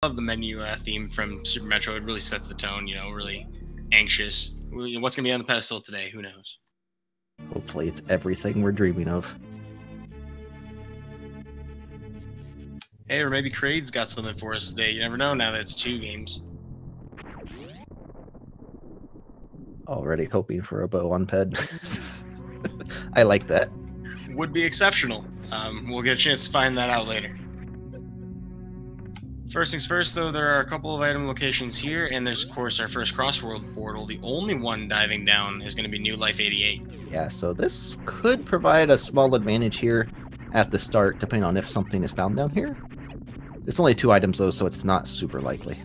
love the menu theme from Super Metroid. It really sets the tone, you know, really anxious. What's going to be on the pedestal today? Who knows? Hopefully it's everything we're dreaming of. Hey, or maybe Kraid's got something for us today. You never know now that it's 2 games. Already hoping for a bow on Ped. I like that. Would be exceptional. We'll get a chance to find that out later. First things first, though, there are a couple of item locations here, and there's, of course, our first cross-world portal. The only one diving down is going to be Newlife88. Yeah, so this could provide a small advantage here at the start, depending on if something is found down here. There's only 2 items, though, so it's not super likely.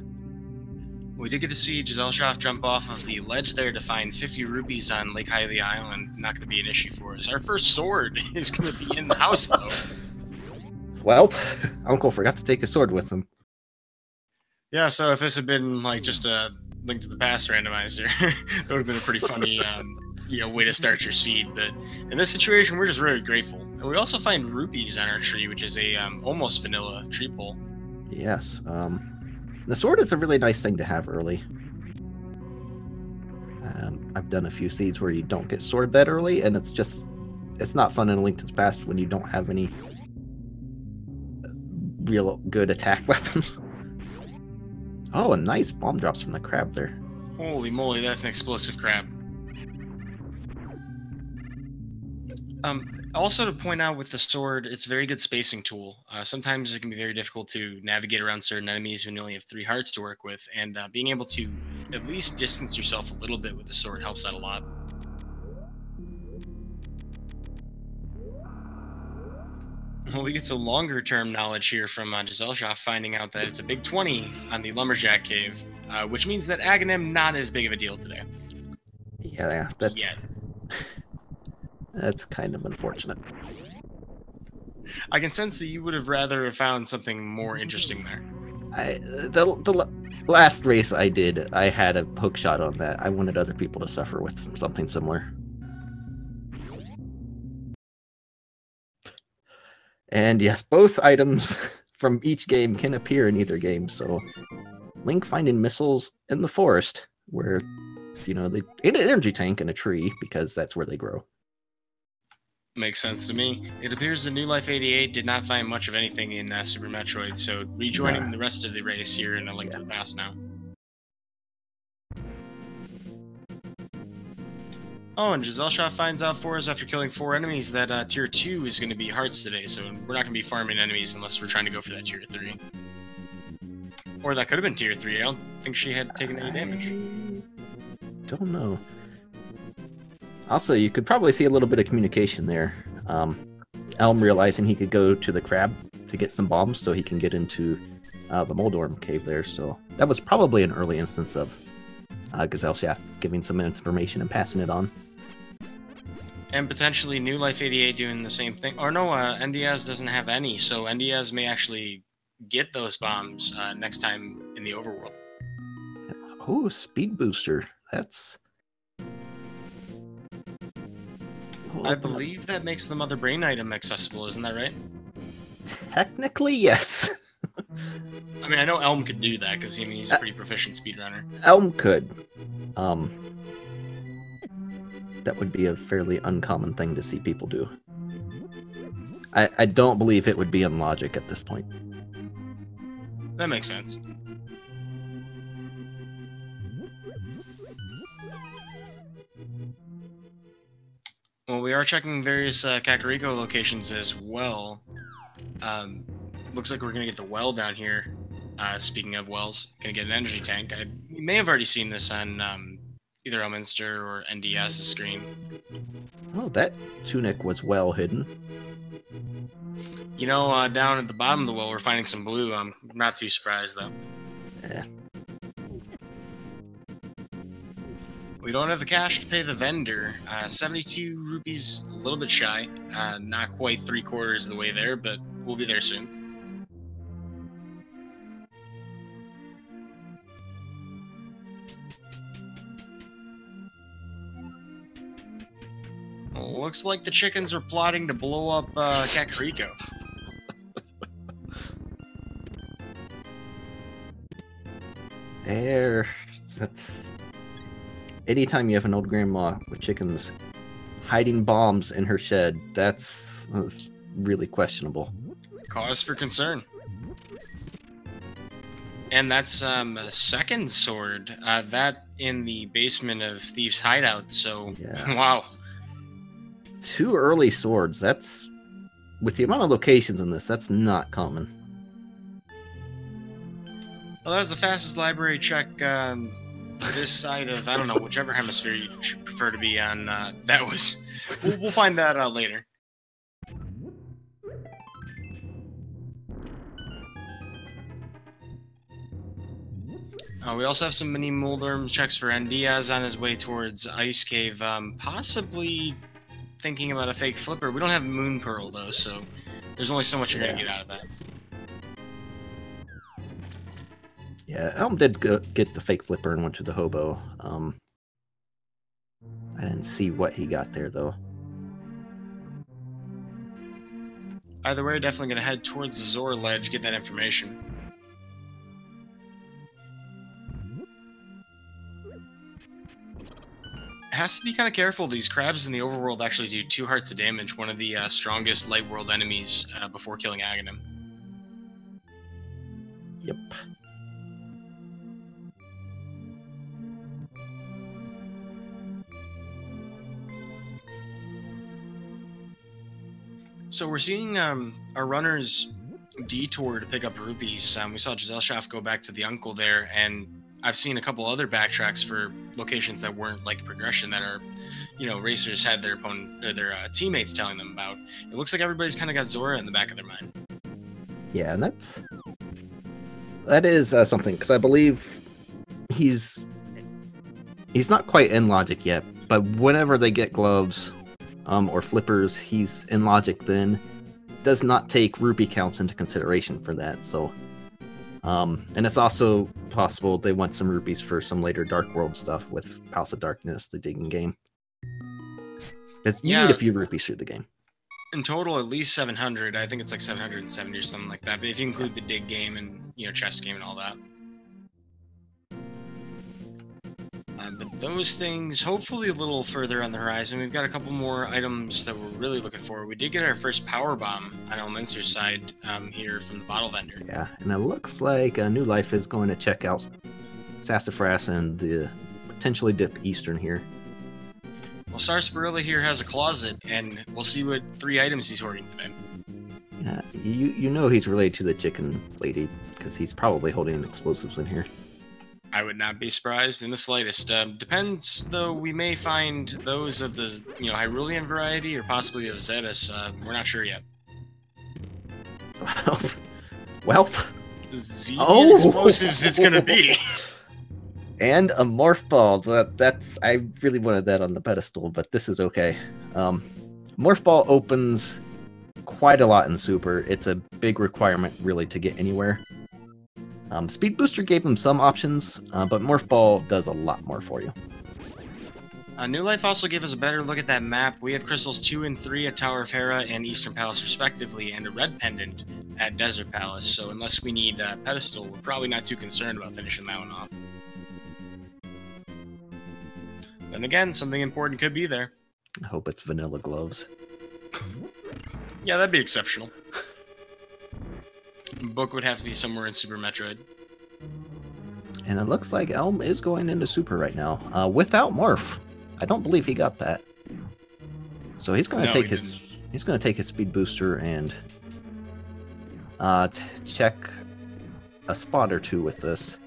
We did get to see Gesellschaft jump off of the ledge there to find 50 rupees on Lake Hylia Island. Not going to be an issue for us. Our first sword is going to be in the house, though. Well, Uncle forgot to take his sword with him. Yeah, so if this had been like just a Link to the Past randomizer, that would have been a pretty funny way to start your seed. But in this situation, we're just really grateful. And we also find rupees on our tree, which is a almost vanilla tree pole. Yes, the sword is a really nice thing to have early. I've done a few seeds where you don't get sword that early, and it's not fun in a Link to the Past when you don't have any real good attack weapons. Oh, a nice bomb drops from the crab there. Holy moly, that's an explosive crab. Also to point out with the sword, it's a very good spacing tool. Sometimes it can be very difficult to navigate around certain enemies when you only have 3 hearts to work with, and being able to at least distance yourself a little bit with the sword helps out a lot. Well, we get some longer-term knowledge here from Gesellschaft, finding out that it's a big 20 on the Lumberjack Cave, which means that Aghanim not as big of a deal today. Yeah, that's kind of unfortunate. I can sense that you would have rather have found something more interesting there. The last race I did, I had a hook shot on that. I wanted other people to suffer with something similar. And yes, both items from each game can appear in either game. So Link finding missiles in the forest where, you know, they in an energy tank in a tree because that's where they grow. Makes sense to me. It appears that Newlife88 did not find much of anything in Super Metroid, so rejoining the rest of the race here in A Link to the Past now. Oh, and Gesellschaft finds out for us after killing 4 enemies that Tier 2 is going to be hearts today, so we're not going to be farming enemies unless we're trying to go for that Tier 3. Or that could have been Tier 3. I don't think she had taken any damage. Don't know. Also, you could probably see a little bit of communication there. Elm realizing he could go to the crab to get some bombs so he can get into the Moldorm cave there, so that was probably an early instance of Gesellschaft giving some information and passing it on. And potentially Newlife88 doing the same thing. Or no, NDIAZ doesn't have any, so NDIAZ may actually get those bombs next time in the overworld. Oh, speed booster. That's... I believe that makes the Mother Brain item accessible, isn't that right? Technically, yes. I mean, I know Elm could do that, because he's a pretty proficient speedrunner. Elm could. That would be a fairly uncommon thing to see people do. I don't believe it would be in logic at this point. That makes sense. Well, we are checking various Kakariko locations as well. Looks like we're going to get the well down here. Speaking of wells, going to get an energy tank. You may have already seen this on either Elminster or NDIAZ's screen. Oh, that tunic was well hidden. You know, down at the bottom of the well, we're finding some blue. I'm not too surprised, though. Yeah. We don't have the cash to pay the vendor. 72 rupees, a little bit shy. Not quite 3/4 of the way there, but we'll be there soon. Well, looks like the chickens are plotting to blow up Kakariko. There, that's... Anytime you have an old grandma with chickens hiding bombs in her shed, that's really questionable. Cause for concern. And that's a second sword. That in the basement of Thieves' Hideout, so Yeah. wow. 2 early swords, that's... With the amount of locations in this, that's not common. Well, that was the fastest library check this side of, I don't know, whichever hemisphere you prefer to be on. That was... We'll find that out later. We also have some mini Mulderm checks for NDIAZ on his way towards Ice Cave, possibly thinking about a fake flipper. We don't have Moon Pearl, though, so there's only so much you're going to get out of that. Yeah, Elm did get the fake flipper and went to the hobo. I didn't see what he got there, though. Either way, definitely going to head towards the Zor ledge, get that information. Has to be kind of careful. These crabs in the overworld actually do 2 hearts of damage, one of the strongest light world enemies before killing Aghanim. Yep. So we're seeing our runners detour to pick up rupees. We saw Gesellschaft go back to the uncle there, and I've seen a couple other backtracks for locations that weren't like progression that are, you know, racers had their opponent or their teammates telling them about. It looks like everybody's kind of got Zora in the back of their mind. Yeah, and that is something, because I believe he's not quite in logic yet, but whenever they get gloves or flippers, he's in logic then. Does not take rupee counts into consideration for that, so and it's also possible they want some rupees for some later Dark World stuff with House of Darkness, the digging game. Because you need a few rupees through the game. In total, at least 700. I think it's like 770 or something like that. But if you include the dig game and, you know, chest game and all that. But those things, hopefully a little further on the horizon. We've got a couple more items that we're really looking for. We did get our first power bomb on Elminster's side here from the bottle vendor. Yeah, and it looks like New Life is going to check out Sassafras and potentially dip Eastern here. Well, Sarsaparilla here has a closet, and we'll see what 3 items he's hoarding today. Yeah, you know he's related to the chicken lady, because he's probably holding explosives in here. I would not be surprised in the slightest. Depends, though, we may find those of the, you know, Hyrulean variety, or possibly of Zetus. We're not sure yet. Well, Zebian explosives it's gonna be. And a morph ball. That's I really wanted that on the pedestal, but this is okay. Morph ball opens quite a lot in Super. It's a big requirement, really, to get anywhere. Speed Booster gave him some options, but Morph Ball does a lot more for you. New Life also gave us a better look at that map. We have crystals 2 and 3 at Tower of Hera and Eastern Palace respectively, and a red pendant at Desert Palace, so unless we need a pedestal, we're probably not too concerned about finishing that one off. Then again, something important could be there. I hope it's vanilla gloves. Yeah, that'd be exceptional. Book would have to be somewhere in Super Metroid. And it looks like Elm is going into Super right now, without Morph. I don't believe he got that. So he's going to take his speed booster and check a spot or 2 with this.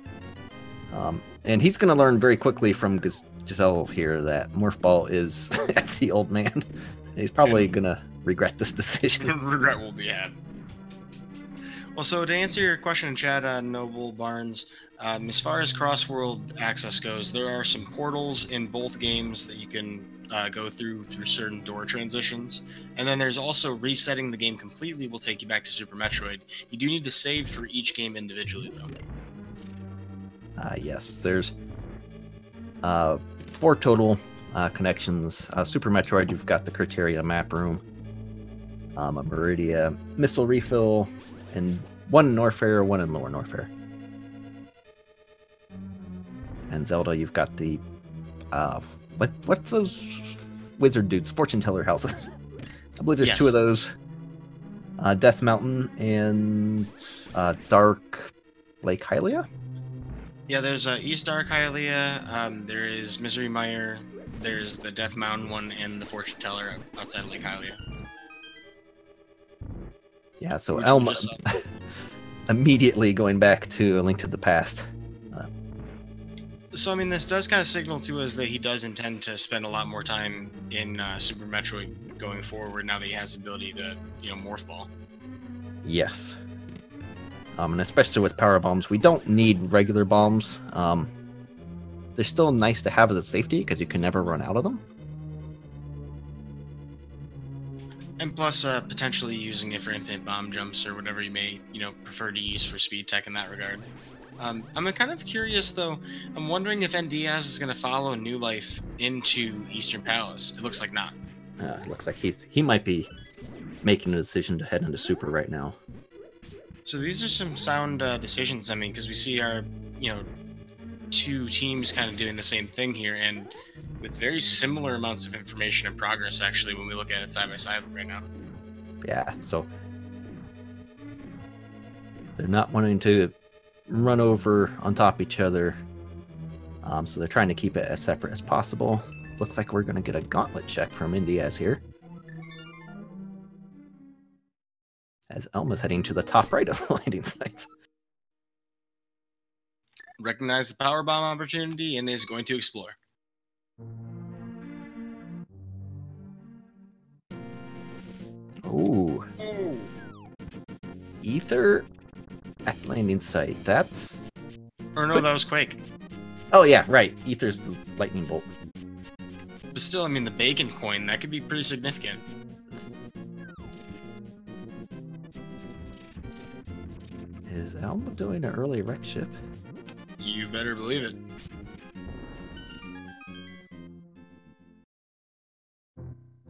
And he's going to learn very quickly from Giselle here that Morph Ball is the old man. He's probably going to regret this decision. Regret will be had. Well, so to answer your question in chat, Noble Barnes, as far as cross-world access goes, there are some portals in both games that you can go through certain door transitions. And then there's also resetting the game completely will take you back to Super Metroid. You do need to save for each game individually, though. Yes, there's 4 total connections. Super Metroid, you've got the Criteria map room, a Meridia missile refill, and 1 in Norfair, 1 in Lower Norfair. And Zelda, you've got the what's those wizard dudes? Fortune teller houses. I believe there's two of those. Death Mountain and Dark Lake Hylia. Yeah, there's East Dark Hylia. There is Misery Mire. There's the Death Mountain one and the Fortune Teller outside Lake Hylia. Yeah, so Elm immediately going back to A Link to the Past. So, I mean, this does kind of signal to us that he does intend to spend a lot more time in Super Metroid going forward now that he has the ability to, Morph Ball. Yes. And especially with power bombs, we don't need regular bombs. They're still nice to have as a safety because you can never run out of them. And plus, potentially using it for infinite bomb jumps or whatever you may, prefer to use for speed tech in that regard. I'm kind of curious, though. I'm wondering if NDIAZ is going to follow New Life into Eastern Palace. It looks like not. It looks like he might be making a decision to head into Super right now. So these are some sound decisions, I mean, because we see our, two teams kind of doing the same thing here, and with very similar amounts of information and progress, actually, when we look at it side by side right now. Yeah, so they're not wanting to run over on top of each other, so they're trying to keep it as separate as possible. Looks like we're going to get a gauntlet check from NDIAZ here, as Elma's heading to the top right of the landing site. Recognize the power bomb opportunity and is going to explore. Ooh. Ether at landing site. That's... Or no, that was Quake. Oh yeah, right. Ether's the lightning bolt. But still, I mean, the bacon coin, that could be pretty significant. Is Elma doing an early wreck ship? You better believe it.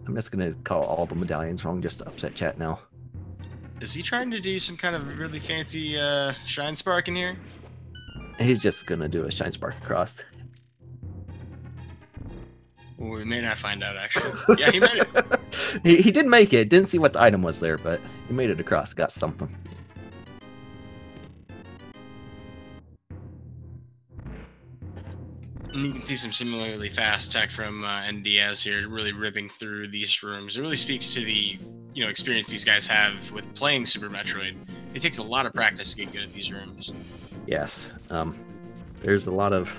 I'm just gonna call all the medallions wrong just to upset chat now. Is he trying to do some kind of really fancy Shine Spark in here? He's just gonna do a Shine Spark across. Well, we may not find out, actually. Yeah, he made it. he did make it. Didn't see what the item was there, but he made it across. Got something. And you can see some similarly fast tech from NDIAZ here, really ripping through these rooms. It really speaks to the experience these guys have with playing Super Metroid. It takes a lot of practice to get good at these rooms. Yes, there's a lot of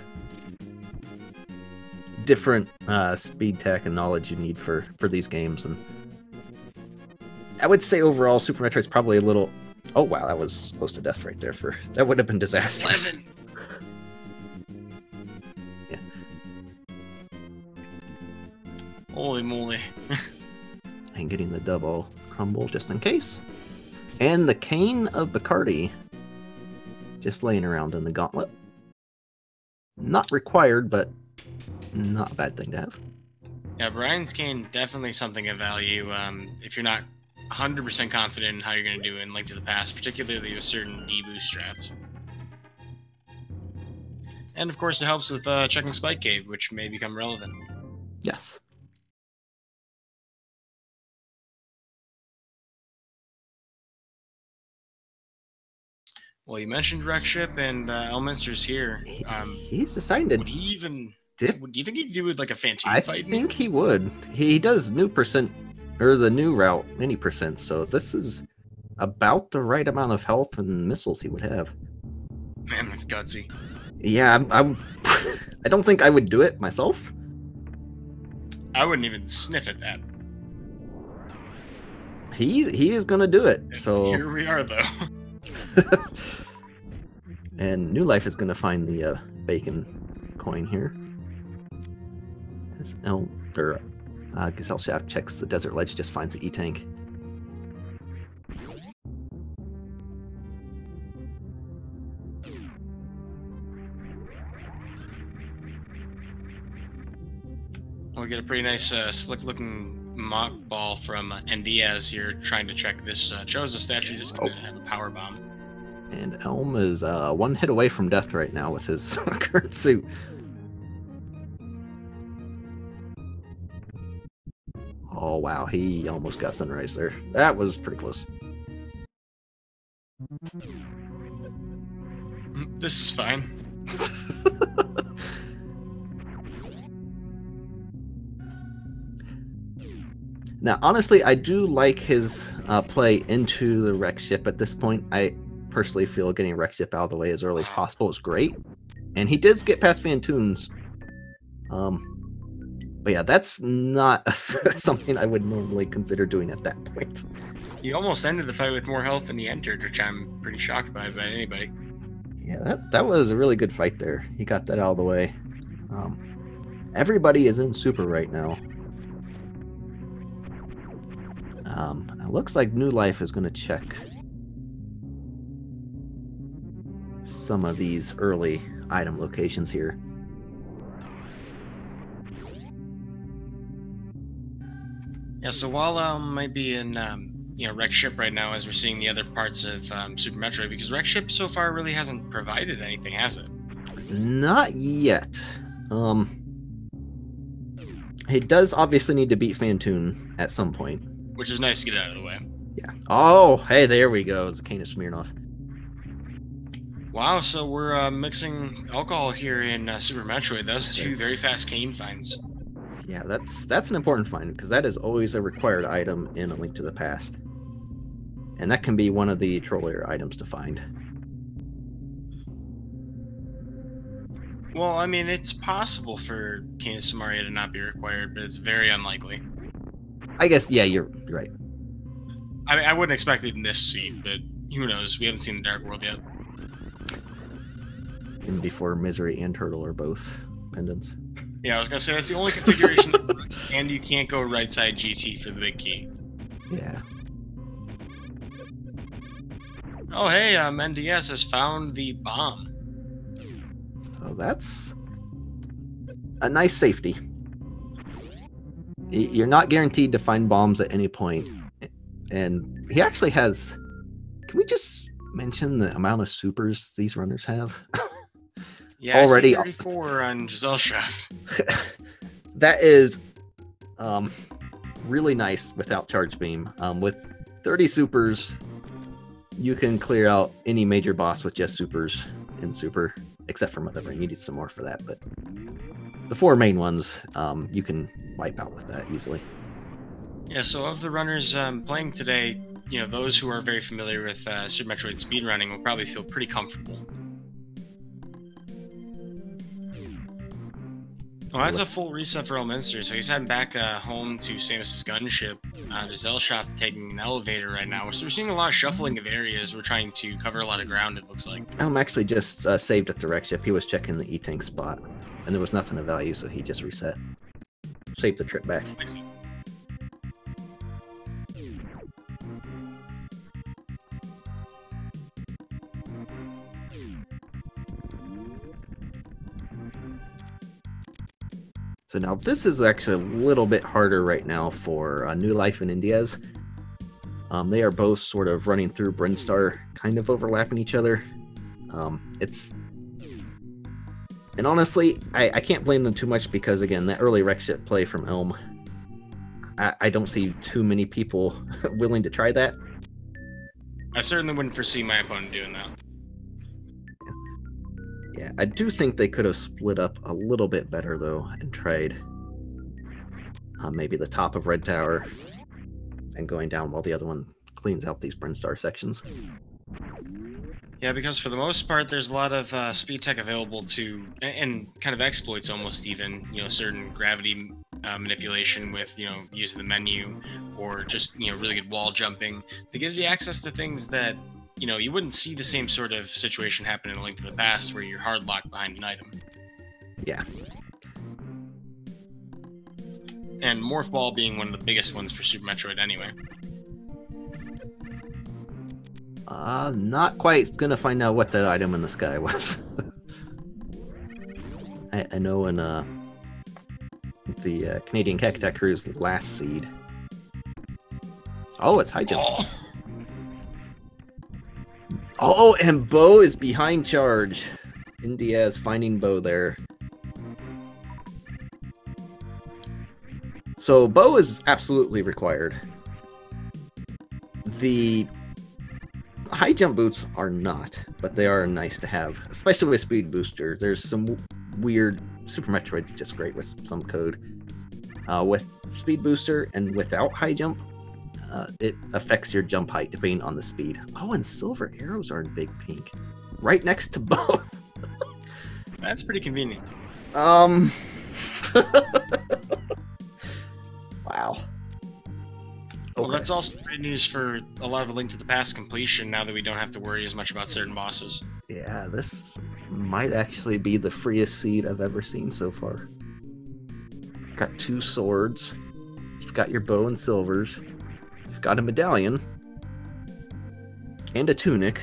different speed tech and knowledge you need for these games, and I would say overall Super Metroid's probably a little... Oh wow, that was close to death right there. That would have been disastrous. 11. Yeah. Holy moly. And getting the double crumble just in case. And the cane of Bacardi just laying around in the gauntlet. Not required, but not a bad thing to have. Yeah, Brian's cane, definitely something of value. If you're not 100% confident in how you're going to do in Link to the Past, particularly with certain D-boost strats. And of course, it helps with checking Spike Cave, which may become relevant. Yes. Well, you mentioned Wreck Ship, and Elminster's here. He's deciding to... Would he even... Do you think he'd do like a Fantoom fight? I think he would. He does new percent, or the new route, any percent, so this is about the right amount of health and missiles he would have. Man, that's gutsy. Yeah, I don't think I would do it myself. I wouldn't even sniff at that. He is gonna do it, so... Here we are, though. And New Life is gonna find the bacon coin here. As Gesellschaft checks the desert ledge, just finds the E-tank. Well, we get a pretty nice, slick-looking mock ball from NDIAZ here, trying to check this Chozo statue. Just gonna have a power bomb. And Elm is one hit away from death right now with his current suit. Oh wow, he almost got Sunrise there. That was pretty close. This is fine. Now, honestly, I do like his play into the wreck ship at this point. I personally feel getting wreck ship out of the way as early as possible is great. And he did get past Fantoons. But yeah, that's not something I would normally consider doing at that point. He almost ended the fight with more health than he entered, which I'm pretty shocked by anybody. Yeah, that was a really good fight there. He got that out of the way. Everybody is in super right now. It looks like New Life is going to check some of these early item locations here. Yeah, so while might be in Wreck Ship right now, as we're seeing the other parts of Super Metroid, because Wreck Ship so far really hasn't provided anything, has it? Not yet. He does obviously need to beat Fantoon at some point. Which is nice to get out of the way. Yeah. Oh, hey, there we go. It's Kana Smirnoff. Wow, so we're mixing alcohol here in Super Metroid. Those two very fast cane finds. Yeah, that's an important find, because that is always a required item in A Link to the Past. And that can be one of the troller items to find. Well, I mean, it's possible for Kana Samaria to not be required, but it's very unlikely. I guess, yeah, you're right. I mean, I wouldn't expect it in this seed, but who knows? We haven't seen the Dark World yet. And before Misery and Turtle are both pendants. Yeah, I was gonna say that's the only configuration, and you can't go right side GT for the big key. Yeah. Oh, hey, NDIAZ has found the bomb. So that's a nice safety. You're not guaranteed to find bombs at any point. And he actually has... Can we just mention the amount of supers these runners have? Yeah, already. I see 34 on Gesellschaft. That is really nice without charge beam. With 30 supers, you can clear out any major boss with just supers in super, except for Mother Brain. You need some more for that, but the 4 main ones, you can wipe out with that easily. Yeah, so of the runners playing today, you know, those who are very familiar with Super Metroid speedrunning will probably feel pretty comfortable. Well, that's a full reset for Elminster, so he's heading back home to Samus's gunship. Gesellschaft taking an elevator right now. So we're seeing a lot of shuffling of areas. We're trying to cover a lot of ground, it looks like. I'm actually just saved at the wreck ship. He was checking the E-Tank spot, and there was nothing of value, so he just reset. Saved the trip back. So now this is actually a little bit harder right now for New Life and NDIAZ. They are both sort of running through Brinstar, kind of overlapping each other. And honestly, I can't blame them too much because, again, that early wreck ship play from Elm, I don't see too many people willing to try that. I certainly wouldn't foresee my opponent doing that. Yeah, I do think they could have split up a little bit better, though, and tried maybe the top of Red Tower and going down while the other one cleans out these Brinstar sections. Yeah, because for the most part, there's a lot of speed tech available to, and kind of exploits almost even, you know, certain gravity manipulation with, you know, using the menu or just, you know, really good wall jumping that gives you access to things that, you know, you wouldn't see the same sort of situation happen in A Link to the Past where you're hard locked behind an item. Yeah. And Morph Ball being one of the biggest ones for Super Metroid anyway. Not quite gonna find out what that item in the sky was. I know in the Canadian Cacti Cruise last seed. Oh, it's high jump. Oh, and Bo is behind charge. NDIAZ finding Bo there. So Bo is absolutely required. The high jump boots are not, but they are nice to have, especially with speed booster. There's some weird Super Metroid's just great with some code. With speed booster and without high jump, it affects your jump height depending on the speed. Oh, and silver arrows are in big pink, right next to Bo. That's pretty convenient. Wow. Well, Okay. that's also great news for a lot of A Link to the Past completion now that we don't have to worry as much about certain bosses. Yeah, this might actually be the freest seed I've ever seen so far. Got 2 swords. You've got your bow and silvers. You've got a medallion. And a tunic.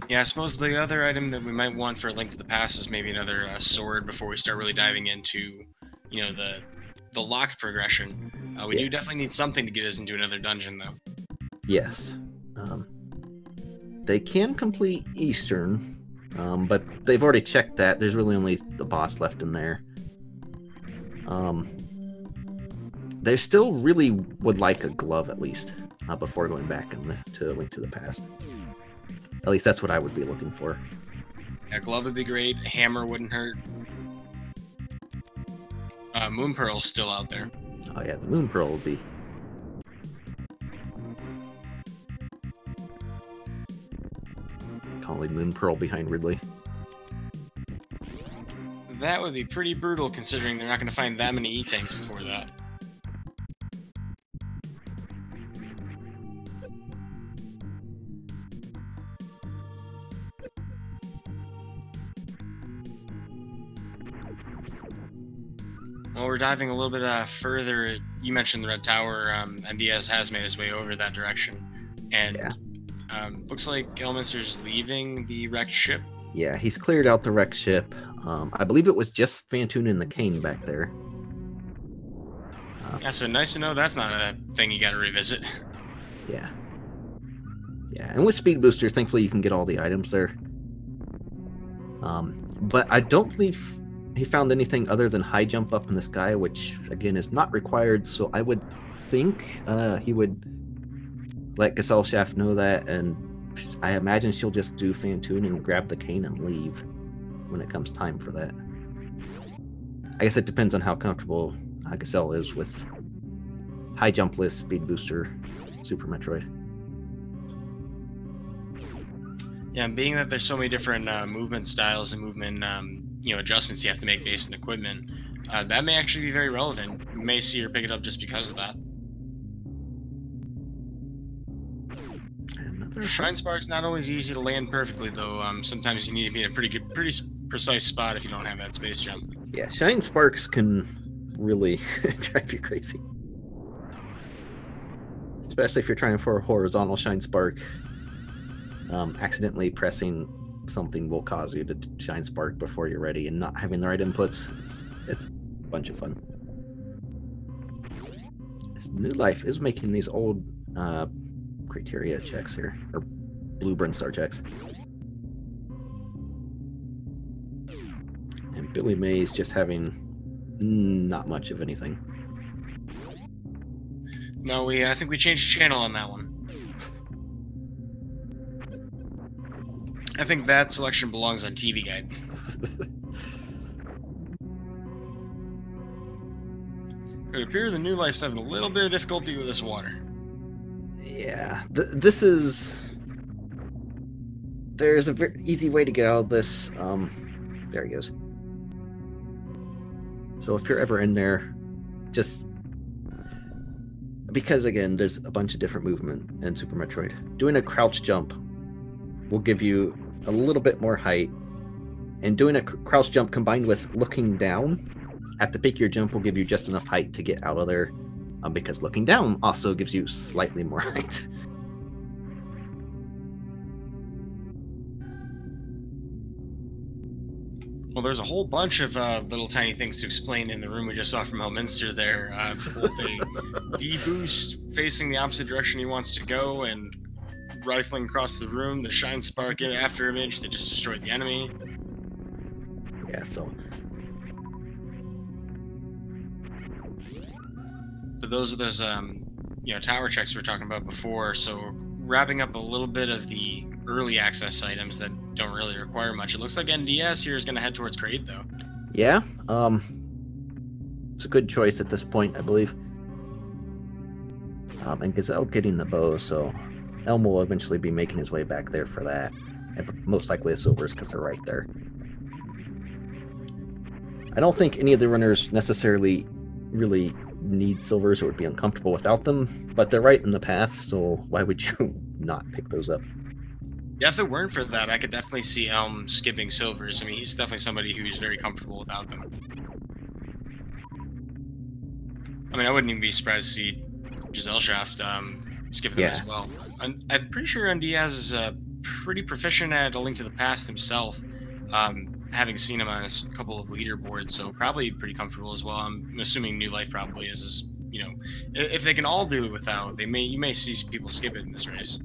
Yeah, I suppose the other item that we might want for A Link to the Past is maybe another sword before we start really diving into, you know, the locked progression. We do definitely need something to get us into another dungeon, though. Yes. They can complete Eastern, but they've already checked that. There's really only the boss left in there. They still really would like a glove, at least, before going back to Link to the Past. At least that's what I would be looking for. A glove would be great. A hammer wouldn't hurt. Moon Pearl's still out there. Oh yeah, the Moon Pearl will be. Calling Moon Pearl behind Ridley. That would be pretty brutal considering they're not going to find that many E-tanks before that. Well, we're diving a little bit further. You mentioned the Red Tower. NDIAZ has made his way over that direction. And looks like Elminster's leaving the wrecked ship. Yeah, he's cleared out the wrecked ship. I believe it was just Phantoon and the Cane back there. Yeah, so nice to know that's not a thing you gotta revisit. Yeah. Yeah, and with Speed Booster, thankfully you can get all the items there. But I don't believe he found anything other than high jump up in the sky, which again is not required, so I would think he would let Gesellschaft know that, and I imagine she'll just do Phantoon and grab the cane and leave when it comes time for that. I guess it depends on how comfortable Gesell is with high jump list, speed booster, Super Metroid. Yeah, and being that there's so many different movement styles and movement adjustments you have to make based on equipment, that may actually be very relevant. You may see her pick it up just because of that. Shine Spark's not always easy to land perfectly, though. Sometimes you need to be in a pretty precise spot if you don't have that space jump. Yeah, Shine Sparks can really drive you crazy. Especially if you're trying for a horizontal Shine Spark. Accidentally pressing something will cause you to Shine Spark before you're ready, and not having the right inputs, it's a bunch of fun. This New Life is making these old criteria checks here, or blue burn star checks. And Billy Mays just having not much of anything. No, I think we changed the channel on that one. I think that selection belongs on TV Guide. It would appear the New Life's having a little bit of difficulty with this water. Yeah, this is... There's a very easy way to get out of this. There he goes. So if you're ever in there, just... Because, again, there's a bunch of different movement in Super Metroid. Doing a crouch jump will give you a little bit more height. And doing a crouch jump combined with looking down at the peak of your jump will give you just enough height to get out of there. Because looking down also gives you slightly more height. Well, there's a whole bunch of little tiny things to explain in the room we just saw from Elminster there. Both a D-boost facing the opposite direction he wants to go, and rifling across the room, the Shine Spark after image that just destroyed the enemy. Yeah, so... But those are those, tower checks we were talking about before, so wrapping up a little bit of the early access items that don't really require much. It looks like NDIAZ here is going to head towards Kraid, though. Yeah, it's a good choice at this point, I believe. And Gazelle getting the bow, so Elm will eventually be making his way back there for that. And most likely the silvers, because they're right there. I don't think any of the runners necessarily really need silvers or would be uncomfortable without them, but they're right in the path, so why would you not pick those up? Yeah, if it weren't for that, I could definitely see Elm skipping silvers. I mean, he's definitely somebody who's very comfortable without them. I mean, I wouldn't even be surprised to see Gesellschaft skipping them as well. I'm pretty sure NDIAZ is pretty proficient at A Link to the Past himself, having seen him on a couple of leaderboards, so probably pretty comfortable as well. I'm assuming New Life probably is, if they can all do it without, you may see people skip it in this race.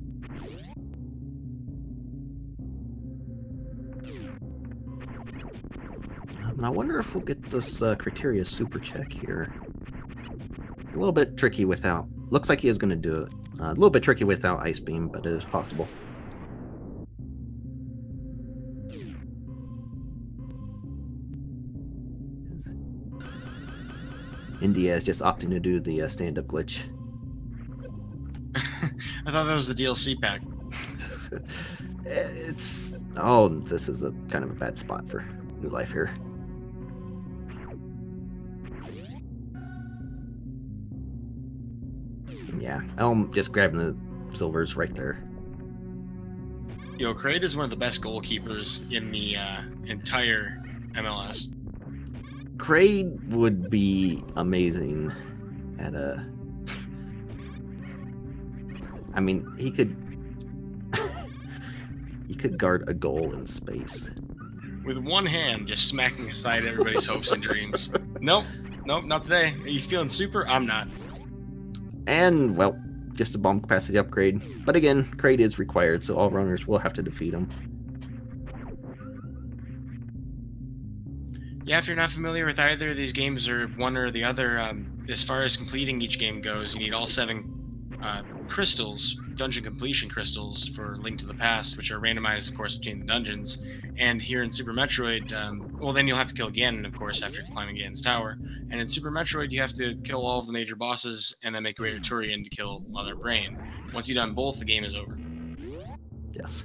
I wonder if we'll get this criteria super check here. A little bit tricky without. Looks like he is going to do it. A little bit tricky without Ice Beam, but it is possible. India is just opting to do the stand-up glitch. I thought that was the DLC pack. This is a kind of a bad spot for New Life here. Yeah, Elm just grabbing the silvers right there. Kraid is one of the best goalkeepers in the entire MLS. Kraid would be amazing at a... I mean, he could... he could guard a goal in space. With one hand, just smacking aside everybody's hopes and dreams. Nope, not today. Are you feeling super? I'm not. And, well, just a bomb capacity upgrade. But again, Kraid is required, so all runners will have to defeat him. Yeah, if you're not familiar with either of these games or one or the other, as far as completing each game goes, you need all 7 crystals, dungeon completion crystals, for Link to the Past, which are randomized, of course, between the dungeons. And here in Super Metroid, well, then you'll have to kill Ganon, of course, after climbing Ganon's tower. And in Super Metroid, you have to kill all of the major bosses and then make your way to Turian to kill Mother Brain. Once you've done both, the game is over. Yes.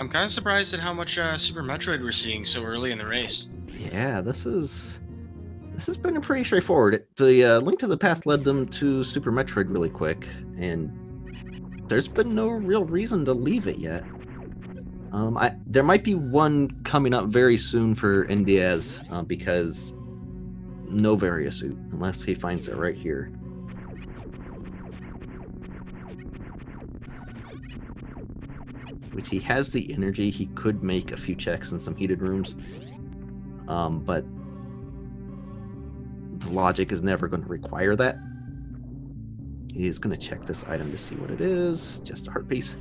I'm kind of surprised at how much Super Metroid we're seeing so early in the race. Yeah, this has been pretty straightforward. The Link to the Past led them to Super Metroid really quick, and there's been no real reason to leave it yet. There might be one coming up very soon for NDIAZ, because no Varia suit, unless he finds it right here. Which he has the energy, he could make a few checks in some heated rooms. But the logic is never going to require that. He's going to check this item to see what it is. Just a heart piece.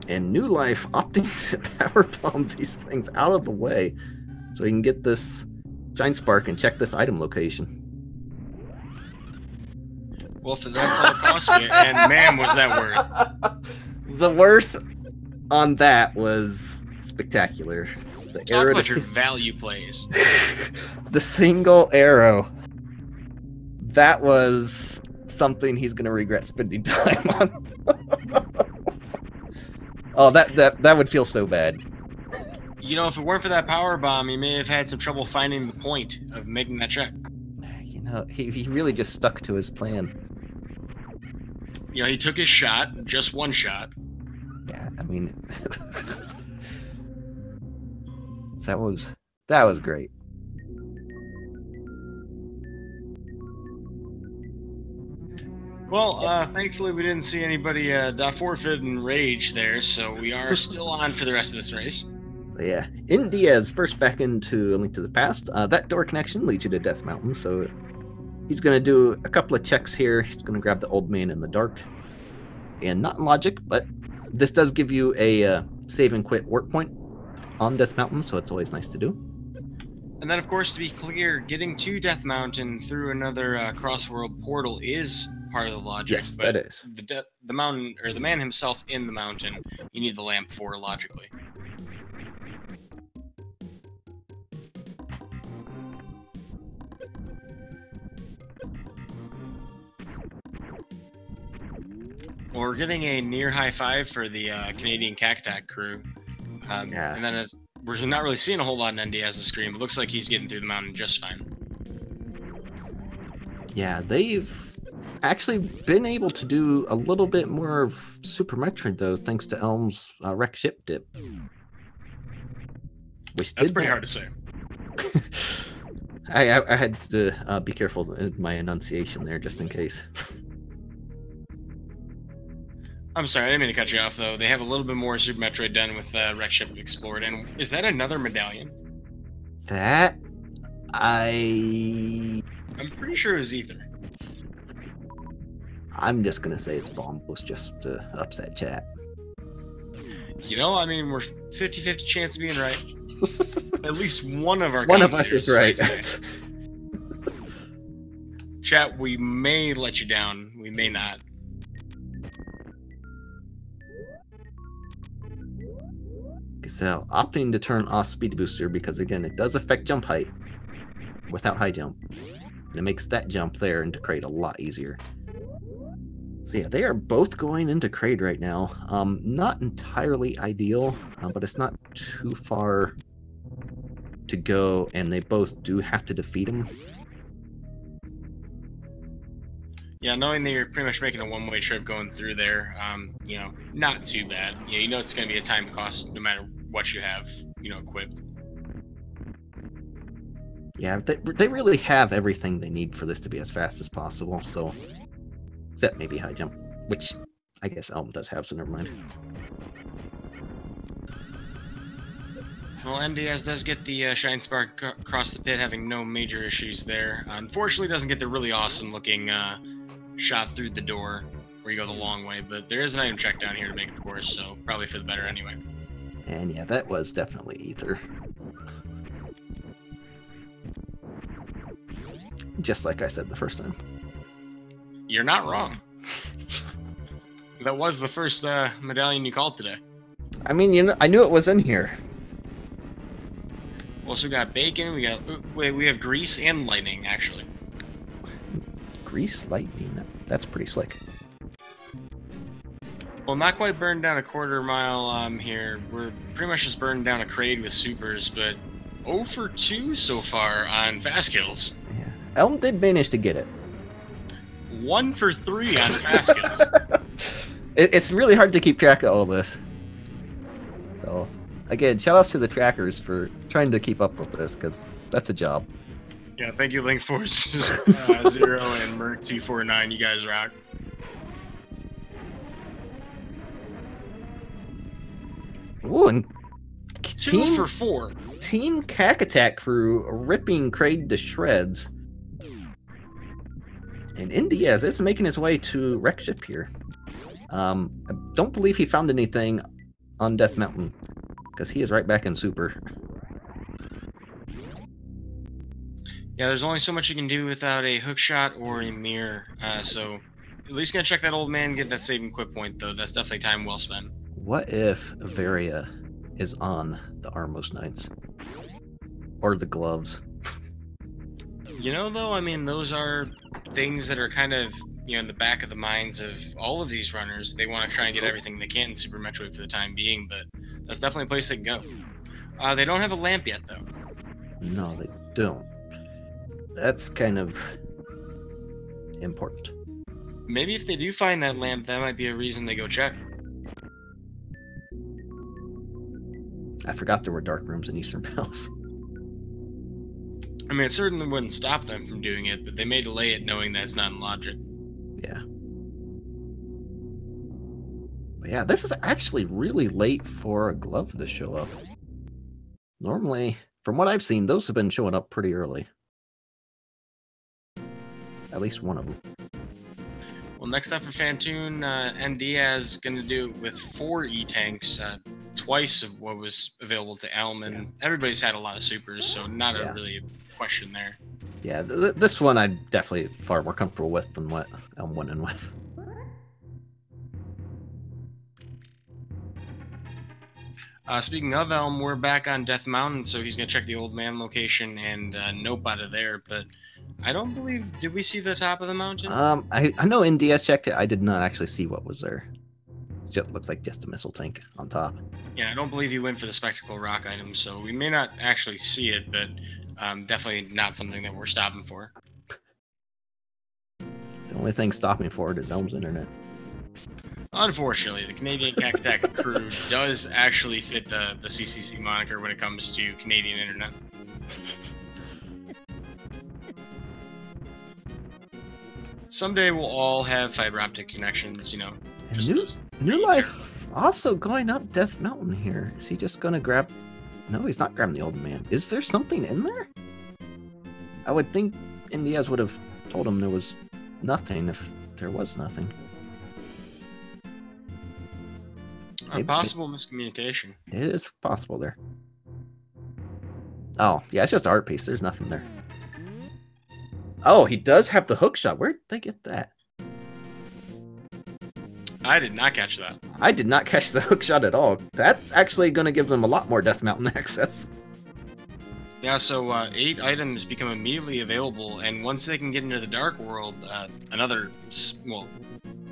And New Life opting to power bomb these things out of the way so he can get this Giant Spark and check this item location. Well, for that's all it costs you, and man, was that worth. The worth on that was spectacular. The Talk about your value plays. The single arrow. That was something he's going to regret spending time on. Oh, that would feel so bad. If it weren't for that power bomb, he may have had some trouble finding the point of making that check. He really just stuck to his plan. He took his shot, just one shot. Yeah, I mean... that was That was great. Well, thankfully we didn't see anybody die forfeit in rage there, so we are still on for the rest of this race. So yeah, NDIAZ first back into A Link to the Past. That door connection leads you to Death Mountain, so he's going to do a couple of checks here. He's going to grab the old man in the dark. And not in logic, but this does give you a save and quit work point on Death Mountain, so it's always nice to do. And then, of course, to be clear, getting to Death Mountain through another cross-world portal is part of the logic. Yes, that is. The mountain, or the man himself in the mountain, you need the lamp for logically. Well, we're getting a near high five for the Canadian Cactac crew. Yeah. And then we're not really seeing a whole lot in NDIAZ's screen, but looks like he's getting through the mountain just fine. Yeah, they've actually been able to do a little bit more of Super Metroid, though, thanks to Elm's wreck ship dip. That's pretty hard to say. I had to be careful in my enunciation there, just in case. I'm sorry, I didn't mean to cut you off, though. They have a little bit more Super Metroid done with wreck ship explored. And is that another medallion? That... I'm pretty sure it was Ether. I'm just going to say it's Bombos just to upset chat. You know, I mean, we're 50-50 chance of being right. At least one of our one of us is right. Chat, we may let you down. We may not. So, opting to turn off speed booster because, again, it does affect jump height without high jump. And it makes that jump there into Kraid a lot easier. So yeah, they are both going into Kraid right now. Not entirely ideal, but it's not too far to go, and they both do have to defeat him. Yeah, knowing that you're pretty much making a one-way trip going through there, you know, not too bad. You know it's going to be a time cost no matter what you have, you know, equipped. Yeah, they really have everything they need for this to be as fast as possible, so... Except maybe high jump, which I guess Elm does have, so never mind. Well, NDIAZ does get the Shine Spark across the pit, having no major issues there. Unfortunately, doesn't get the really awesome-looking shot through the door, where you go the long way, but there is an item check down here to make the course, so probably for the better anyway. And yeah, that was definitely Ether. Just like I said the first time. You're not wrong. That was the first medallion you called today. I mean, you know, I knew it was in here. We also got bacon. We have grease and lightning, actually. Grease, lightning. That's pretty slick. Well, not quite burned down a quarter mile here. We're pretty much just burned down a Kraid with supers, but 0 for 2 so far on fast kills. Yeah. Elm did manage to get it. 1 for 3 on fast kills. It's really hard to keep track of all this. So, again, shout outs to the trackers for trying to keep up with this, because that's a job. Yeah, thank you, Link Force 0 and Merc 249. You guys rock. Ooh, and 2 for 4. Team Cactac crew ripping Kraid to shreds. And NDIAZ is making his way to wreck ship here. I don't believe he found anything on Death Mountain, because he is right back in Super. Yeah, there's only so much you can do without a hook shot or a mirror, so at least gonna check that old man, get that save and quit point, though. That's definitely time well spent. What if Varia is on the Armos Knights? Or the gloves? You know, though, I mean, those are things that are kind of, you know, in the back of the minds of all of these runners. They want to try and get everything they can in Super Metroid for the time being, but that's definitely a place they can go. They don't have a lamp yet, though. No, they don't. That's kind of important. Maybe if they do find that lamp, that might be a reason they go check. I forgot there were dark rooms in Eastern Palace. I mean, it certainly wouldn't stop them from doing it, but they may delay it knowing that it's not in logic. Yeah. But yeah, this is actually really late for a glove to show up. Normally, from what I've seen, those have been showing up pretty early. At least one of them. Well, next up for Fantoon, NDIAZ is going to do it with 4 E-Tanks, twice of what was available to Elm, and everybody's had a lot of supers, so not a really question there. Yeah, this one I'm definitely far more comfortable with than what Elm went in with. Speaking of Elm, we're back on Death Mountain, so he's going to check the old man location and nope out of there, but I don't believe... Did we see the top of the mountain? I know NDS checked it. I did not actually see what was there. It just looks like just a missile tank on top. Yeah, I don't believe he went for the Spectacle Rock item, so we may not actually see it, but definitely not something that we're stopping for. The only thing stopping for it is Elm's internet. Unfortunately, the Canadian Cactac crew does actually fit the CCC moniker when it comes to Canadian internet. Someday we'll all have fiber optic connections, you know. Newlife also going up Death Mountain here. Is he just gonna grab... No, he's not grabbing the old man. Is there something in there? I would think NDIAZ would have told him there was nothing if there was nothing. A possible miscommunication. It is possible there. Oh, yeah, it's just an art piece. There's nothing there. Oh, he does have the hook shot. Where'd they get that? I did not catch that. I did not catch the hook shot at all. That's actually going to give them a lot more Death Mountain access. Yeah, so 8 items become immediately available, and once they can get into the Dark World, another, well,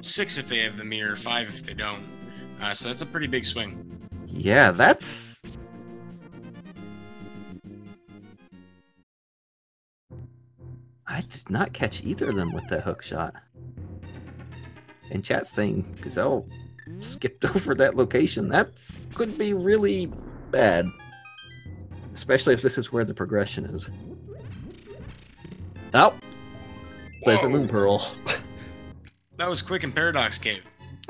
6 if they have the mirror, 5 if they don't. So that's a pretty big swing. Yeah, that's... I did not catch either of them with that hook shot. And chat's saying Gazelle skipped over that location. That could be really bad. Especially if this is where the progression is. Oh! There's a Moon Pearl. That was quick in Paradox Cave.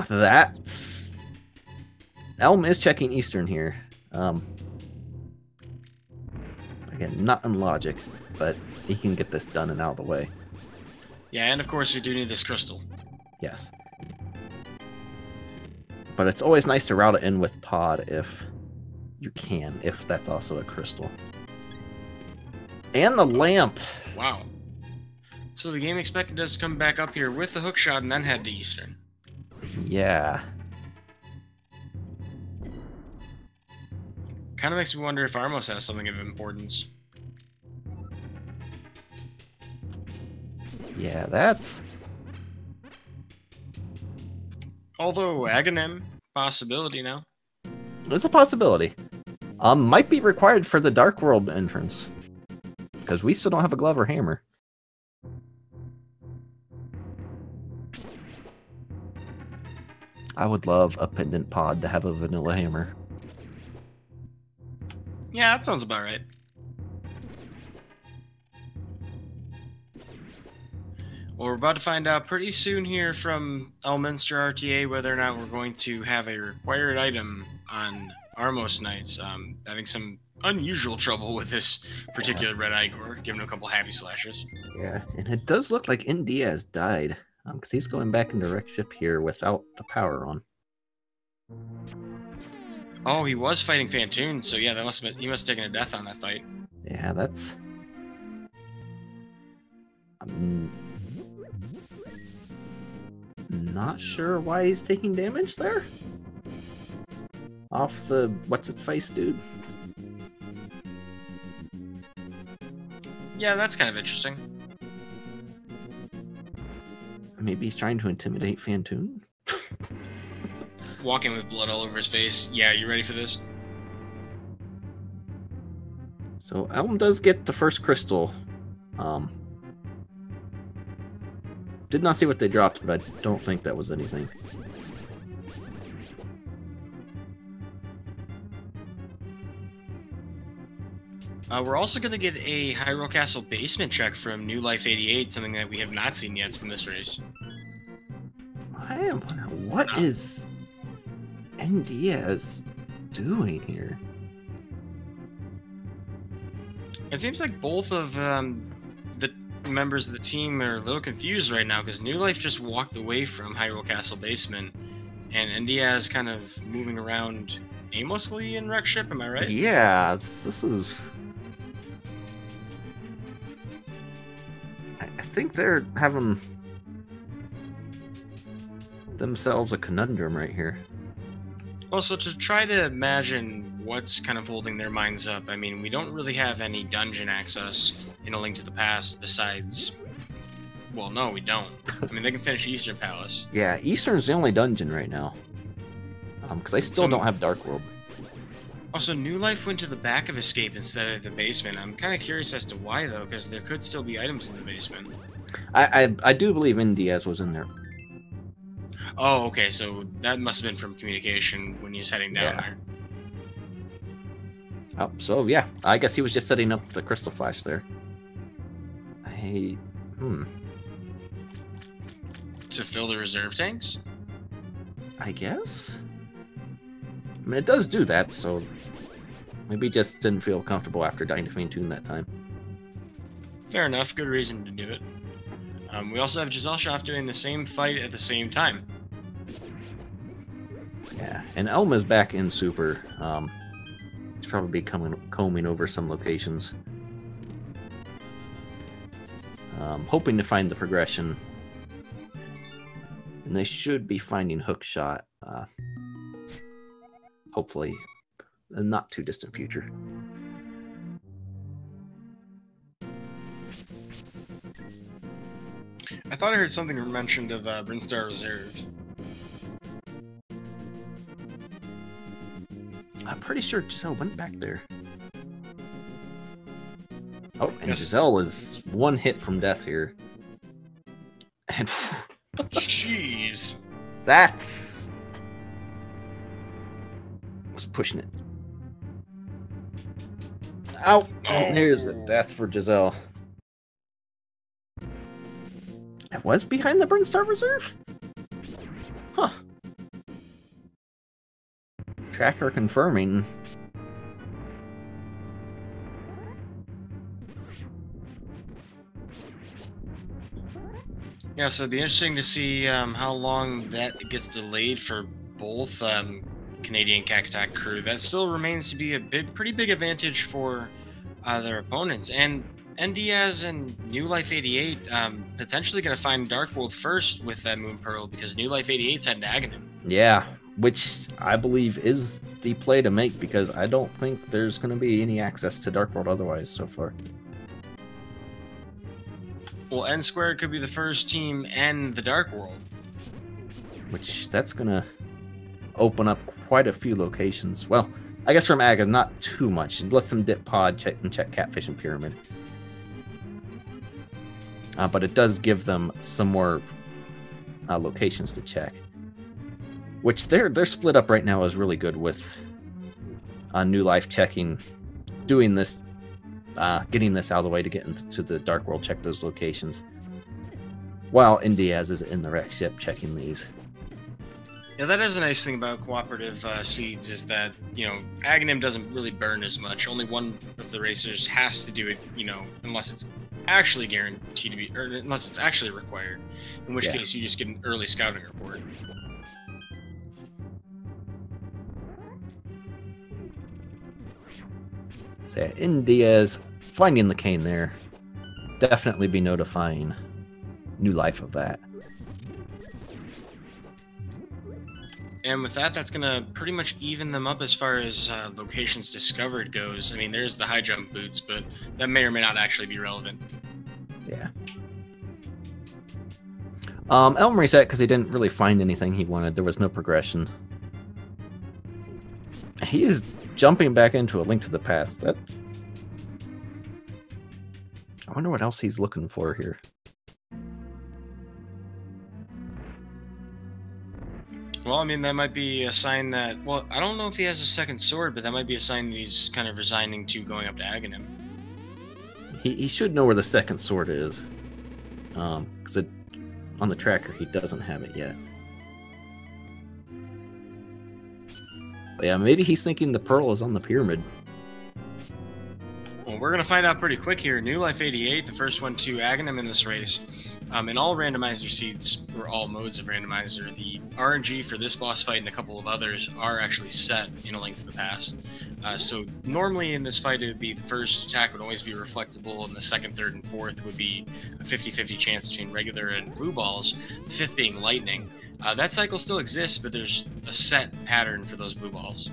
That's... Elm is checking Eastern here. Again, not in logic, but he can get this done and out of the way. Yeah, and of course we do need this crystal. Yes. But it's always nice to route it in with pod if you can, if that's also a crystal. And the lamp! Wow. So the game expected us to come back up here with the hookshot and then head to Eastern. Yeah. Kind of makes me wonder if Armos has something of importance. Yeah, that's... Although, Aghanim, possibility now. It's a possibility. Might be required for the Dark World entrance. Because we still don't have a glove or hammer. I would love a pendant pod to have a vanilla hammer. Yeah, that sounds about right. Well, we're about to find out pretty soon here from ElminsterRTA whether or not we're going to have a required item on Armos nights. Having some unusual trouble with this particular Red Igor, giving him a couple happy slashes. Yeah, and it does look like NDIAZ died. Because he's going back in direct ship here without the power on. Oh, he was fighting Fantoon, so yeah, that must have been, he must have taken a death on that fight. Yeah, that's... I'm not sure why he's taking damage there. Off the what's-its-face dude. Yeah, that's kind of interesting. Maybe he's trying to intimidate Fantoon? Walking with blood all over his face. Yeah, you ready for this? So Elm does get the first crystal. Did not see what they dropped, but I don't think that was anything. We're also going to get a Hyrule Castle basement check from Newlife88, something that we have not seen yet from this race. I am wondering, what is NDIAZ doing here? It seems like both of the members of the team are a little confused right now, because Newlife just walked away from Hyrule Castle basement, and NDIAZ kind of moving around aimlessly in Wreck Ship, am I right? Yeah, this is... I think they're having themselves a conundrum right here. Well, so to try to imagine what's kind of holding their minds up, I mean, we don't really have any dungeon access in A Link to the Past besides... Well, no, we don't. I mean, they can finish Eastern Palace. Yeah, Eastern's the only dungeon right now. Because they still don't have Dark World. Also, Newlife went to the back of Escape instead of the basement. I'm kind of curious as to why, though, because there could still be items in the basement. I do believe NDIAZ was in there. Oh, okay, so that must have been from communication when he was heading down there. Oh, so yeah, I guess he was just setting up the Crystal Flash there. To fill the reserve tanks? I guess? I mean, it does do that, so maybe just didn't feel comfortable after dying to Fiend Tune that time. Fair enough, good reason to do it. We also have Gesellschaft doing the same fight at the same time. Yeah, and Elma's back in Super. He's probably combing over some locations. Hoping to find the progression. And they should be finding Hookshot. Hopefully, in a not too distant future. I thought I heard something mentioned of Brinstar Reserve. I'm pretty sure Giselle went back there. Oh, and yes. Giselle is one hit from death here. And jeez. That's... was pushing it. Ow! And there's a death for Giselle. It was behind the Brinstar Reserve? Huh. Tracker confirming. Yeah, so it'd be interesting to see how long that gets delayed for both Canadian CAC Attack crew. That still remains to be a pretty big advantage for their opponents. And NDIAZ and Newlife88 potentially going to find Dark World first with that Moon Pearl, because Newlife88's had Aghanim. Yeah, which I believe is the play to make, because I don't think there's going to be any access to Dark World otherwise so far. Well, N Squared could be the first team and the Dark World. Which, that's going to open up quite a few locations. Well, I guess from Aga, not too much. Let them dip pod and check Catfish and Pyramid. But it does give them some more locations to check. Which their split up right now is really good with Newlife checking, doing this, getting this out of the way to get into the Dark World, check those locations. While NDIAZ is in the wreck ship checking these. Yeah, that is a nice thing about cooperative seeds, is that, you know, Aghanim doesn't really burn as much. Only one of the racers has to do it, you know, unless it's actually guaranteed to be, or unless it's actually required. In which case, you just get an early scouting report. So yeah, NDIAZ finding the cane there. Definitely be notifying Newlife of that. And with that, that's going to pretty much even them up as far as locations discovered goes. I mean, there's the high jump boots, but that may or may not actually be relevant. Yeah. Elm reset because he didn't really find anything he wanted. There was no progression. He is jumping back into A Link to the Past. That's... I wonder what else he's looking for here. Well, I mean, that might be a sign that... Well, I don't know if he has a second sword, but that might be a sign that he's kind of resigning to going up to Aghanim. He should know where the second sword is. Because on the tracker, he doesn't have it yet. But yeah, maybe he's thinking the pearl is on the pyramid. Well, we're going to find out pretty quick here. Newlife88, the first one to Aghanim in this race. In all randomizer seeds, or all modes of randomizer, the RNG for this boss fight and a couple of others are actually set in A Link to the Past. So normally in this fight, it would be the first attack would always be reflectable, and the second, third, and fourth would be a 50-50 chance between regular and blue balls, the fifth being lightning. That cycle still exists, but there's a set pattern for those blue balls.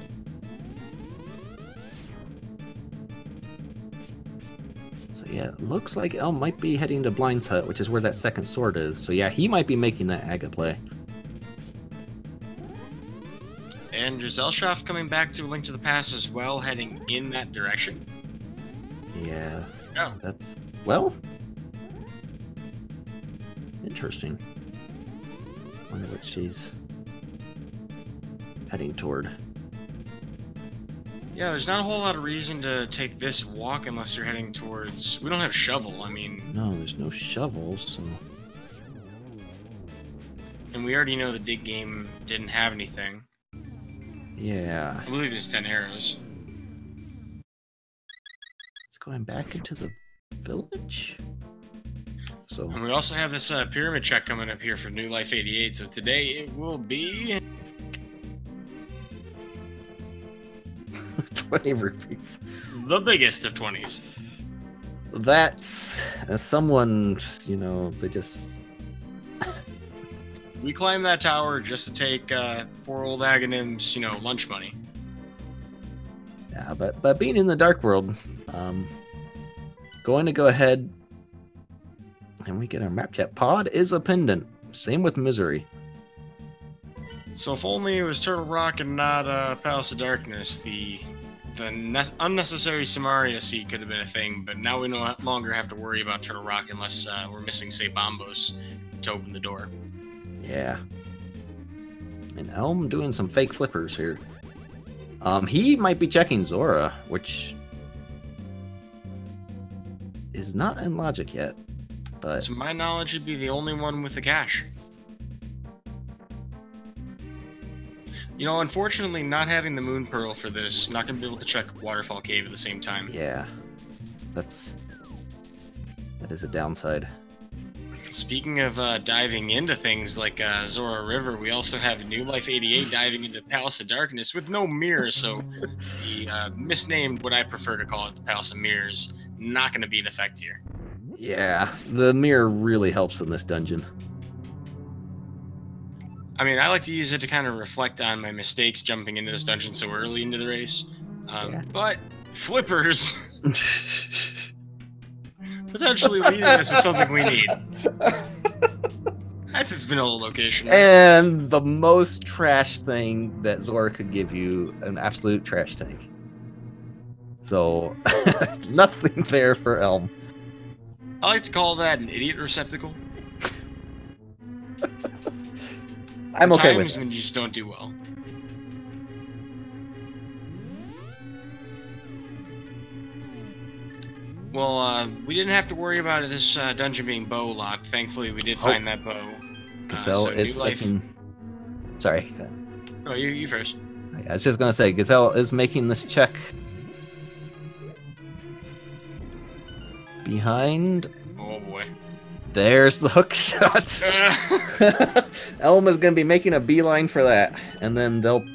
So yeah, it looks like Elm might be heading to Blind's Hut, which is where that second sword is. So yeah, he might be making that Aga play. And Gesellschaft coming back to A Link to the Past as well, heading in that direction. Yeah. Oh. That's, well, interesting. Wonder what she's heading toward. Yeah, there's not a whole lot of reason to take this walk unless you're heading towards... We don't have shovel, I mean... No, there's no shovels, so... And we already know the dig game didn't have anything. Yeah. I believe it's 10 arrows. It's going back into the village? So... And we also have this pyramid check coming up here for Newlife88, so today it will be... 20 rupees. The biggest of 20s. That's... someone, you know, they just... We climbed that tower just to take poor old Aghanim's, you know, lunch money. Yeah, but being in the Dark World, going to go ahead and we get our map chat. Pod is a pendant. Same with Misery. So if only it was Turtle Rock and not Palace of Darkness, the unnecessary Samaria seed could have been a thing, but now we no longer have to worry about Turtle Rock unless we're missing, say, Bombos to open the door. Yeah. And Elm doing some fake flippers here. He might be checking Zora, which is not in logic yet. But to my knowledge, he'd be the only one with the cash. You know, unfortunately, not having the Moon Pearl for this, not going to be able to check Waterfall Cave at the same time. Yeah. That is a downside. Speaking of diving into things like Zora River, we also have Newlife88 diving into Palace of Darkness with no mirrors, so the misnamed, what I prefer to call it, the Palace of Mirrors, not going to be in effect here. Yeah, the mirror really helps in this dungeon. I mean, I like to use it to kind of reflect on my mistakes jumping into this dungeon so early into the race, but flippers potentially leading us to something we need. That's its vanilla location. Right? And the most trash thing that Zora could give you, an absolute trash tank. So, nothing there for Elm. I like to call that an idiot receptacle. I'm okay with it. Times when you just don't do well. Well, we didn't have to worry about this dungeon being bow locked. Thankfully, we did find that bow. Gazelle is making... Sorry. Oh, you first. I was just going to say, Gazelle is making this check. Behind... Oh, boy. There's the hook shot. Elm is going to be making a beeline for that. And then they'll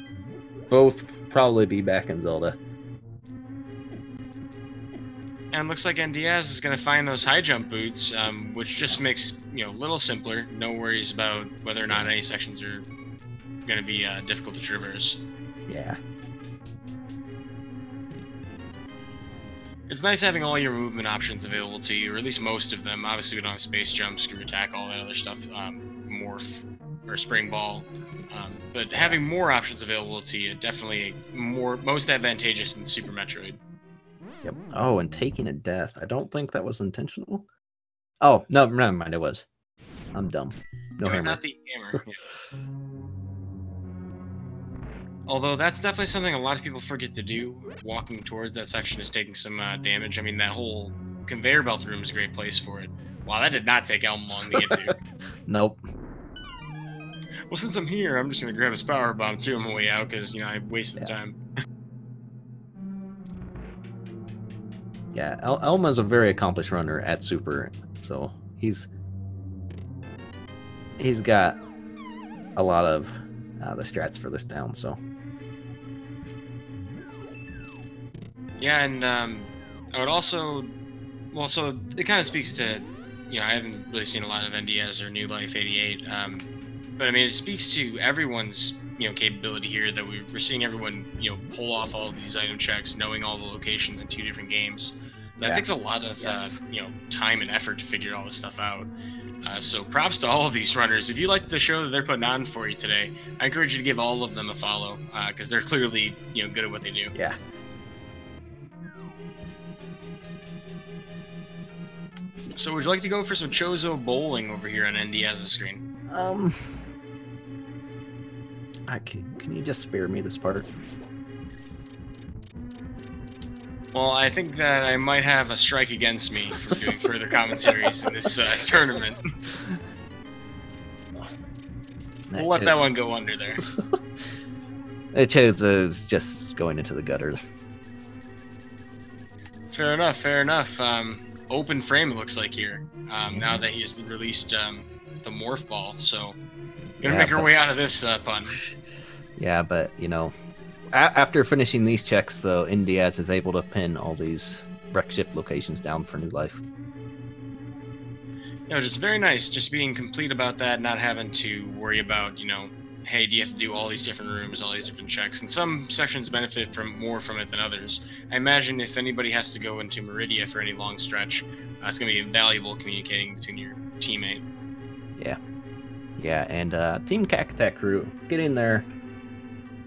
both probably be back in Zelda. And looks like NDIAZ is going to find those high jump boots, which just makes, you know, a little simpler. No worries about whether or not any sections are going to be difficult to traverse. Yeah. It's nice having all your movement options available to you, or at least most of them. Obviously, we don't have space jump, screw attack, all that other stuff, morph, or spring ball. But having more options available to you, definitely most advantageous in Super Metroid. Yep. Oh, and taking a death. I don't think that was intentional. Oh, no, never mind, it was. I'm dumb. No hammer. Not the hammer. Yeah. Although that's definitely something a lot of people forget to do. Walking towards that section is taking some damage. I mean, that whole conveyor belt room is a great place for it. Wow, that did not take Elm long to get to. Nope. Well, since I'm here, I'm just gonna grab his power bomb too on my way out, because, you know, I wasted time. Yeah, Elma's a very accomplished runner at Super, so he's got a lot of the strats for this down, so. Yeah, and I would also, well, so it kind of speaks to, you know, I haven't really seen a lot of NDIAZ or Newlife88, but I mean, it speaks to everyone's, you know, capability here, that we're seeing everyone, you know, pull off all of these item checks, knowing all the locations in 2 different games. That takes a lot of, you know, time and effort to figure all this stuff out. So props to all of these runners. If you like the show that they're putting on for you today, I encourage you to give all of them a follow, because they're clearly, you know, good at what they do. Yeah. So would you like to go for some Chozo bowling over here on NDIAZ's screen? Can you just spare me this part? Well, I think that I might have a strike against me for doing further commentaries in this tournament. We'll let that one go under there. Chozo's just going into the gutter. Fair enough, fair enough. Open frame, it looks like here. Now that he has released the morph ball, so gonna make our way out of this pun. Yeah, but you know, after finishing these checks, though, NDIAZ is able to pin all these wreck ship locations down for New Life. You know, just very nice, just being complete about that, not having to worry about, you know, hey, do you have to do all these different rooms, all these different checks? And some sections benefit more from it than others. I imagine if anybody has to go into Meridia for any long stretch, it's going to be invaluable communicating between your teammate. Yeah. Yeah, and Team Cacatac crew, get in there.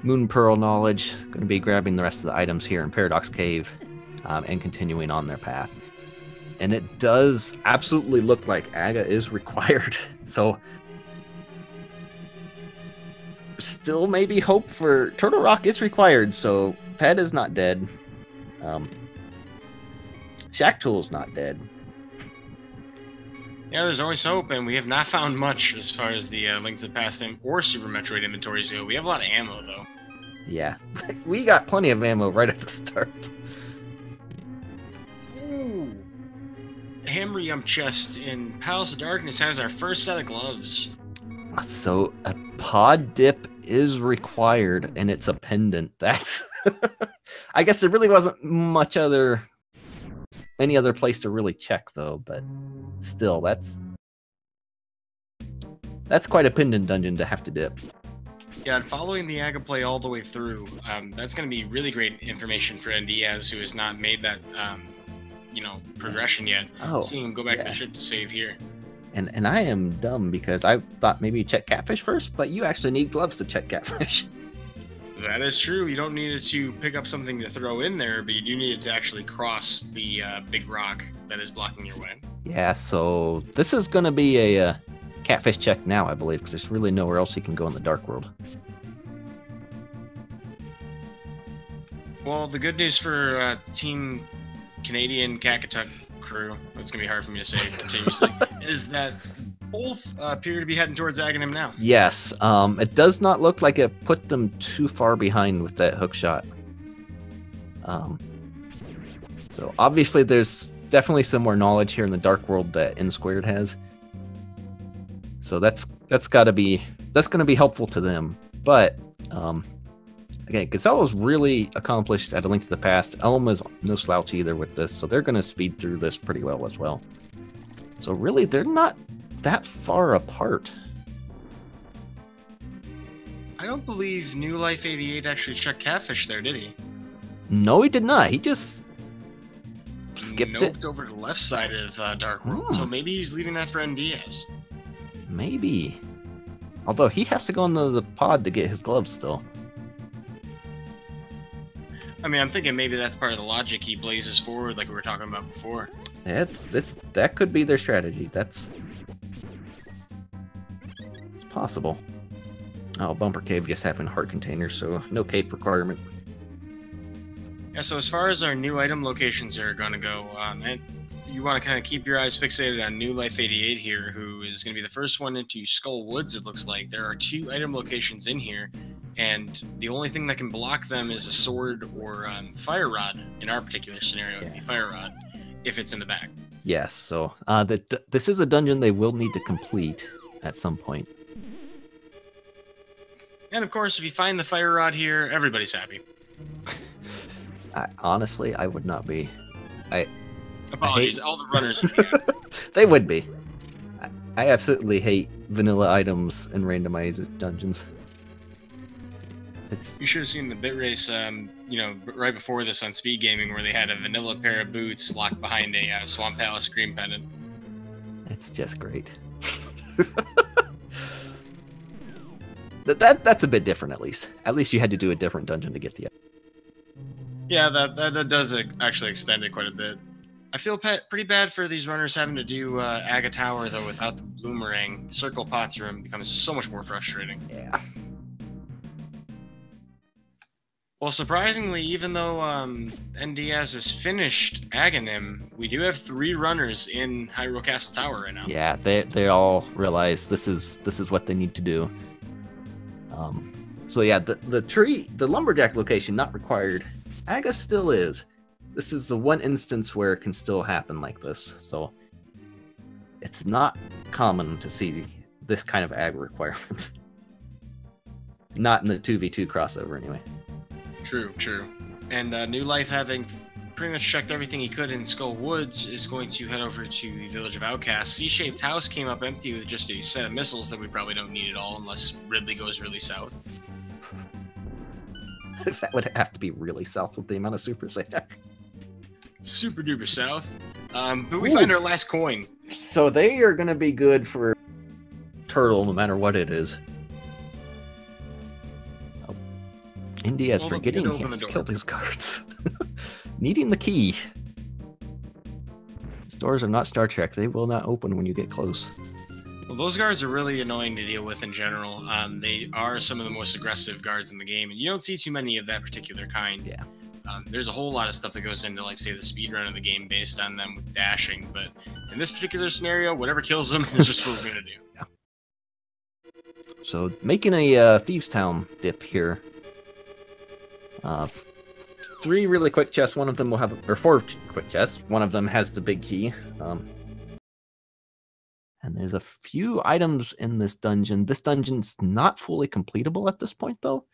Moon Pearl knowledge, going to be grabbing the rest of the items here in Paradox Cave and continuing on their path. And it does absolutely look like AGA is required. So still maybe hope for Turtle Rock is required. So Ped is not dead. Shacktool's not dead. Yeah, there's always hope, and we have not found much as far as the Link to the Past or Super Metroid inventories go. We have a lot of ammo, though. Yeah, we got plenty of ammo right at the start. Ooh. Hammer Yum Chest in Palace of Darkness has our first set of gloves. So a pod dip is required, and it's a pendant. That's... I guess there really wasn't any other place to really check, though, but still, that's quite a pendant dungeon to have to dip. Yeah, and following the AGA play all the way through, that's going to be really great information for NDIAZ, who has not made that, you know, progression yet. Oh, seeing him go back to the ship to save here. And I am dumb because I thought maybe you check catfish first, but you actually need gloves to check catfish. That is true. You don't need it to pick up something to throw in there, but you do need it to actually cross the big rock that is blocking your way. Yeah, so this is going to be a catfish check now, I believe, because there's really nowhere else he can go in the Dark World. Well, the good news for Team Canadian Cacatuck crew, it's going to be hard for me to say continuously, is that both appear to be heading towards Aghanim now. Yes, it does not look like it put them too far behind with that hook shot. So obviously there's definitely some more knowledge here in the Dark World that N Squared has. So that's going to be helpful to them. But again, Gesel's really accomplished at A Link to the Past. Elma's no slouch either with this, so they're going to speed through this pretty well as well. So really, they're not that far apart. I don't believe Newlife88 actually checked catfish there, did he? No, he did not. He just skipped it over to the left side of Dark World. So maybe he's leaving that for NDIAZ. Maybe. Although he has to go into the pod to get his gloves still. I mean, I'm thinking maybe that's part of the logic he blazes forward like we were talking about before. That could be their strategy. It's possible. Oh, Bumper Cave just having heart containers, so no cape requirement. Yeah, so as far as our new item locations are going to go, and you want to kind of keep your eyes fixated on Newlife88 here, who is going to be the first one into Skull Woods, it looks like. There are 2 item locations in here, and the only thing that can block them is a sword or fire rod. In our particular scenario, it would be fire rod, if it's in the back. Yes, so this is a dungeon they will need to complete at some point. And of course, if you find the fire rod here, everybody's happy. Honestly, I would not be. Apologies, all the runners would be happy. They would be. I absolutely hate vanilla items in randomizer dungeons. You should have seen the bit race, right before this on Speed Gaming, where they had a vanilla pair of boots locked behind a Swamp Palace Scream Pendant. It's just great. That's a bit different, at least. At least you had to do a different dungeon to get the. Yeah, that does actually extend it quite a bit. I feel pretty bad for these runners having to do Aga Tower, though, without the Bloomerang. Circle Pots Room becomes so much more frustrating. Yeah. Well, surprisingly, even though NDIAZ has finished Aghanim, we do have 3 runners in Hyrule Castle Tower right now. Yeah, they all realize this is what they need to do. So yeah, the lumberjack location not required. Aga still is. This is the one instance where it can still happen like this. So it's not common to see this kind of Aga requirement. Not in the 2v2 crossover, anyway. True. And New Life, having pretty much checked everything he could in Skull Woods, is going to head over to the Village of Outcasts. C-shaped house came up empty with just a set of missiles that we probably don't need at all unless Ridley goes really south. That would have to be really south with the amount of supers they have. Super duper south. But we find our last coin. So they are going to be good for turtle no matter what it is. Oh. NDIAZ forgetting he has killed his guards. Needing the key. These doors are not Star Trek. They will not open when you get close. Well, those guards are really annoying to deal with in general. They are some of the most aggressive guards in the game, and you don't see too many of that particular kind. Yeah. There's a whole lot of stuff that goes into, like, say, the speedrun of the game based on them with dashing, but in this particular scenario, whatever kills them is just what we're going to do. Yeah. So, making a Thieves Town dip here. 3 really quick chests. One of them will have, or 4 quick chests. One of them has the big key. And there's a few items in this dungeon. This dungeon's not fully completable at this point, though.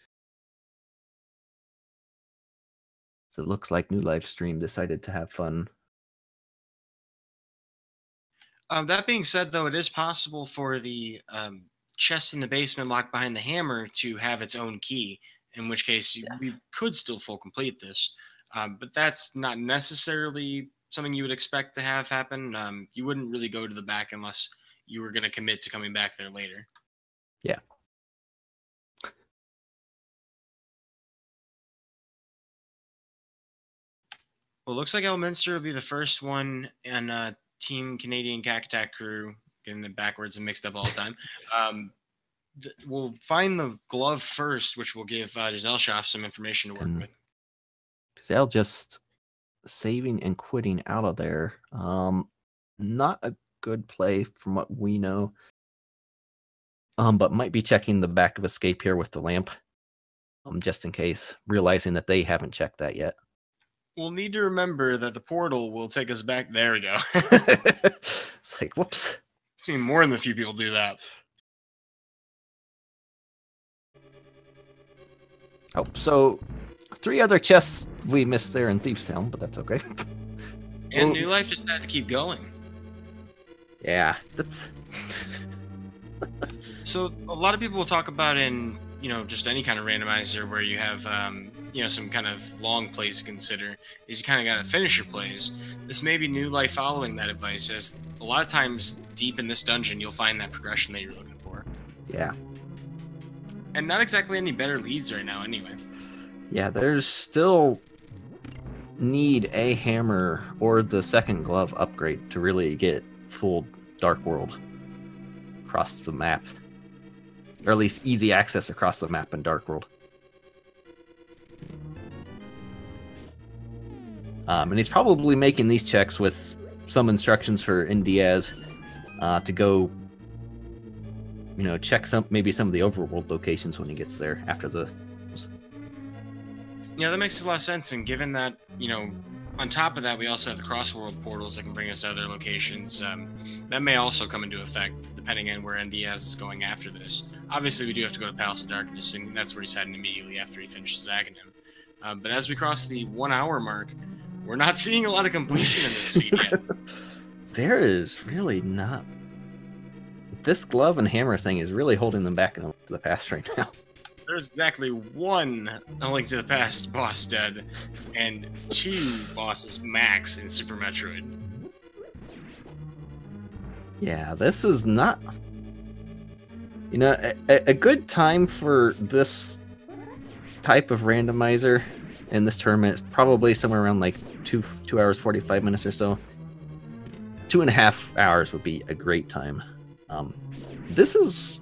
So it looks like New Live Stream decided to have fun. That being said, though, it is possible for the chest in the basement locked behind the hammer to have its own key, in which case we could still full complete this. But that's not necessarily something you would expect to have happen. You wouldn't really go to the back unless you were going to commit to coming back there later. Yeah. Well, it looks like Elminster will be the first one in Team Canadian Cack Attack crew, getting it backwards and mixed up all the time. We'll find the glove first, which will give Gesellschaft some information to work with. Giselle just saving and quitting out of there. Not a good play from what we know. But might be checking the back of escape here with the lamp. Just in case, realizing that they haven't checked that yet. We'll need to remember that the portal will take us back. There we go. It's like, whoops. I've seen more than a few people do that. Oh, so 3 other chests we missed there in Thieves Town, but that's okay. And New Life just had to keep going. Yeah, that's... So a lot of people will talk about in, just any kind of randomizer where you have, some kind of long plays to consider, is you kind of got to finish your plays. This may be New Life following that advice, as a lot of times deep in this dungeon, you'll find that progression that you're looking for. Yeah. And not exactly any better leads right now, anyway. Yeah, there's still need a hammer or the second glove upgrade to really get full Dark World across the map. or at least easy access across the map in Dark World. And he's probably making these checks with some instructions for NDIAZ to go, check maybe some of the overworld locations when he gets there after the. Yeah, that makes a lot of sense. And given that, on top of that, we also have the cross-world portals that can bring us to other locations. That may also come into effect, depending on where NDIAZ is going after this. Obviously, we do have to go to Palace of Darkness, and that's where he's heading immediately after he finishes Aghanim. But as we cross the 1 hour mark, we're not seeing a lot of completion in this seed yet. There is really not. This glove and hammer thing is really holding them back in the past right now. There's exactly one A Link to the Past boss dead, and 2 bosses max in Super Metroid. Yeah, this is not... a good time for this type of randomizer in this tournament is probably somewhere around like 2 hours 45 minutes or so. 2.5 hours would be a great time. This is...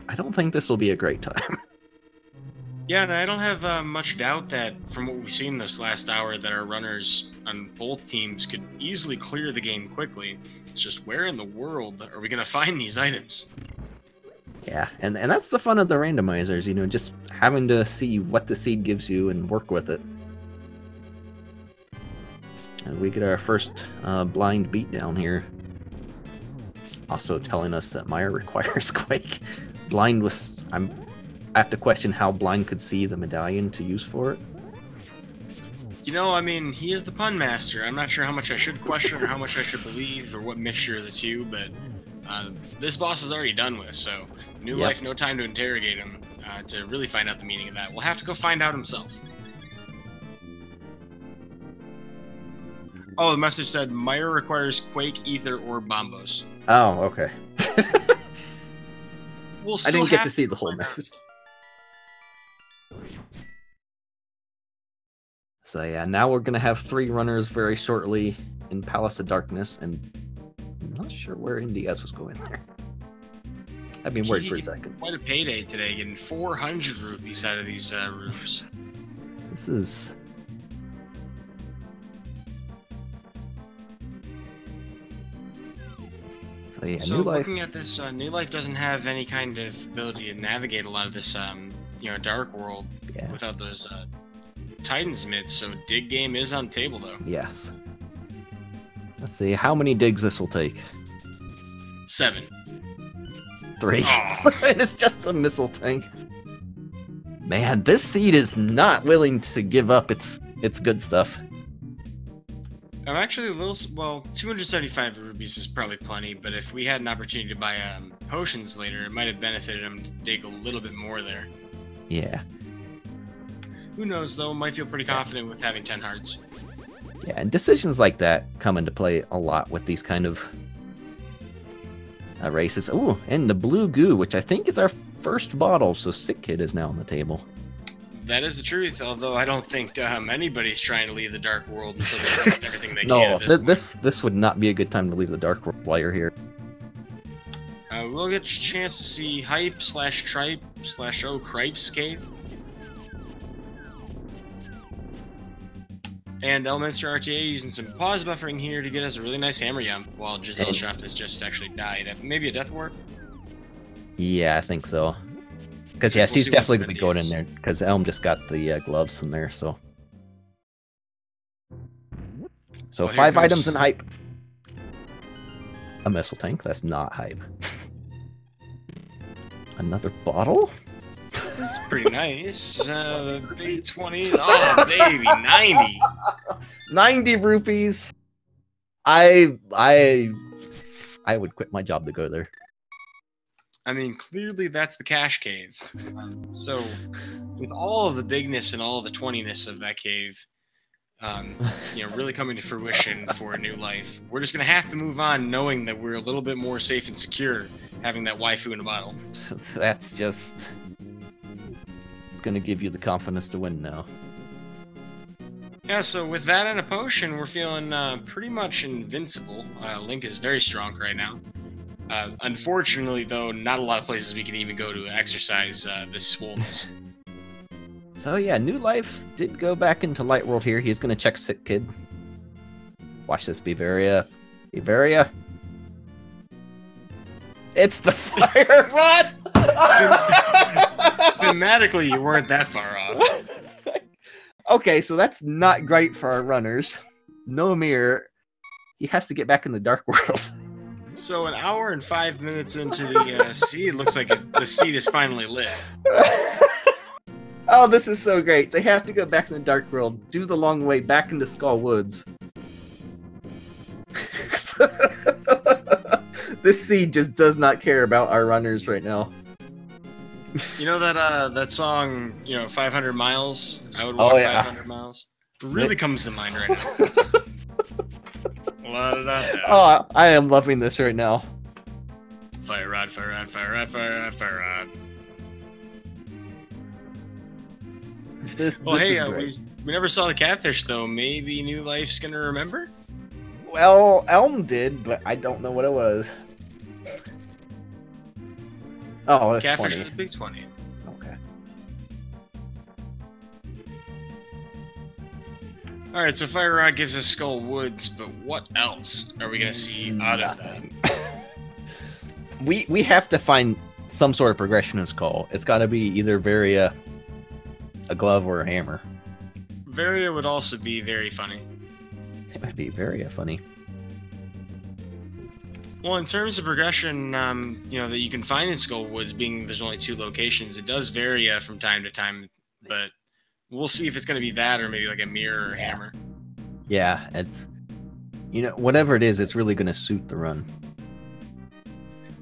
I don't think this will be a great time. Yeah, and I don't have much doubt that from what we've seen this last hour that our runners on both teams could easily clear the game quickly. It's just where in the world are we going to find these items? Yeah, and that's the fun of the randomizers, just having to see what the seed gives you and work with it. And we get our first blind beatdown here. Also telling us that Maya requires Quake. Blind was... I have to question how Blind could see the medallion to use for it. He is the pun master. I'm not sure how much I should question or how much I should believe or what mixture of the two, but this boss is already done with, so Newlife, no time to interrogate him to really find out the meaning of that. We'll have to go find out himself. Oh, the message said Maya requires Quake, Ether, or Bombos. Oh, okay. I didn't get to see the whole message. So yeah, now we're gonna have 3 runners very shortly in Palace of Darkness, and I'm not sure where NDIAZ was going there. I've been worried for a second. Quite a payday today, getting 400 rupees out of these rooms. This is... So looking at this, Newlife doesn't have any kind of ability to navigate a lot of this, Dark World without those Titan's mitts. So dig game is on the table, though. Yes. Let's see how many digs this will take. 7. 3. It's just a missile tank. Man, this seed is not willing to give up its good stuff. I'm actually a little... Well, 275 rupees is probably plenty, but if we had an opportunity to buy potions later, it might have benefited him to dig a little bit more there. Yeah. Who knows, though? Might feel pretty confident with having 10 hearts. Yeah, and decisions like that come into play a lot with these kind of races. Ooh, and the blue goo, which I think is our first bottle, so Sick Kid is now on the table. That is the truth, although I don't think anybody's trying to leave the Dark World until they get everything they can at this would not be a good time to leave the Dark World while you're here. We'll get a chance to see Hype / Tripe / Oh Cripes Cave. And ElminsterRTA using some pause buffering here to get us a really nice hammer jump, while Gesellschaft has just actually died. Maybe a death warp? Yeah, I think so. Because, yes, he's definitely going to be going in there, because Elm just got the gloves in there, so... So, 5 items in Hype. A missile tank, that's not Hype. Another bottle? That's pretty nice. 820. Oh, baby, 90. 90 rupees. I would quit my job to go there. I mean, clearly that's the cash cave. So, with all of the bigness and all of the 20ness of that cave, really coming to fruition for a new life, we're just going to have to move on knowing that we're a little bit more safe and secure having that waifu in a bottle. That's just... It's going to give you the confidence to win now. Yeah, so with that and a potion, we're feeling pretty much invincible. Link is very strong right now. Unfortunately, though, not a lot of places we can even go to exercise this swollenness. So yeah, New Life did go back into Light World here. He's gonna check Sick Kid. Watch this, Bavaria. Bavaria. It's the fire rod! Thematically, you weren't that far off. Okay, so that's not great for our runners. No mirror. He has to get back in the Dark World. So an hour and 5 minutes into the seed, it looks like the seed is finally lit. Oh, this is so great. They have to go back in the Dark World, do the long way back into Skull Woods. This seed just does not care about our runners right now. You know that song, 500 miles? I would walk 500 miles? It really comes to mind right now. Oh, I am loving this right now. Fire rod, fire rod, fire rod, fire rod, fire rod. We never saw the catfish though. Maybe New Life's gonna remember? Well, Elm did, but I don't know what it was. Oh, it's catfish 20. is a big 20. Okay. Alright, so Fire Rod gives us Skull Woods, but what else are we gonna see out of that? We have to find some sort of progression in Skull. It's gotta be either Varia, a glove, or a hammer. Varia would also be very funny. It would be very funny. Well, in terms of progression, that you can find in Skull Woods, being there's only 2 locations, it does vary from time to time, but we'll see if it's going to be that or maybe like a mirror or hammer. Yeah, it's whatever it is, it's really going to suit the run.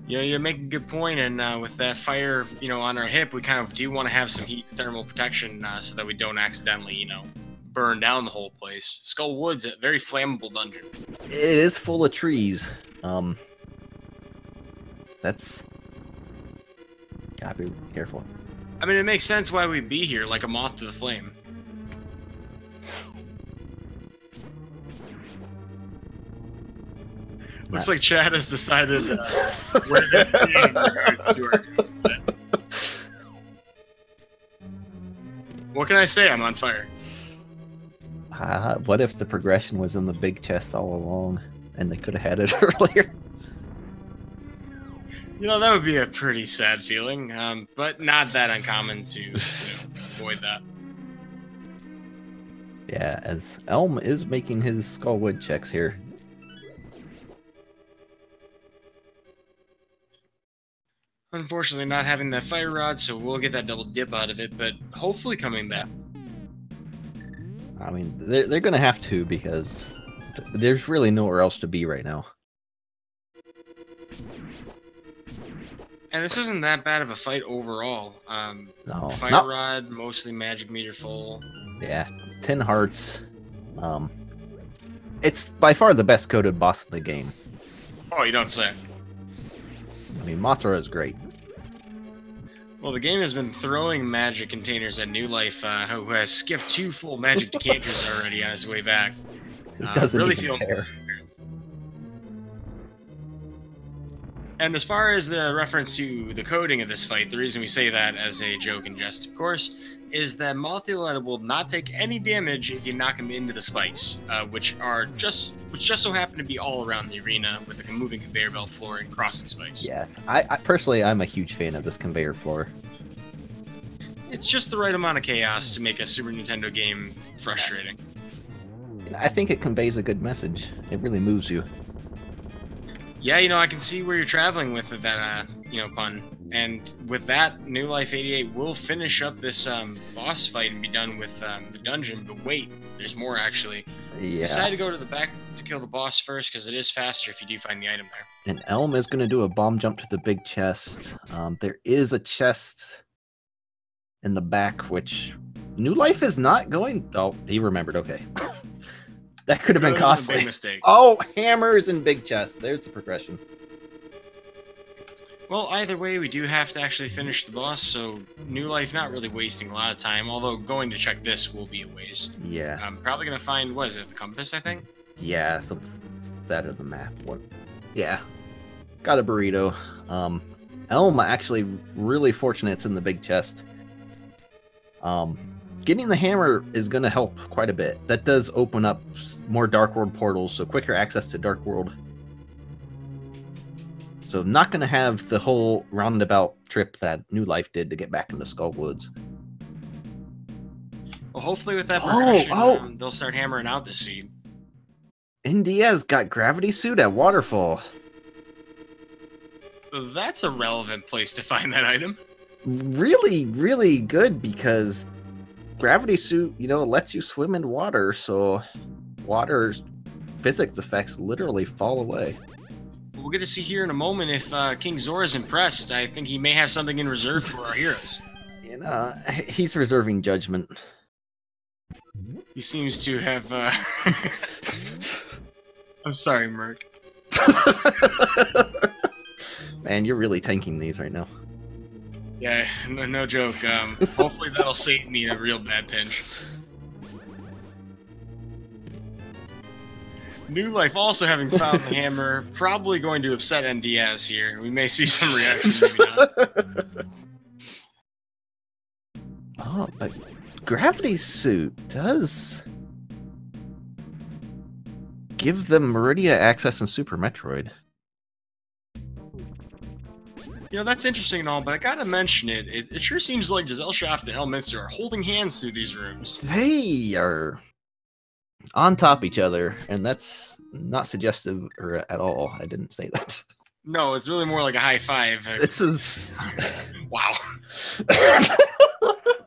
You make a good point, and with that fire, on our hip, we kind of do want to have some heat thermal protection so that we don't accidentally, burn down the whole place. Skull Woods, a very flammable dungeon. It is full of trees. That's gotta be careful. I mean, it makes sense why we'd be here, like a moth to the flame. Looks like Chad has decided where that What can I say? I'm on fire. What if the progression was in the big chest all along, and they could have had it earlier? That would be a pretty sad feeling, but not that uncommon to avoid that. Yeah, as Elm is making his Skullwood checks here. Unfortunately, not having that fire rod, so we'll get that double dip out of it, but hopefully coming back. I mean, they're going to have to, because there's really nowhere else to be right now. And this isn't that bad of a fight overall. No, fire rod, mostly magic meter full. Yeah, 10 hearts. It's by far the best coded boss in the game. Oh, you don't say. I mean, Mothra is great. Well, the game has been throwing magic containers at New Life, who has skipped 2 full magic decanters already on his way back. It doesn't really even care. And as far as the reference to the coding of this fight, the reason we say that as a joke and jest, of course, is that Mothula will not take any damage if you knock him into the spikes, which just so happen to be all around the arena with a moving conveyor belt floor and crossing spikes. Yes, I personally, I'm a huge fan of this conveyor floor. It's just the right amount of chaos to make a Super Nintendo game frustrating. I think it conveys a good message. It really moves you. Yeah, I can see where you're traveling with that, pun. And with that, Newlife88 will finish up this boss fight and be done with the dungeon. But wait, there's more actually. Yeah. Decide to go to the back to kill the boss first, because it is faster if you do find the item there. And Elm is going to do a bomb jump to the big chest. There is a chest in the back, which New Life is not going... Oh, he remembered. Okay. That could have been costly. Big mistake. Oh, hammers and big chest. There's the progression. Well, either way, we do have to actually finish the boss, so New Life not really wasting a lot of time, although going to check this will be a waste. Yeah. I'm probably going to find, what is it, the compass, I think? Yeah, that is the map. What? Yeah. Got a burrito. Elm actually really fortunate it's in the big chest. Getting the hammer is going to help quite a bit. That does open up more Dark World portals, so quicker access to Dark World. So not going to have the whole roundabout trip that New Life did to get back into Skull Woods. Well, hopefully with that progression, they'll start hammering out this seed. NDIAZ got gravity suit at Waterfall. That's a relevant place to find that item. Really, really good because gravity suit, you know, lets you swim in water, so water's physics effects literally fall away. We'll get to see here in a moment if King Zora's impressed. I think he may have something in reserve for our heroes. You know, he's reserving judgment. He seems to have... I'm sorry, Merc. Man, you're really tanking these right now. Yeah, no joke. Hopefully that'll save me in a real bad pinch. New Life also having found the hammer, probably going to upset NDIAZ here. We may see some reactions, maybe not. Oh, but gravity suit does give them Meridia access in Super Metroid. You know, that's interesting and all, but I gotta mention it. It sure seems like Gesellschaft and Elminster are holding hands through these rooms. They are on top of each other, and that's not suggestive at all. I didn't say that. No, it's really more like a high five. This is... Wow.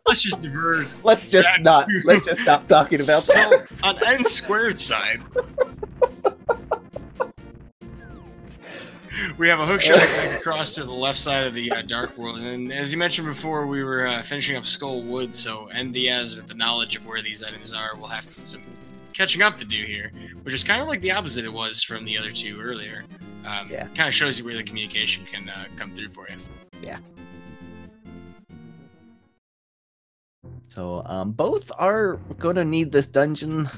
Let's just divert. Let's just stop talking about that. So, on N squared side, we have a hook shot going across to the left side of the Dark World, and then, as you mentioned before, we were finishing up Skull Wood, so NDIAZ, with the knowledge of where these items are, will have some catching up to do here, which is kind of like the opposite it was from the other two earlier. Yeah. Kind of shows you where the communication can come through for you. Yeah. So, both are going to need this dungeon.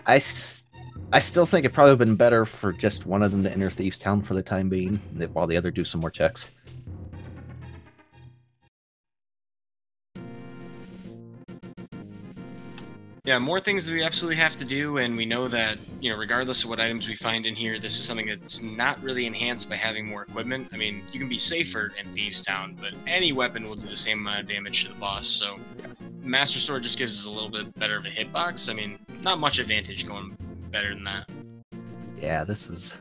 I still think it probably would have been better for just one of them to enter Thieves' Town for the time being, while the other do some more checks. Yeah, more things that we absolutely have to do, and we know that, you know, regardless of what items we find in here, this is something that's not really enhanced by having more equipment. I mean, you can be safer in Thieves' Town, but any weapon will do the same amount of damage to the boss, so Master Sword just gives us a little bit better of a hitbox. I mean, not much advantage going better than that. Yeah, this is...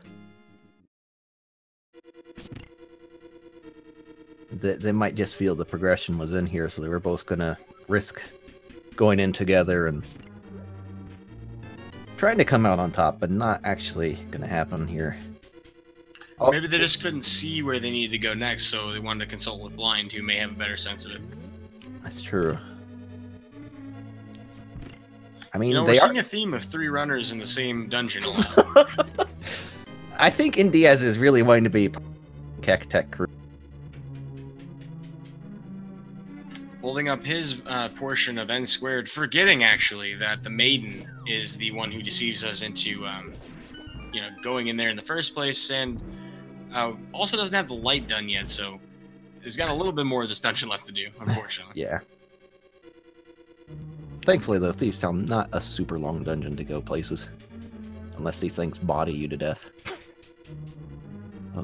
They might just feel the progression was in here, so they were both going to risk going in together and trying to come out on top, but not actually going to happen here. Oh. Maybe they just couldn't see where they needed to go next, so they wanted to consult with Blind, who may have a better sense of it. That's true. I mean, you know, we're seeing a theme of 3 runners in the same dungeon a lot. I think NDIAZ is really wanting to be Tech crew. Holding up his portion of N squared, forgetting actually that the Maiden is the one who deceives us into, you know, going in there in the first place, and also doesn't have the light done yet, so he's got a little bit more of this dungeon left to do, unfortunately. Yeah. Thankfully, though, Thieves' Town, not a super long dungeon to go places. Unless these things body you to death.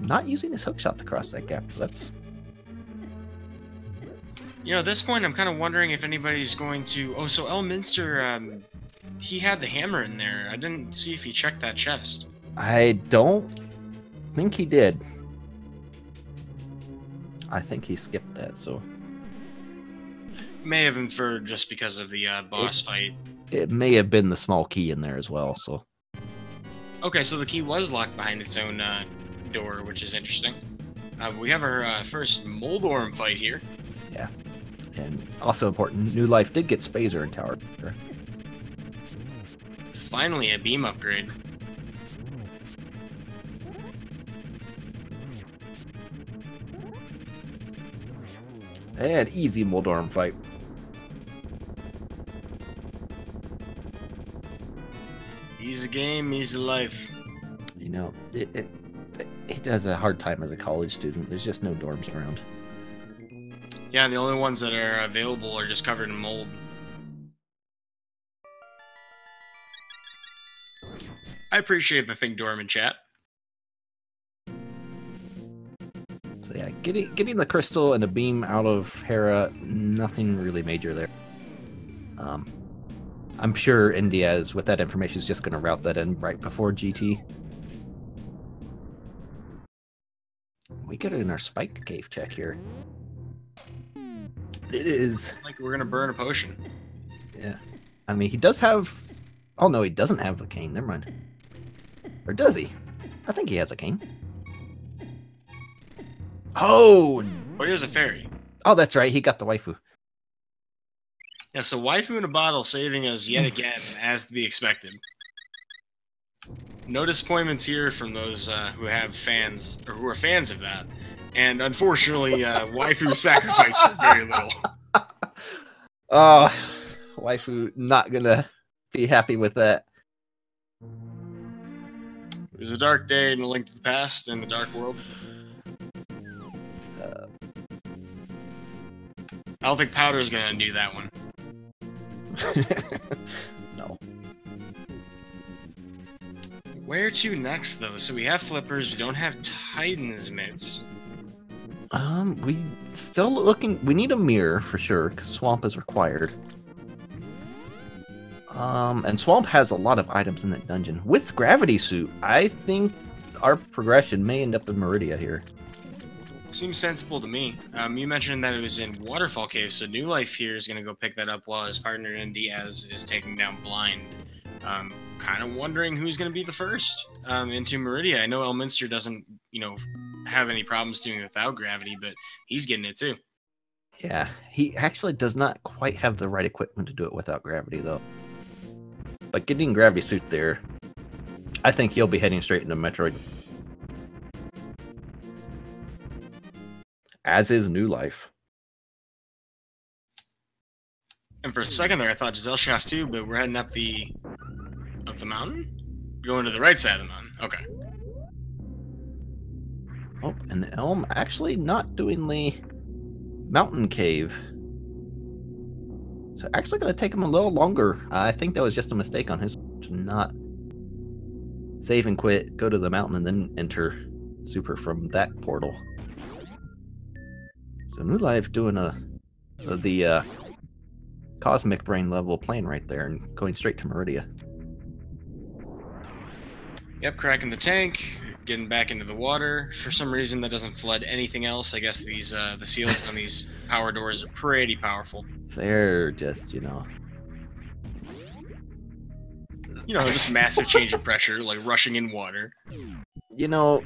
Not using his hookshot to cross that gap, that's... You know, at this point, I'm kind of wondering if anybody's going to... Oh, so Elminster, he had the hammer in there. I didn't see if he checked that chest. I don't think he did. I think he skipped that, so... May have inferred just because of the boss fight. It may have been the small key in there as well, so... Okay, so the key was locked behind its own door, which is interesting. We have our first Moldorm fight here. Yeah. And also important, New Life did get Spazer in Tower. Finally, a beam upgrade. And easy Moldorm fight. Easy game, easy life. You know, He has a hard time as a college student. There's just no dorms around. Yeah, and the only ones that are available are just covered in mold. I appreciate the Think Dorm in chat. So yeah, getting the crystal and the beam out of Hera, nothing really major there. I'm sure NDIAZ with that information is just going to route that in right before GT. We get it in our spiked cave check here. It is like we're gonna burn a potion. Yeah, I mean he does have. Oh no, he doesn't have the cane. Never mind. Or does he? I think he has a cane. Oh, he has a fairy. Oh, that's right. He got the waifu. Yeah, so waifu in a bottle saving us yet again, as to be expected. No disappointments here from those who have fans, or who are fans of that. And unfortunately, waifu sacrificed for very little. Oh, waifu not gonna be happy with that. It was a dark day and a link to the past in the dark world. I don't think Powder's gonna undo that one. No. Where to next, though? So we have flippers, we don't have Titan's mitts. We still looking. We need a mirror for sure, because Swamp is required. And Swamp has a lot of items in that dungeon. With Gravity Suit, I think our progression may end up in Meridia here. Seems sensible to me. You mentioned that it was in Waterfall Cave, so New Life here is going to go pick that up while his partner NDIAZ is taking down Blind. Kind of wondering who's going to be the first into Meridia. I know Elminster doesn't, have any problems doing it without gravity, but he's getting it too. Yeah, he actually does not quite have the right equipment to do it without gravity, though. But getting Gravity Suit there, I think he'll be heading straight into Metroid. As is New Life. And for a second there, I thought Gesellschaft too, but we're heading up the mountain? Going to the right side of the mountain. Okay. Oh, and Elm actually not doing the mountain cave. So actually going to take him a little longer. I think that was just a mistake on his to not save and quit, go to the mountain, and then enter Super from that portal. So New Life doing the Cosmic Brain level plane right there and going straight to Meridia. Yep, cracking the tank, getting back into the water. For some reason, that doesn't flood anything else. I guess these the seals on these power doors are pretty powerful. They're just, just massive change of pressure, like rushing in water. Zeebs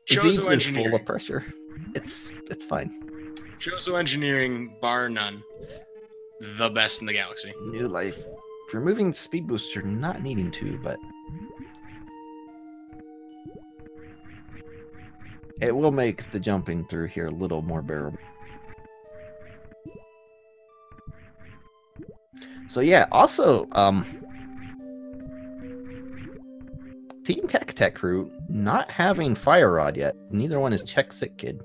is full of pressure. It's fine. Chozo engineering, bar none. The best in the galaxy. New Life. Removing speed boosts, you're not needing to, but it will make the jumping through here a little more bearable. So yeah, also, Team Kektek crew not having Fire Rod yet. Neither one is Czech Sick Kid.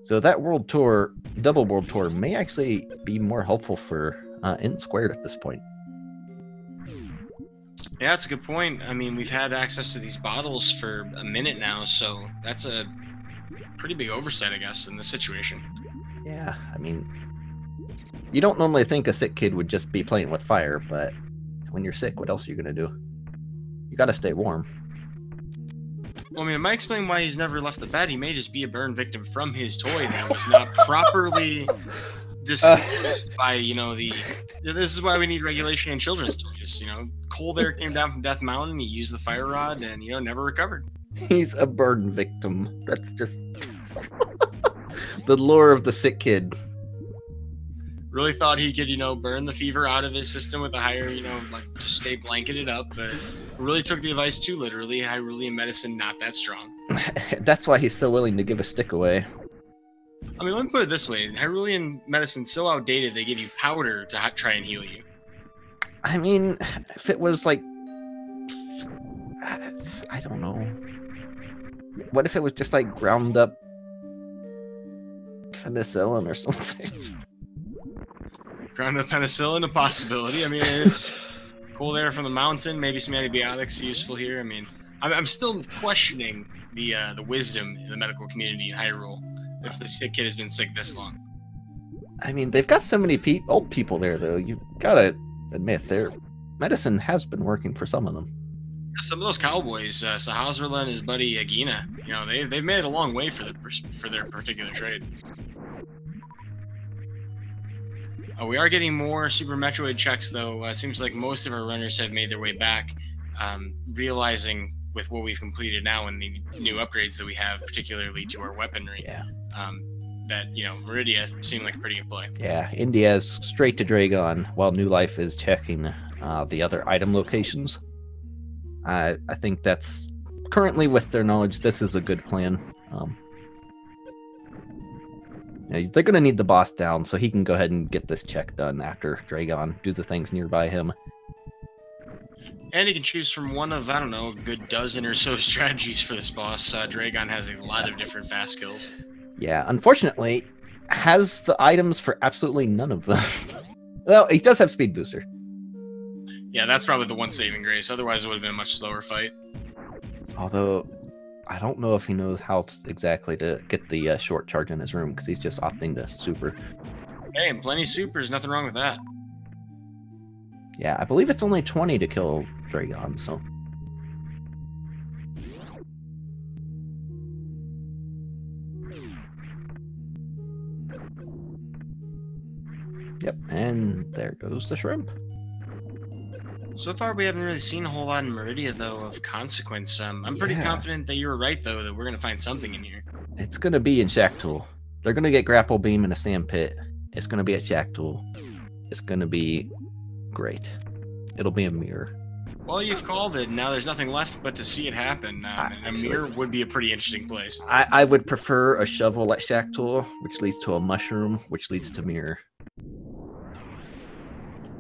So that world tour, double world tour, may actually be more helpful for N Squared at this point. Yeah, that's a good point. I mean, we've had access to these bottles for a minute now, so that's a pretty big oversight, I guess, in this situation. Yeah, I mean, you don't normally think a sick kid would just be playing with fire, but when you're sick, what else are you going to do? You got to stay warm. Well, I mean, it might explain why he's never left the bed. He may just be a burn victim from his toy that was not properly disclosed by, this is why we need regulation in children's toys. Cole there came down from Death Mountain, he used the fire rod, and, never recovered. He's a burn victim. That's just the lore of the sick kid. Really thought he could, burn the fever out of his system with a higher, just stay blanketed up, but really took the advice too literally. Hyrulean medicine, not that strong. That's why he's so willing to give a stick away. I mean, let me put it this way. Hyrulean medicine's so outdated, they give you powder to try and heal you. I mean, if it was like, I don't know. What if it was just like ground up penicillin or something? Ground up penicillin, a possibility. I mean, it's cold air from the mountain. Maybe some antibiotics useful here. I mean, I'm still questioning the wisdom in the medical community in Hyrule if this kid has been sick this long. I mean, they've got so many old people there, though. You've got to admit, their medicine has been working for some of them. Some of those cowboys, Sahasrala and his buddy Agina, you know, they've made it a long way for their particular trade. We are getting more Super Metroid checks, though. It seems like most of our runners have made their way back, realizing with what we've completed now and the new upgrades that we have, particularly to our weaponry, that, you know, Meridia seemed like a pretty good play. Yeah, NDIAZ straight to Dragon, while New Life is checking the other item locations. I think that's currently, with their knowledge, this is a good plan. They're going to need the boss down, so he can go ahead and get this check done after Dragon, do the things nearby him. And he can choose from one of, I don't know, a good dozen or so strategies for this boss. Dragon has a lot of different fast kills. Yeah, unfortunately, has the items for absolutely none of them. Well, he does have Speed Booster. Yeah, that's probably the one saving grace. Otherwise, it would have been a much slower fight. Although, I don't know if he knows how exactly to get the short charge in his room, because he's just opting to super. Hey, and plenty supers, nothing wrong with that. Yeah, I believe it's only 20 to kill Dragon, so... Yep, and there goes the shrimp. So far, we haven't really seen a whole lot in Meridia, though, of consequence. I'm pretty confident that you were right, though, that we're going to find something in here. It's going to be in Shack Tool. They're going to get Grapple Beam in a sand pit. It's going to be at Shack Tool. It's going to be great. It'll be a mirror. Well, you've called it. Now there's nothing left but to see it happen. And a mirror would be a pretty interesting place. I would prefer a shovel at Shack Tool, which leads to a mushroom, which leads to mirror.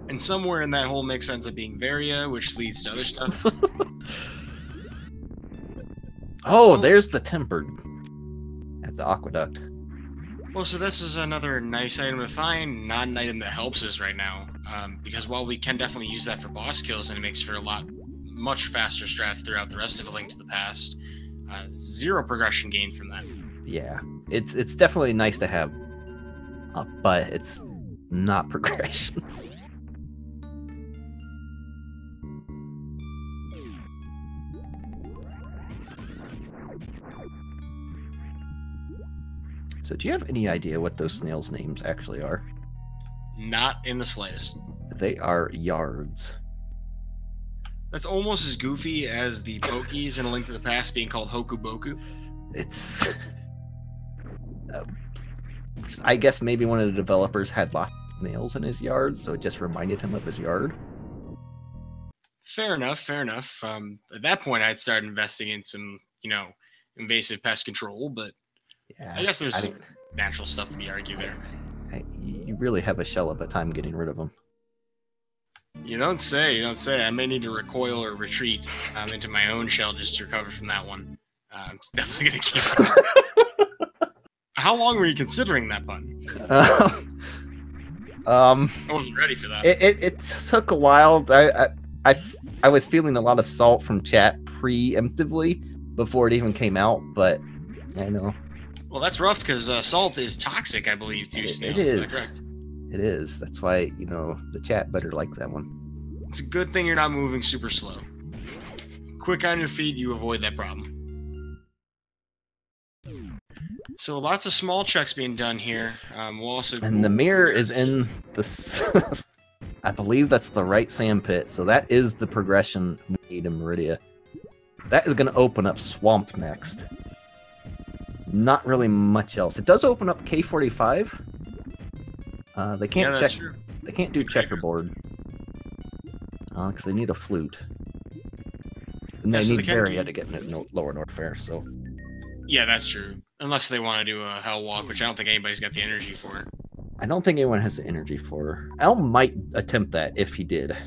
And somewhere in that hole makes sense of being Varia, which leads to other stuff. Oh, there's the tempered at the aqueduct. Well, so this is another nice item to find, not an item that helps us right now. Because while we can definitely use that for boss kills, and it makes for much faster strats throughout the rest of A Link to the Past, zero progression gain from that. Yeah, it's definitely nice to have, but it's not progression. So do you have any idea what those snails' names actually are? Not in the slightest. They are yards. That's almost as goofy as the Pokies in A Link to the Past being called Hoku Boku. It's... I guess maybe one of the developers had lots of snails in his yard, so it just reminded him of his yard. Fair enough, fair enough. At that point, I'd start investing in some, invasive pest control, but yeah, I guess there's some natural stuff to be argued there. You really have a shell of a time getting rid of them. You don't say, you don't say. I may need to recoil or retreat into my own shell just to recover from that one. I'm definitely going to keep it. How long were you considering that pun? I wasn't ready for that. It took a while. I was feeling a lot of salt from chat preemptively before it even came out, but I know. Well, that's rough because salt is toxic, I believe, to snails. It is. Is that correct? It is. That's why, the chat better like that one. It's a good thing you're not moving super slow. Quick on your feet, you avoid that problem. So lots of small checks being done here. We'll also... And the mirror is in the... I believe that's the right sand pit, so that is the progression we need in Meridia. That is going to open up Swamp next. Not really much else. It does open up K45. They can't check. True. They can't do checkerboard because they need a flute, and they need Varia to get Lower North Fair. So yeah, that's true. Unless they want to do a Hell Walk, which I don't think anybody's got the energy for. I don't think anyone has the energy for. Elm might attempt that if he did.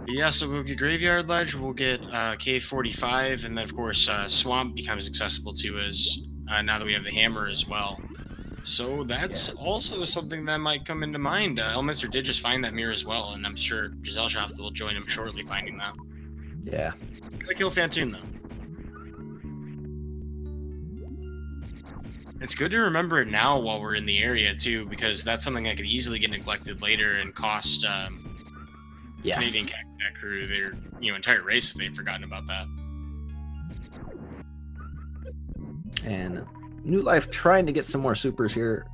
Yeah, so we'll get Graveyard Ledge, we'll get Cave 45, and then of course Swamp becomes accessible to us now that we have the hammer as well. So that's also something that might come into mind. Elminster did just find that mirror as well, and I'm sure Gesellschaft will join him shortly finding that. Yeah. Gotta kill Fantoon though. It's good to remember it now while we're in the area too, because that's something that could easily get neglected later and cost Canadian Cat crew their entire race if they've forgotten about that. And New Life trying to get some more supers here.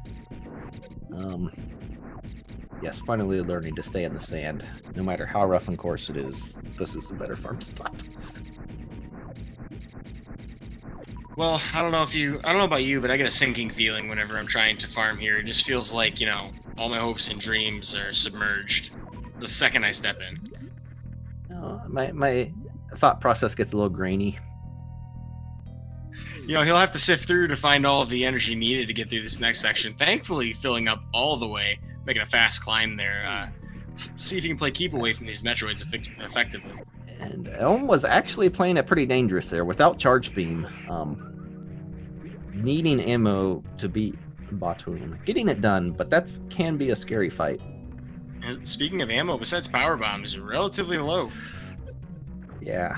Yes, finally learning to stay in the sand. No matter how rough and coarse it is, this is a better farm spot. Well, I don't know about you, but I get a sinking feeling whenever I'm trying to farm here. It just feels like, all my hopes and dreams are submerged the second I step in. My thought process gets a little grainy. He'll have to sift through to find all of the energy needed to get through this next section. Thankfully, filling up all the way, making a fast climb there. See if you can play keep away from these Metroids effectively. And Elm was actually playing it pretty dangerous there without charge beam. Needing ammo to beat Batoon. Getting it done, but that can be a scary fight. And speaking of ammo, besides power bombs, relatively low. Yeah.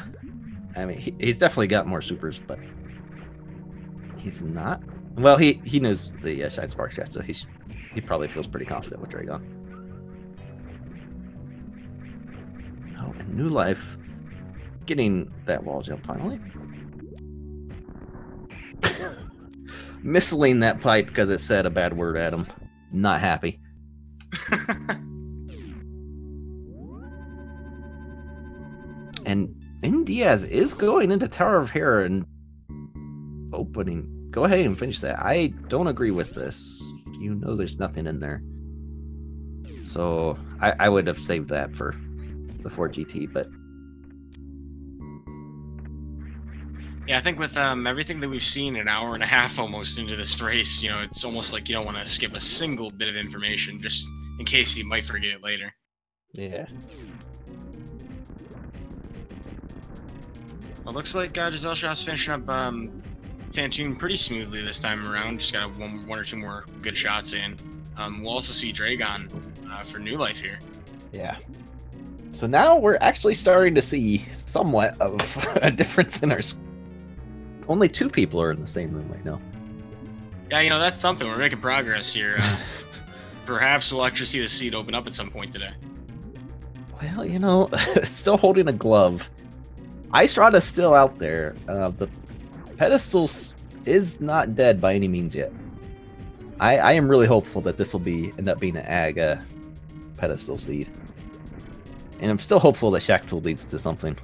I mean, he's definitely got more supers, but he's not. Well, he knows the Shine Sparks yet, so he probably feels pretty confident with Dragon. Oh, and New Life getting that wall jump finally. Missling that pipe because it said a bad word at him. Not happy. And NDIAZ is going into Tower of Hera and opening. Go ahead and finish that. I don't agree with this. There's nothing in there. So I would have saved that for before GT, but yeah, I think with everything that we've seen an hour and a half almost into this race, it's almost like you don't want to skip a single bit of information just in case you might forget it later. Yeah. Well, looks like Gesellschaft's finishing up Fantoon pretty smoothly this time around. Just got one or two more good shots in. We'll also see Dragon for New Life here. Yeah. So now we're actually starting to see somewhat of a difference in our. Only 2 people are in the same room right now. Yeah, that's something. We're making progress here. Perhaps we'll actually see the seat open up at some point today. Well, still holding a glove. Ice Rod is still out there. The pedestal is not dead by any means yet. I am really hopeful that this will end up being an Ag pedestal seed. And I'm still hopeful that Shacktool leads to something.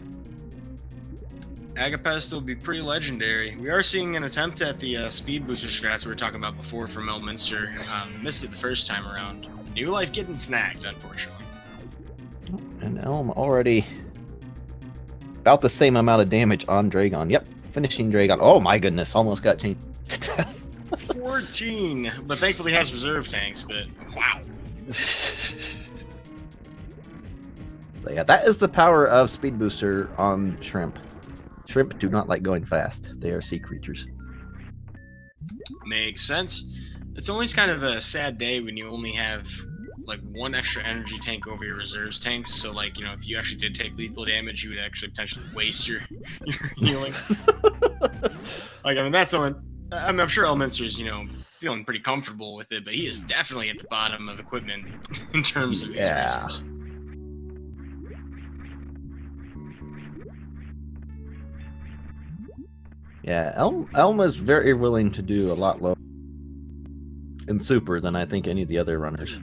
Agapest will be pretty legendary. We are seeing an attempt at the speed booster strats we were talking about before from Elminster. Missed it the first time around. New Life getting snagged, unfortunately. And Elm already about the same amount of damage on Dragon. Yep, finishing Dragon. Oh my goodness, almost got changed to death. 14, but thankfully has reserve tanks, but wow. So yeah, that is the power of speed booster on Shrimp. Shrimp do not like going fast. They are sea creatures. Makes sense. It's always kind of a sad day when you only have like 1 extra energy tank over your reserves tanks. So like, if you actually did take lethal damage, you would actually potentially waste your healing. That's someone. I'm sure Elminster's, feeling pretty comfortable with it, but he is definitely at the bottom of equipment in terms of these racers. Yeah, Elm is very willing to do a lot lower in super than I think any of the other runners.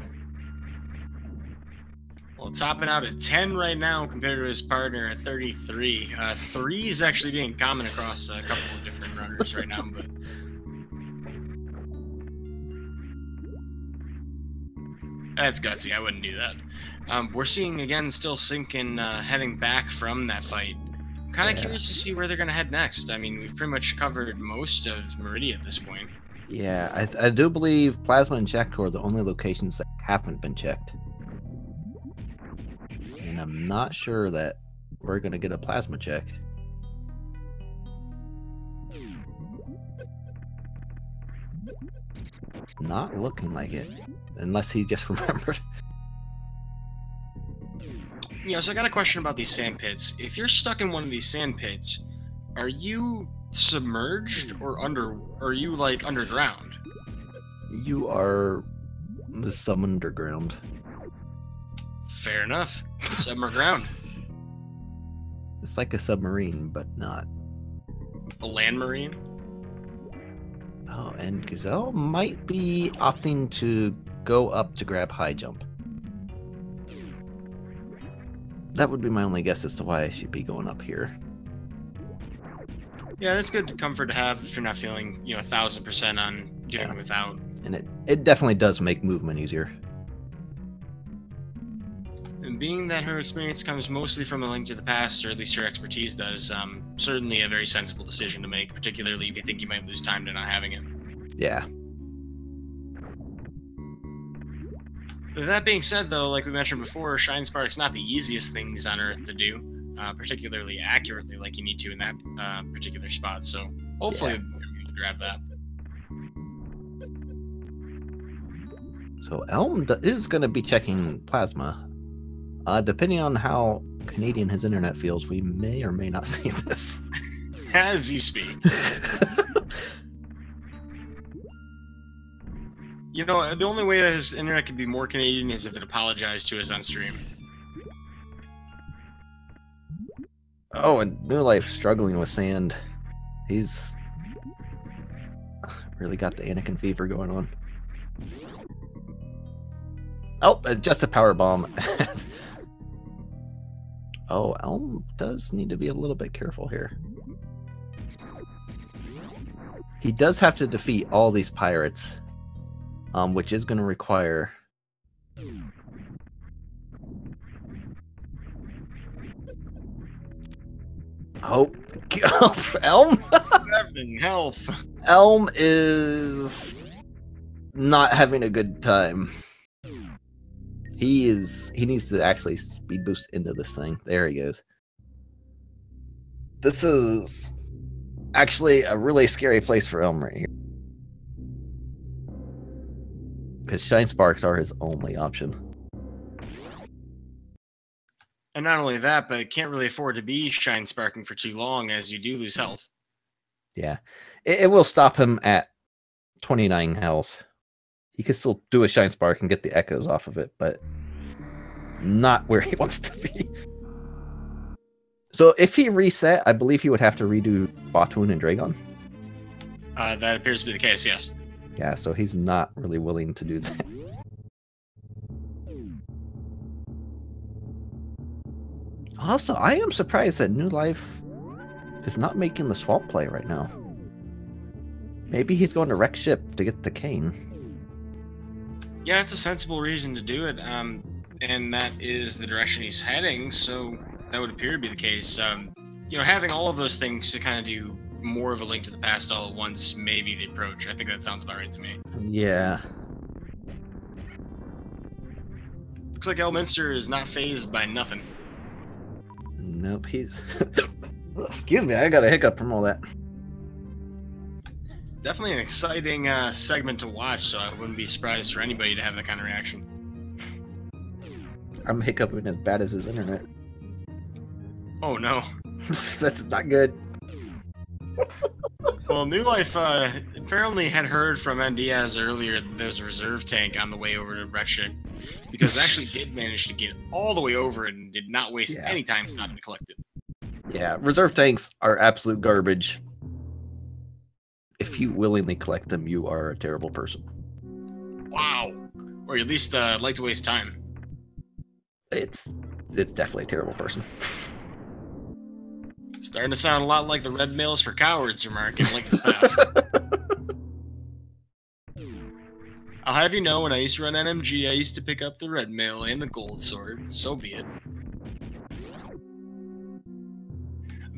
Well, topping out at 10 right now compared to his partner at 33. 3 is actually being common across a couple of different runners right now, but that's gutsy. I wouldn't do that. We're seeing again still sinking, heading back from that fight. Kind of curious to see where they're going to head next. I mean, we've pretty much covered most of Meridia at this point. Yeah, I do believe Plasma and Shacktor are the only locations that haven't been checked. And And I'm not sure that we're going to get a plasma check. Not looking like it. Unless he just remembered. Yeah, so I got a question about these sand pits. If you're stuck in one of these sand pits, are you submerged or are you like underground? You are some underground. Fair enough. Submerground. It's like a submarine, but not. A land marine? Oh, and Gazelle might be opting to go up to grab high jump. That would be my only guess as to why I should be going up here. Yeah, that's good comfort to have if you're not feeling, 1,000% on doing it without. And it definitely does make movement easier. And being that her experience comes mostly from A Link to the Past, or at least her expertise does, certainly a very sensible decision to make, particularly if you think you might lose time to not having it. Yeah. That being said, though, like we mentioned before, Shine Spark's not the easiest things on Earth to do, particularly accurately like you need to in that particular spot, so hopefully you can grab that. So Elm is going to be checking plasma. Depending on how Canadian his internet feels, we may or may not see this. As you speak. The only way that his internet can be more Canadian is if it apologized to us on stream. Oh, and New Life struggling with sand. He's really got the Anakin fever going on. Oh, just a power bomb. Oh, Elm does need to be a little bit careful here. He does have to defeat all these pirates, which is going to require... Oh, Elm? Health. Elm is not having a good time. He needs to actually speed boost into this thing. There he goes. This is actually a really scary place for Elm right here. Because Shine Sparks are his only option. And not only that, but it can't really afford to be Shine Sparking for too long as you do lose health. Yeah. It will stop him at 29 health. He can still do a Shine Spark and get the echoes off of it, but not where he wants to be. So if he reset, I believe he would have to redo Batoon and Dragon. That appears to be the case, yes. Yeah, so he's not really willing to do that. Also, I am surprised that New Life is not making the swamp play right now. Maybe he's going to wreck ship to get the cane. Yeah, it's a sensible reason to do it, and that is the direction he's heading, so that would appear to be the case. Having all of those things to kind of do more of A Link to the Past all at once may be the approach. I think that sounds about right to me. Yeah. Looks like Elminster is not fazed by nothing. Nope, he's... Excuse me, I got a hiccup from all that. Definitely an exciting segment to watch, so I wouldn't be surprised for anybody to have that kind of reaction. I'm hiccuping as bad as his internet. Oh no. That's not good. Well, New Life apparently had heard from NDIAZ earlier that there was a reserve tank on the way over to Wreckship, because it actually did manage to get all the way over and did not waste any time stopping to collect it. Yeah, reserve tanks are absolute garbage. If you willingly collect them, you are a terrible person. Wow. Or at least like to waste time. It's definitely a terrible person. Starting to sound a lot like the red mails for cowards remark in Link to the Past. I'll have you know, when I used to run NMG, I used to pick up the red mail and the gold sword. So be it.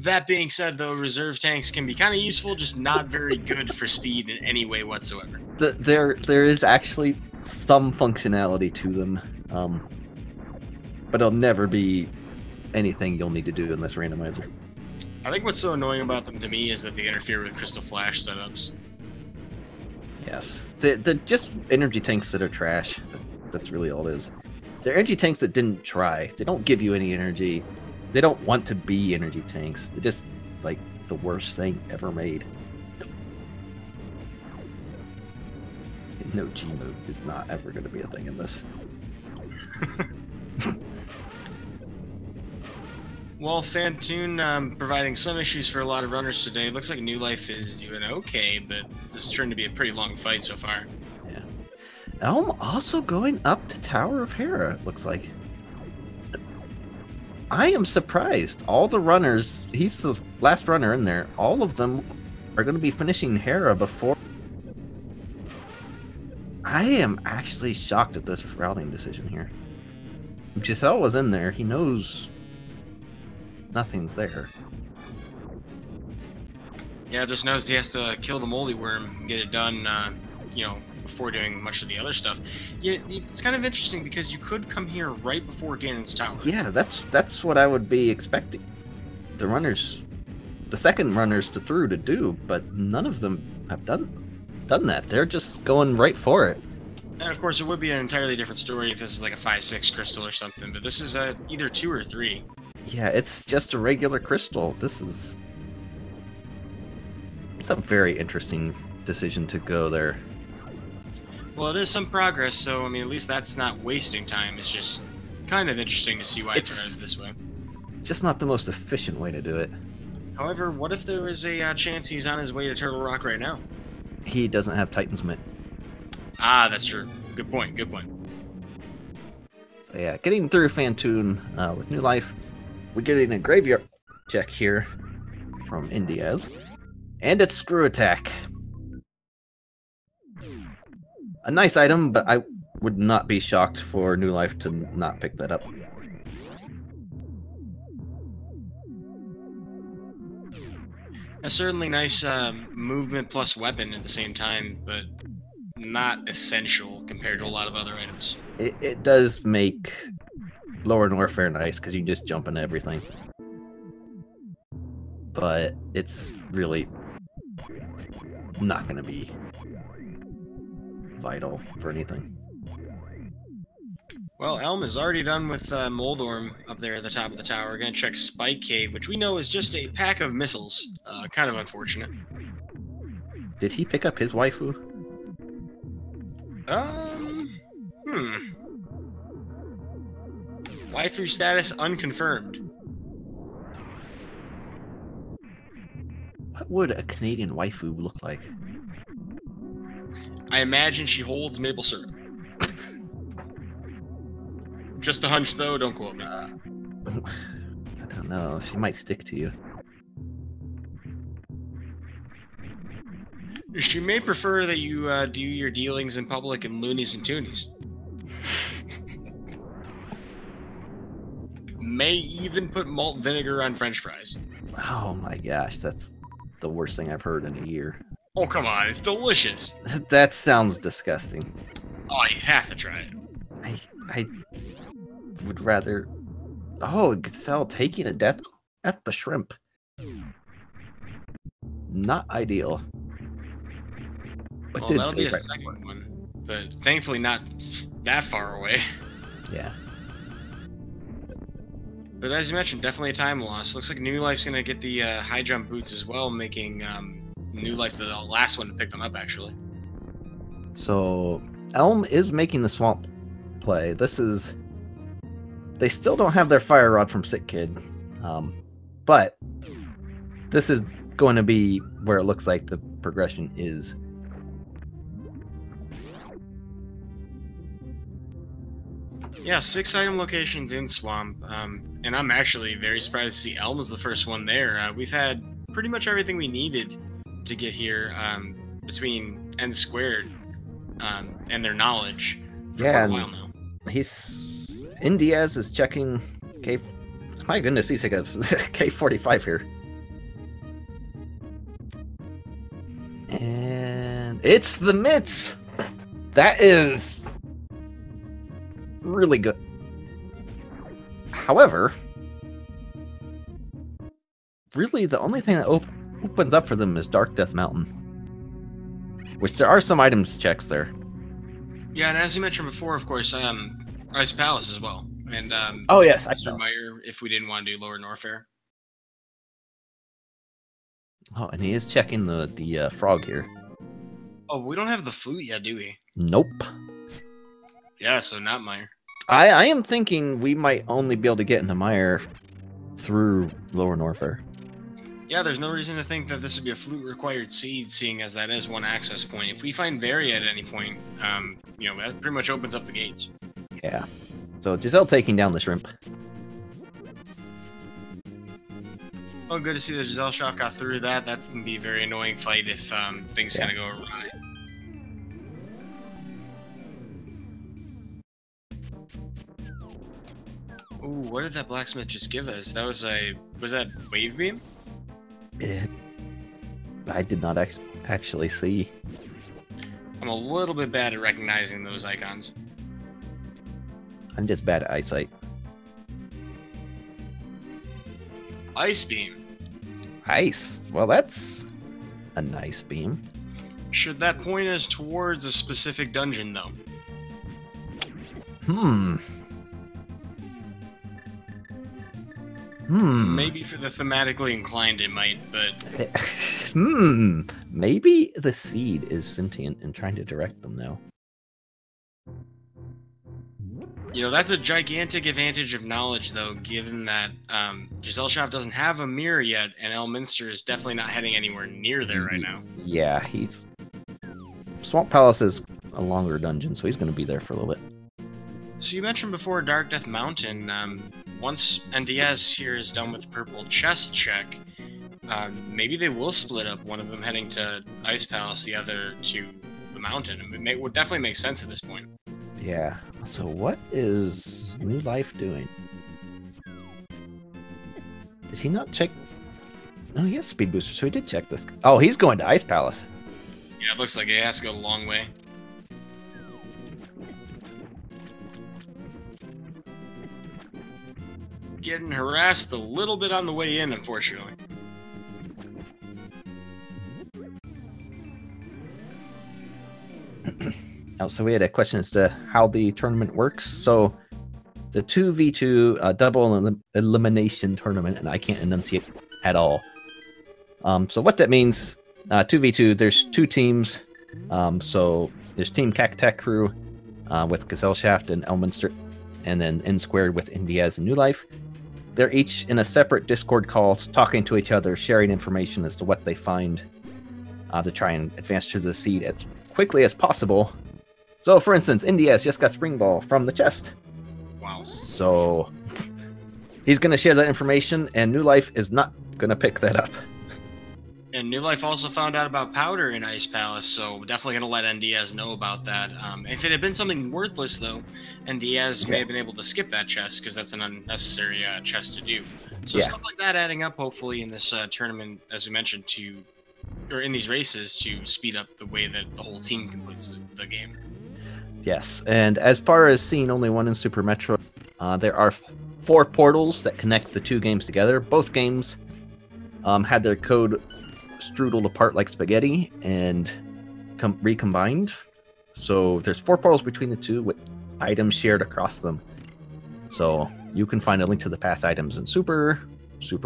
That being said, though, reserve tanks can be kind of useful, just not very good for speed in any way whatsoever. There is actually some functionality to them. but it'll never be anything you'll need to do in this randomizer. I think what's so annoying about them to me is that they interfere with Crystal Flash setups. Yes. They're just energy tanks that are trash. That's really all it is. They're energy tanks that didn't try. They don't give you any energy. They don't want to be energy tanks. They're just, like, the worst thing ever made. No G mode is not ever going to be a thing in this. Well, Fantoon providing some issues for a lot of runners today. Looks like New Life is doing okay, but this is turned to be a pretty long fight so far. Yeah. Elm also going up to Tower of Hera, it looks like. I am surprised. All the runners, he's the last runner in there, all of them are going to be finishing Hera before. I am actually shocked at this routing decision here. If Giselle was in there, he knows nothing's there. Yeah, just knows he has to kill the moldy worm and get it done, you know, before doing much of the other stuff. Yeah, it's kind of interesting because you could come here right before Ganon's tower. Yeah, that's what I would be expecting. The runners, the second runners through to do, but none of them have done that. They're just going right for it. And of course, it would be an entirely different story if this is like a 5-6 crystal or something, but this is either 2 or 3. Yeah, it's just a regular crystal. It's a very interesting decision to go there. Well, it is some progress, so I mean, at least that's not wasting time. It's just kind of interesting to see why it's turned this way. Just not the most efficient way to do it. However, what if there was a chance he's on his way to Turtle Rock right now? He doesn't have Titan's Mitt. Ah, that's true. Good point, good point. So yeah, getting through Fantoon with New Life. We're getting a graveyard check here from NDIAZ. And it's Screw Attack. A nice item, but I would not be shocked for New Life to not pick that up. A certainly nice movement plus weapon at the same time, but not essential compared to a lot of other items. It does make Lower Warfare nice, because you just jump into everything. But it's really not going to be vital for anything. Well, Elm is already done with Moldorm up there at the top of the tower. We're going to check Spike Cave, which we know is just a pack of missiles. Kind of unfortunate. Did he pick up his waifu? Waifu status unconfirmed. What would a Canadian waifu look like? I imagine she holds maple syrup. Just a hunch, though. Don't quote me. I don't know. She might stick to you. She may prefer that you do your dealings in public in loonies and toonies. May even put malt vinegar on French fries. Oh my gosh, that's the worst thing I've heard in a year. Oh, come on. It's delicious. That sounds disgusting. Oh, you have to try it. I would rather... Oh, Gazelle taking a death at the shrimp. Not ideal. But Well, that'll be a second one, but thankfully not that far away. Yeah. But as you mentioned, definitely a time loss. Looks like New Life's going to get the high jump boots as well, making New Life the last one to pick them up, actually. So, Elm is making the swamp play. This is... They still don't have their fire rod from Sick Kid. But this is going to be where it looks like the progression is. Yeah, 6 item locations in Swamp, and I'm actually very surprised to see Elm was the first one there. We've had pretty much everything we needed to get here between N Squared and their knowledge for quite a while now. NDIAZ is checking K. My goodness, he's like a K45 here. And it's the mitts! That is really good. However, really the only thing that opens up for them is Dark Death Mountain, which there are some items checks there. Yeah, and as you mentioned before, of course, Ice Palace as well. And oh yes, Ice Palace. If we didn't want to do Lower Norfair. Oh, and he is checking the frog here. Oh, we don't have the flute yet, do we? Nope. Yeah, so not Meyer. I am thinking we might only be able to get into Meyer through Lower Norfair. Yeah, there's no reason to think that this would be a flute-required seed, seeing as that is one access point. If we find Varia at any point, you know, that pretty much opens up the gates. Yeah. So Giselle taking down the shrimp. Oh, good to see the Gesellschaft got through that. That can be a very annoying fight if things kind of go awry. Ooh, what did that blacksmith just give us? That was that wave beam? I did not actually see. I'm a little bit bad at recognizing those icons. I'm just bad at eyesight. Ice beam. Ice. Well, that's a nice beam. Should that point us towards a specific dungeon, though? Maybe for the thematically inclined it might, but... Maybe the seed is sentient and trying to direct them now. You know, that's a gigantic advantage of knowledge, though, given that Gesellschaft doesn't have a mirror yet, and Elminster is definitely not heading anywhere near there right now. Yeah, Swamp Palace is a longer dungeon, so he's going to be there for a little bit. So you mentioned before Dark Death Mountain. Once NDIAZ here is done with Purple Chest check, maybe they will split up, one of them heading to Ice Palace, the other to the mountain. It would definitely make sense at this point. Yeah. So what is New Life doing? Did he not check? Oh, he has speed booster, so he did check this. Oh, he's going to Ice Palace. Yeah, it looks like it has to go a long way. Getting harassed a little bit on the way in, unfortunately. So we had a question as to how the tournament works. So the 2v2 double elimination tournament, and I can't enunciate at all. So what that means, 2v2, there's two teams. So there's Team Cactech Crew with Gesellschaft and Elminster, and then N Squared with NDIAZ and New Life. They're each in a separate Discord call, talking to each other, sharing information as to what they find to try and advance to the seed as quickly as possible. So, for instance, NDIAZ just got Spring Ball from the chest. Wow. So, he's going to share that information, and New Life is not going to pick that up. And New Life also found out about Powder in Ice Palace, so definitely going to let NDIAZ know about that. If it had been something worthless, though, NDIAZ may have been able to skip that chest, because that's an unnecessary chest to do. So stuff like that adding up, hopefully, in this tournament, as we mentioned, or in these races, to speed up the way that the whole team completes the game. Yes, and as far as seeing only one in Super Metroid, there are 4 portals that connect the two games together. Both games had their code strudelled apart like spaghetti and recombined. So there's 4 portals between the two with items shared across them. So you can find a link to the past items in Super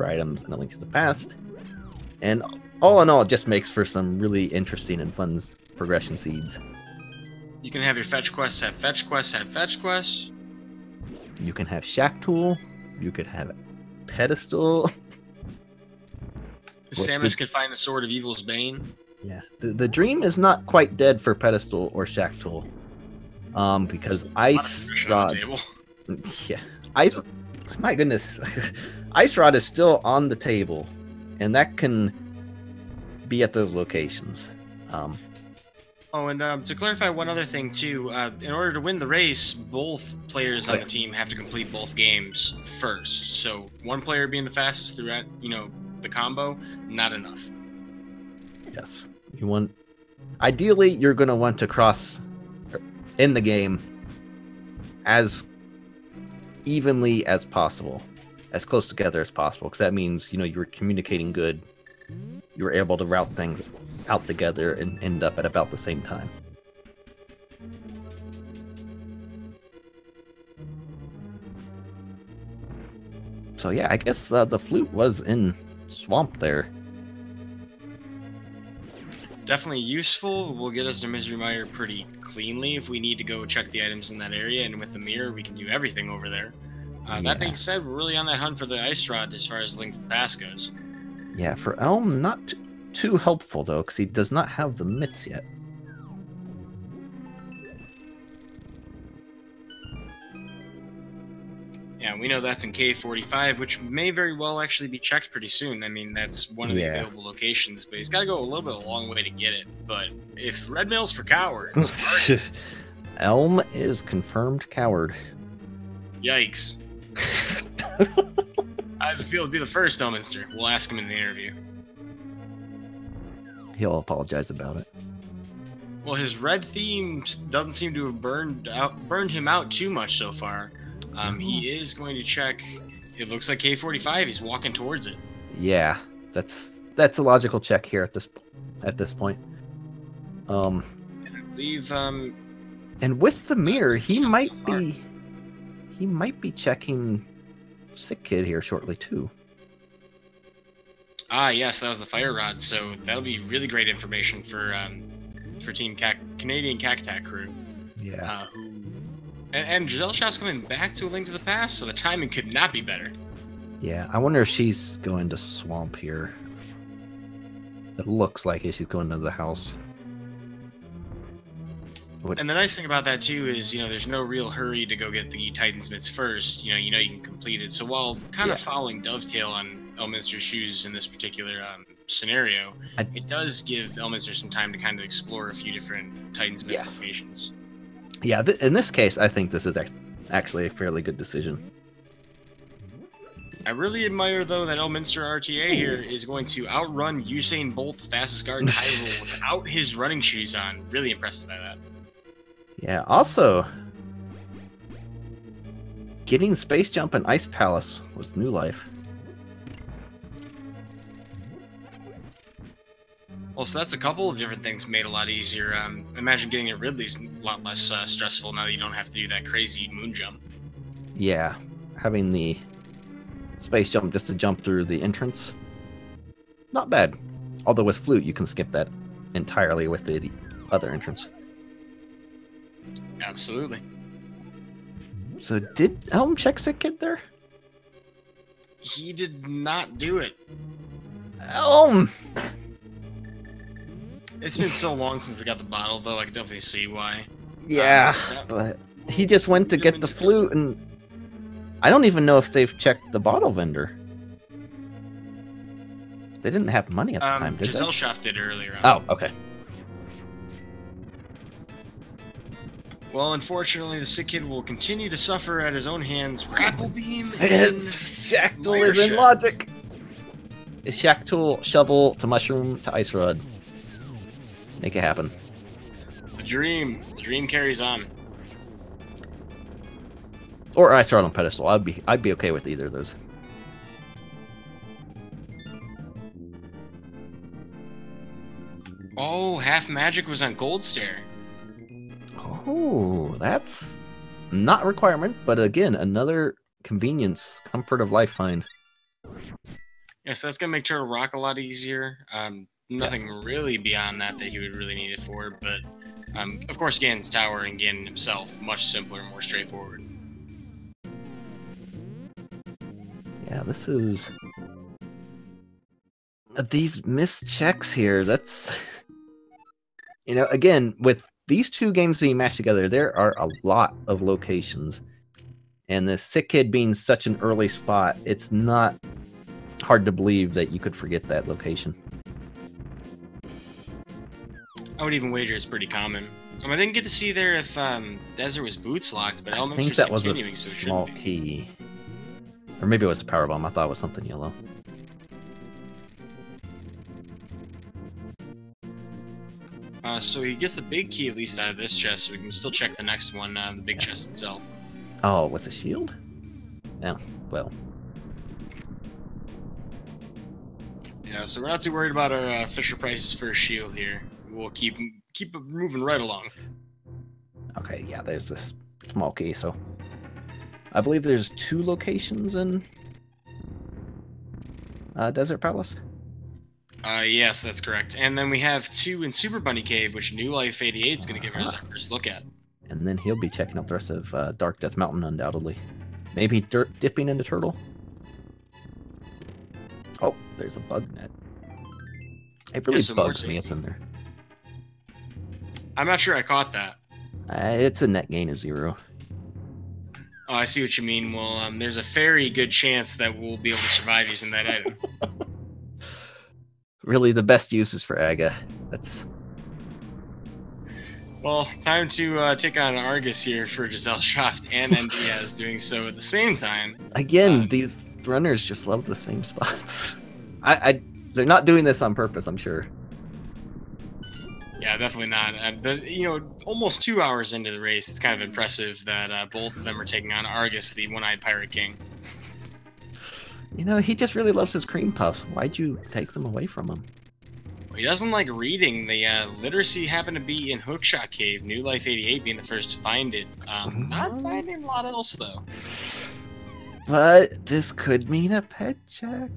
items, and a link to the past. And all in all, it just makes for some really interesting and fun progression seeds. You can have your fetch quests have fetch quests have fetch quests. You can have Shack Tool. You could have Pedestal. Samus could find the Sword of Evil's Bane. Yeah, the dream is not quite dead for Pedestal or Shack Tool, because Ice Rod. Yeah, my goodness, Ice Rod is still on the table, and that can be at those locations. Oh, and to clarify one other thing too, in order to win the race, both players on the team have to complete both games first. So one player being the fastest throughout, the combo, not enough. Yes, ideally you're going to want to cross in the game as evenly as possible, as close together as possible, because that means, you know, you were communicating good. You were able to route things out together and end up at about the same time. So yeah, I guess the flute was in swamp there. Definitely useful. Will get us to Misery Mire pretty cleanly if we need to go check the items in that area, and with the mirror, we can do everything over there. That being said, we're really on that hunt for the ice rod as far as Link to the Past goes. Yeah, for Elm, not too helpful though, because he does not have the mitts yet. Yeah, we know that's in K45, which may very well actually be checked pretty soon. I mean, that's one of the available locations, but he's got to go a long way to get it. But if red mail's for cowards, Elm is confirmed coward. Yikes. How does it feel to be the first Elminster? We'll ask him in the interview. He'll apologize about it. Well, his red theme doesn't seem to have burned him out too much so far. He is going to check. It looks like K45. He's walking towards it. Yeah, that's a logical check here at this point. And I believe. And with the mirror, he might be checking Sick Kid here shortly too. Ah, yes, that was the fire rod. So that'll be really great information for Team Canadian Cactac crew. Yeah. And Gesellschaft's coming back to A Link to the Past, so the timing could not be better. Yeah, I wonder if she's going to swamp here. It looks like she's going to the house. And the nice thing about that too is, you know, there's no real hurry to go get the Titan's Mitts first. You know you can complete it. So while kind of following Dovetail on Elminster's shoes in this particular scenario, it does give Elminster some time to kind of explore a few different Titan's Mitts locations. Yeah, in this case, I think this is actually a fairly good decision. I really admire, though, that ElminsterRTA here is going to outrun Usain Bolt, the fastest guard in Hyrule, without his running shoes on. Really impressed by that. Yeah, also, getting Space Jump and Ice Palace was new life. Well, so that's a couple of different things made a lot easier. Imagine getting a Ridley's a lot less stressful now that you don't have to do that crazy moon jump. Yeah, having the Space Jump just to jump through the entrance, not bad. Although with Flute, you can skip that entirely with the other entrance. Absolutely. So did Elm check Sick Kid there? He did not do it. Elm! It's been so long since I got the bottle, though. I can definitely see why. Yeah, but he just went to get the flute, and I don't even know if they've checked the bottle vendor. They didn't have money at the time, did they? Gesellschaft did earlier on. Oh, okay. Well, unfortunately, the Sick Kid will continue to suffer at his own hands. Grapple Beam and Shackle is in logic. Shackle, Shovel to Mushroom to Ice Rod. Make it happen. The dream carries on. Or Ice Rod on Pedestal. I'd be okay with either of those. Oh, half magic was on Gold Stair. Oh, that's not a requirement, but again, another convenience, comfort of life find. Yeah, so that's gonna make Turtle Rock a lot easier. Nothing really beyond that he would really need it for, but of course Ganon's Tower and Ganon himself, much simpler, more straightforward. Yeah, this is... These missed checks here, that's... You know, again, with these two games being matched together, there are a lot of locations. And the Sick Kid being such an early spot, it's not hard to believe that you could forget that location. I would even wager it's pretty common. I didn't get to see there if Desert was boots locked, but I think that was a small key. Or maybe it was a power bomb. I thought it was something yellow. So he gets the big key at least out of this chest, so we can still check the next one, the big chest itself. Oh, with a shield? Yeah, well. Yeah, so we're not too worried about our Fisher Price's first shield here. We'll keep it moving right along. Okay, yeah, there's this small key, so... I believe there's 2 locations in... Desert Palace? Yes, that's correct. And then we have 2 in Super Bunny Cave, which Newlife88 is going to give us our first look at. And then he'll be checking out the rest of Dark Death Mountain, undoubtedly. Maybe dipping into Turtle? Oh, there's a bug net. It really bugs me it's in there. I'm not sure I caught that. It's a net gain of 0. Oh, I see what you mean. Well, there's a very good chance that we'll be able to survive using that item. Really, the best use is for Aga. That's... Well, time to take on Argus here for Gesellschaft and NDIAZ doing so at the same time. Again, these runners just love the same spots. They're not doing this on purpose, I'm sure. Yeah, definitely not. But, you know, almost 2 hours into the race, it's kind of impressive that both of them are taking on Argus, the one-eyed Pirate King. You know, he just really loves his cream puff. Why'd you take them away from him? Well, he doesn't like reading. The literacy happened to be in Hookshot Cave, Newlife88 being the first to find it. Not finding a lot else, though. But this could mean a pet check.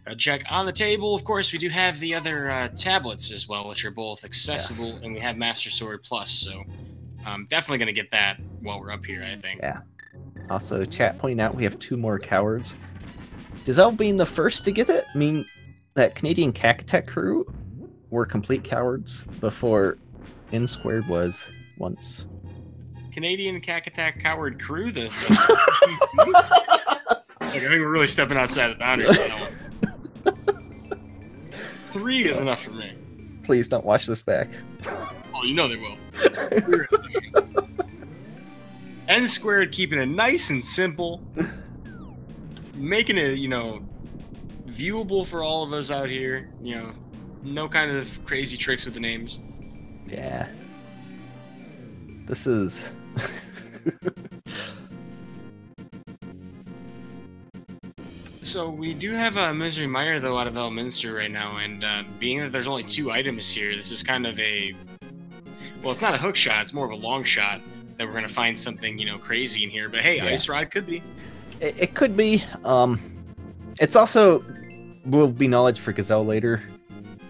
A check on the table. Of course, we do have the other tablets as well, which are both accessible, and we have Master Sword Plus, so definitely going to get that while we're up here, I think. Yeah. Also, chat pointing out we have 2 more cowards. Giselle being the first to get it mean that Canadian Cacatech crew were complete cowards before N Squared was once. Canadian Cacatech coward crew? Like, I think we're really stepping outside the boundaries on that one. 3 is enough for me. Please don't watch this back. Oh, you know they will. N Squared keeping it nice and simple. Making it, you know, viewable for all of us out here. You know, no kind of crazy tricks with the names. Yeah. This is... So we do have a Misery Mire, though, out of Elminster right now, and being that there's only 2 items here, this is kind of a... Well, it's not a hook shot, it's more of a long shot that we're going to find something, you know, crazy in here. But hey, yeah. Ice Rod could be. It could be. It's also will be knowledge for Gazelle later,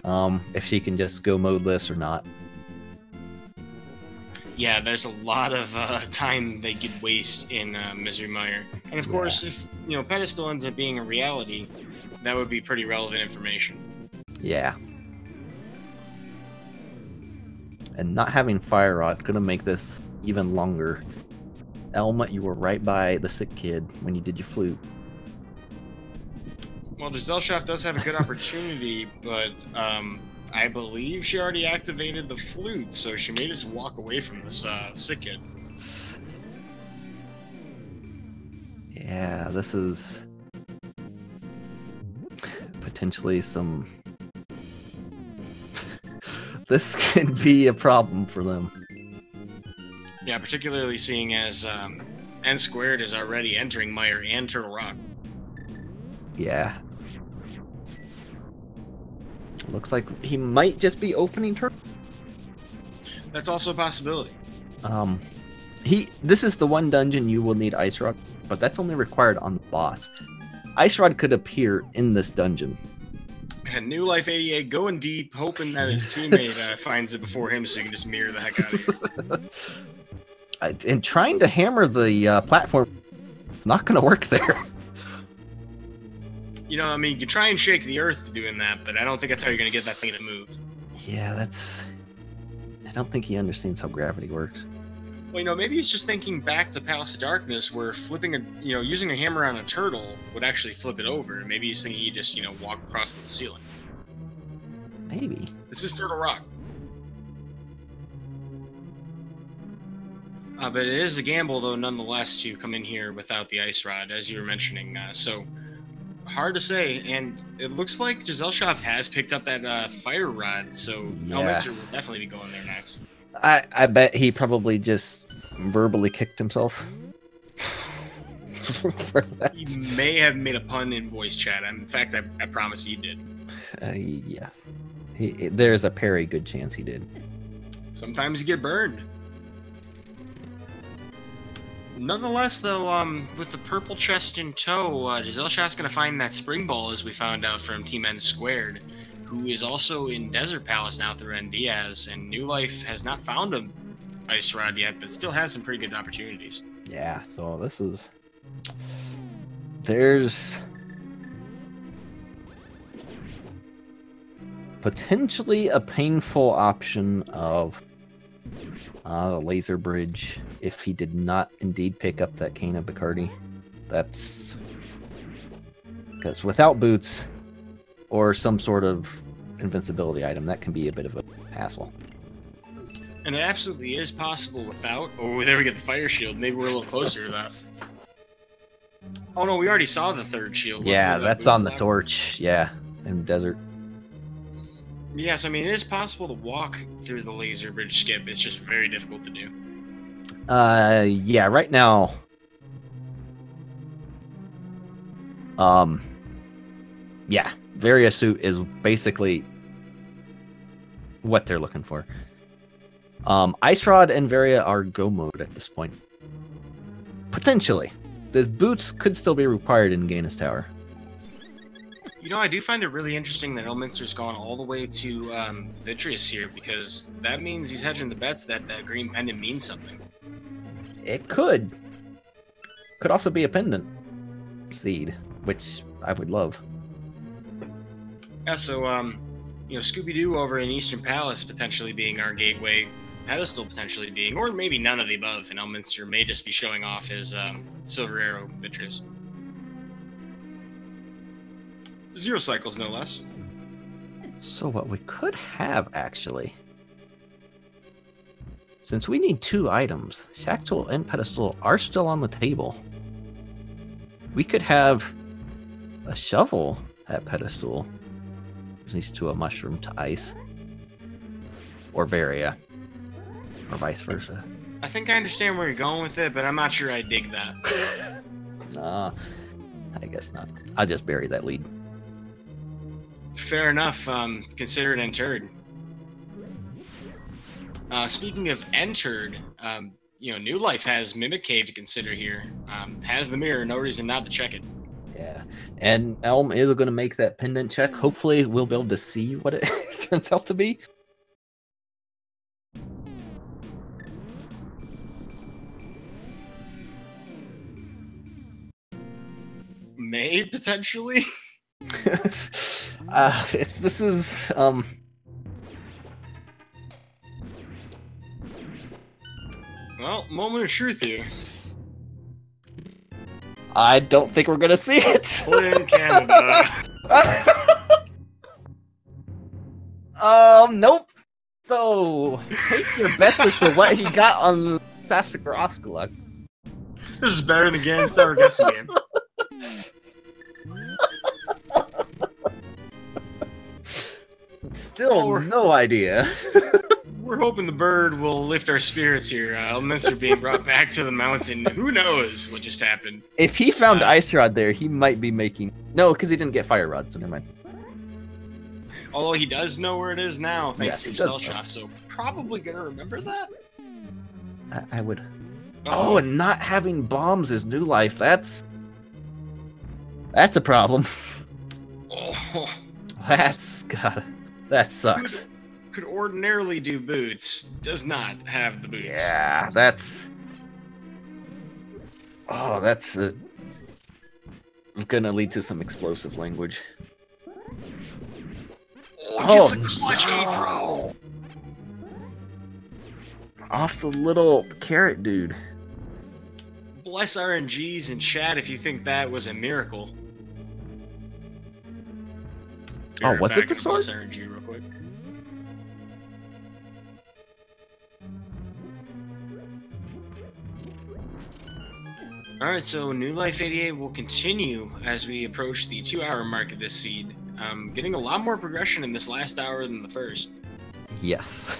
if she can just go modeless or not. Yeah, there's a lot of time they could waste in Misery Mire. And of course, if, you know, Pedestal ends up being a reality, that would be pretty relevant information. Yeah. And not having Fire Rod gonna make this even longer. Elma, you were right by the sick kid when you did your flute. Well, Gesellschaft does have a good opportunity, but I believe she already activated the flute, so she may just walk away from this sick kid. Yeah, this is potentially some... This could be a problem for them. Yeah, particularly seeing as N Squared is already entering Mire and Turtle Rock. Yeah. Looks like he might just be opening Turtle. That's also a possibility. This is the one dungeon you will need Ice Rod, but that's only required on the boss. Ice Rod could appear in this dungeon. And Newlife88 going deep, hoping that his teammate finds it before him so he can just mirror the heck out of it. And trying to hammer the platform, it's not going to work there. You know, I mean, you can try and shake the earth doing that, but I don't think that's how you're going to get that thing to move. Yeah, that's... I don't think he understands how gravity works. Well, you know, maybe he's just thinking back to Palace of Darkness, where flipping a, you know, using a hammer on a turtle would actually flip it over. Maybe he's thinking he just, you know, walk across the ceiling. Maybe. This is Turtle Rock. But it is a gamble, though, nonetheless, to come in here without the Ice Rod, as you were mentioning. So, hard to say. And it looks like Gesellschaft has picked up that Fire Rod, so Elminster will definitely be going there next. I bet he probably just verbally kicked himself. for that. He may have made a pun in voice chat. In fact, I promise he did. Yes. There's a very good chance he did. Sometimes you get burned. Nonetheless, though, with the purple chest in tow, Gesellschaft's going to find that spring ball, as we found out from Team N Squared, who is also in Desert Palace now through NDIAZ, and New Life has not found an Ice Rod yet, but still has some pretty good opportunities. Yeah, so this is... There's... potentially a painful option of laser bridge if he did not indeed pick up that cane of Bacardi. That's because without boots or some sort of invincibility item, that can be a bit of a hassle. And it absolutely is possible without... Oh, there we get the fire shield. Maybe we're a little closer to that. Oh no, we already saw the third shield. Yeah, that's on the torch. Yeah, in desert. Yes, I mean, it is possible to walk through the laser bridge skip. It's just very difficult to do. Yeah, right now... yeah, Varia suit is basically what they're looking for. Ice Rod and Varia are go mode at this point. Potentially. The boots could still be required in Gainus Tower. You know, I do find it really interesting that Elminster's gone all the way to Vitreous here, because that means he's hedging the bets that that green pendant means something. It could. Could also be a pendant seed, which I would love. Yeah, so, you know, Scooby-Doo over in Eastern Palace potentially being our gateway, Pedestal potentially being, or maybe none of the above, and Elminster may just be showing off his Silver Arrow Vitreous. 0 cycles, no less. So what we could have, actually, since we need 2 items, Shack Tool and Pedestal are still on the table. We could have a shovel at Pedestal, needs to a mushroom to ice, or Varia, or vice versa. I think I understand where you're going with it, but I'm not sure I dig that. Nah, I guess not. I'll just bury that lead. Fair enough. Consider it entered. Speaking of entered, you know, New Life has Mimic Cave to consider here. Has the mirror, no reason not to check it. Yeah, and Elm is going to make that pendant check. Hopefully, we'll be able to see what it turns out to be. May, potentially? This is, Well, moment of truth here. I don't think we're gonna see it. Put in Canada. Nope. So, take your bets as to what he got on Sassacre Osculus. This is better than Gainus Tower guessing game. Still no idea. We're hoping the bird will lift our spirits here. Elminster being brought back to the mountain. Who knows what just happened? If he found Ice Rod there, he might be making... No, because he didn't get Fire Rod, so never mind. Although he does know where it is now, thanks to Gesellschaft, so probably gonna remember that? I would... Oh, and not having bombs is New Life. That's a problem. Oh. That sucks. Could ordinarily do boots, does not have the boots. Yeah, that's... Oh, that's gonna lead to some explosive language. Oh, the clutch bro. Off the little carrot dude. Bless RNGs in chat if you think that was a miracle. Oh, was it the sword? Bless RNG real quick. Alright, so Newlife88 will continue as we approach the 2-hour mark of this seed. Getting a lot more progression in this last hour than the first. Yes.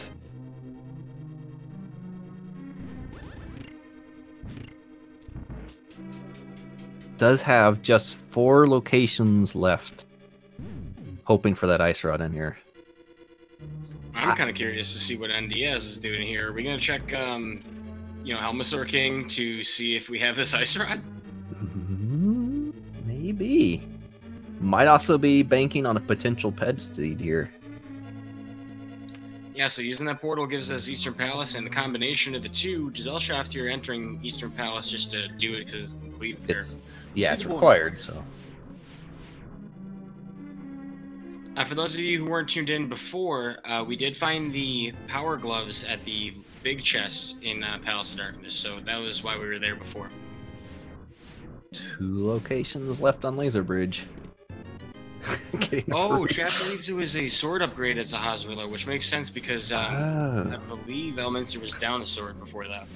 does have just 4 locations left. Hoping for that ice rod in here. I'm kind of curious to see what NDIAZ is doing here. Are we gonna check, you know, Helmsor King to see if we have this ice rod? Maybe. Might also be banking on a potential ped seed here. Yeah, so using that portal gives us Eastern Palace, and the combination of the two, Gesellschaft here entering Eastern Palace just to do it because it's complete. It's required, so. For those of you who weren't tuned in before, we did find the power gloves at the big chest in Palace of Darkness, so that was why we were there before. 2 locations left on Laser Bridge. Oh, chat believes it was a sword upgrade at Zahazrilla, which makes sense because I believe Elminster was down a sword before that.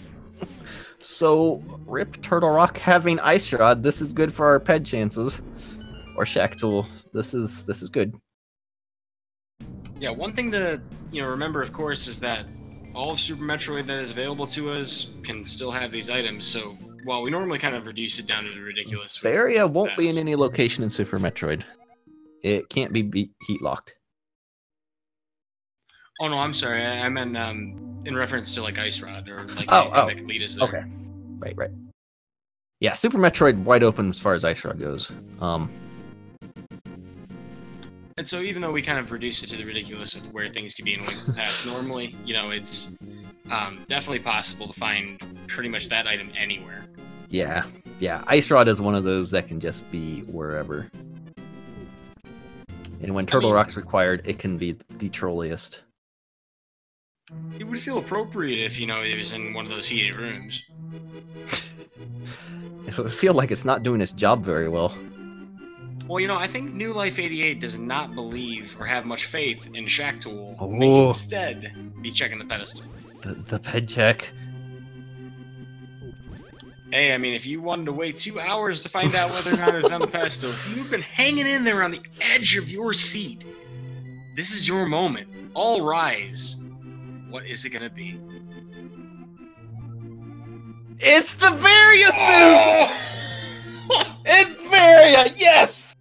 So, rip Turtle Rock having Ice Rod. This is good for our ped chances. Or Shack Tool. This is good. Yeah, one thing to remember, of course, is that all of Super Metroid that is available to us can still have these items. So while we normally kind of reduce it down to the ridiculous, Varia won't be in any location in Super Metroid. It can't be heat locked. Oh no, I'm sorry. I meant in reference to like Ice Rod or like anything that could lead us there. Okay, right. Yeah, Super Metroid wide open as far as Ice Rod goes. And so even though we kind of reduce it to the ridiculous with where things could be in Wings of the Past, normally, it's definitely possible to find pretty much that item anywhere. Yeah. Ice Rod is one of those that can just be wherever. And when Turtle Rock's required, it can be the trolliest. It would feel appropriate if, it was in one of those heated rooms. It would feel like it's not doing its job very well. Well, I think Newlife88 does not believe or have much faith in Shack Tool. Oh. May instead be checking the pedestal. The ped check. Hey, I mean, if you wanted to wait 2 hours to find out whether or not it was on the pedestal, if you've been hanging in there on the edge of your seat, this is your moment. All rise. What is it gonna be? It's the Varia suit! Oh! It's Varia, yes!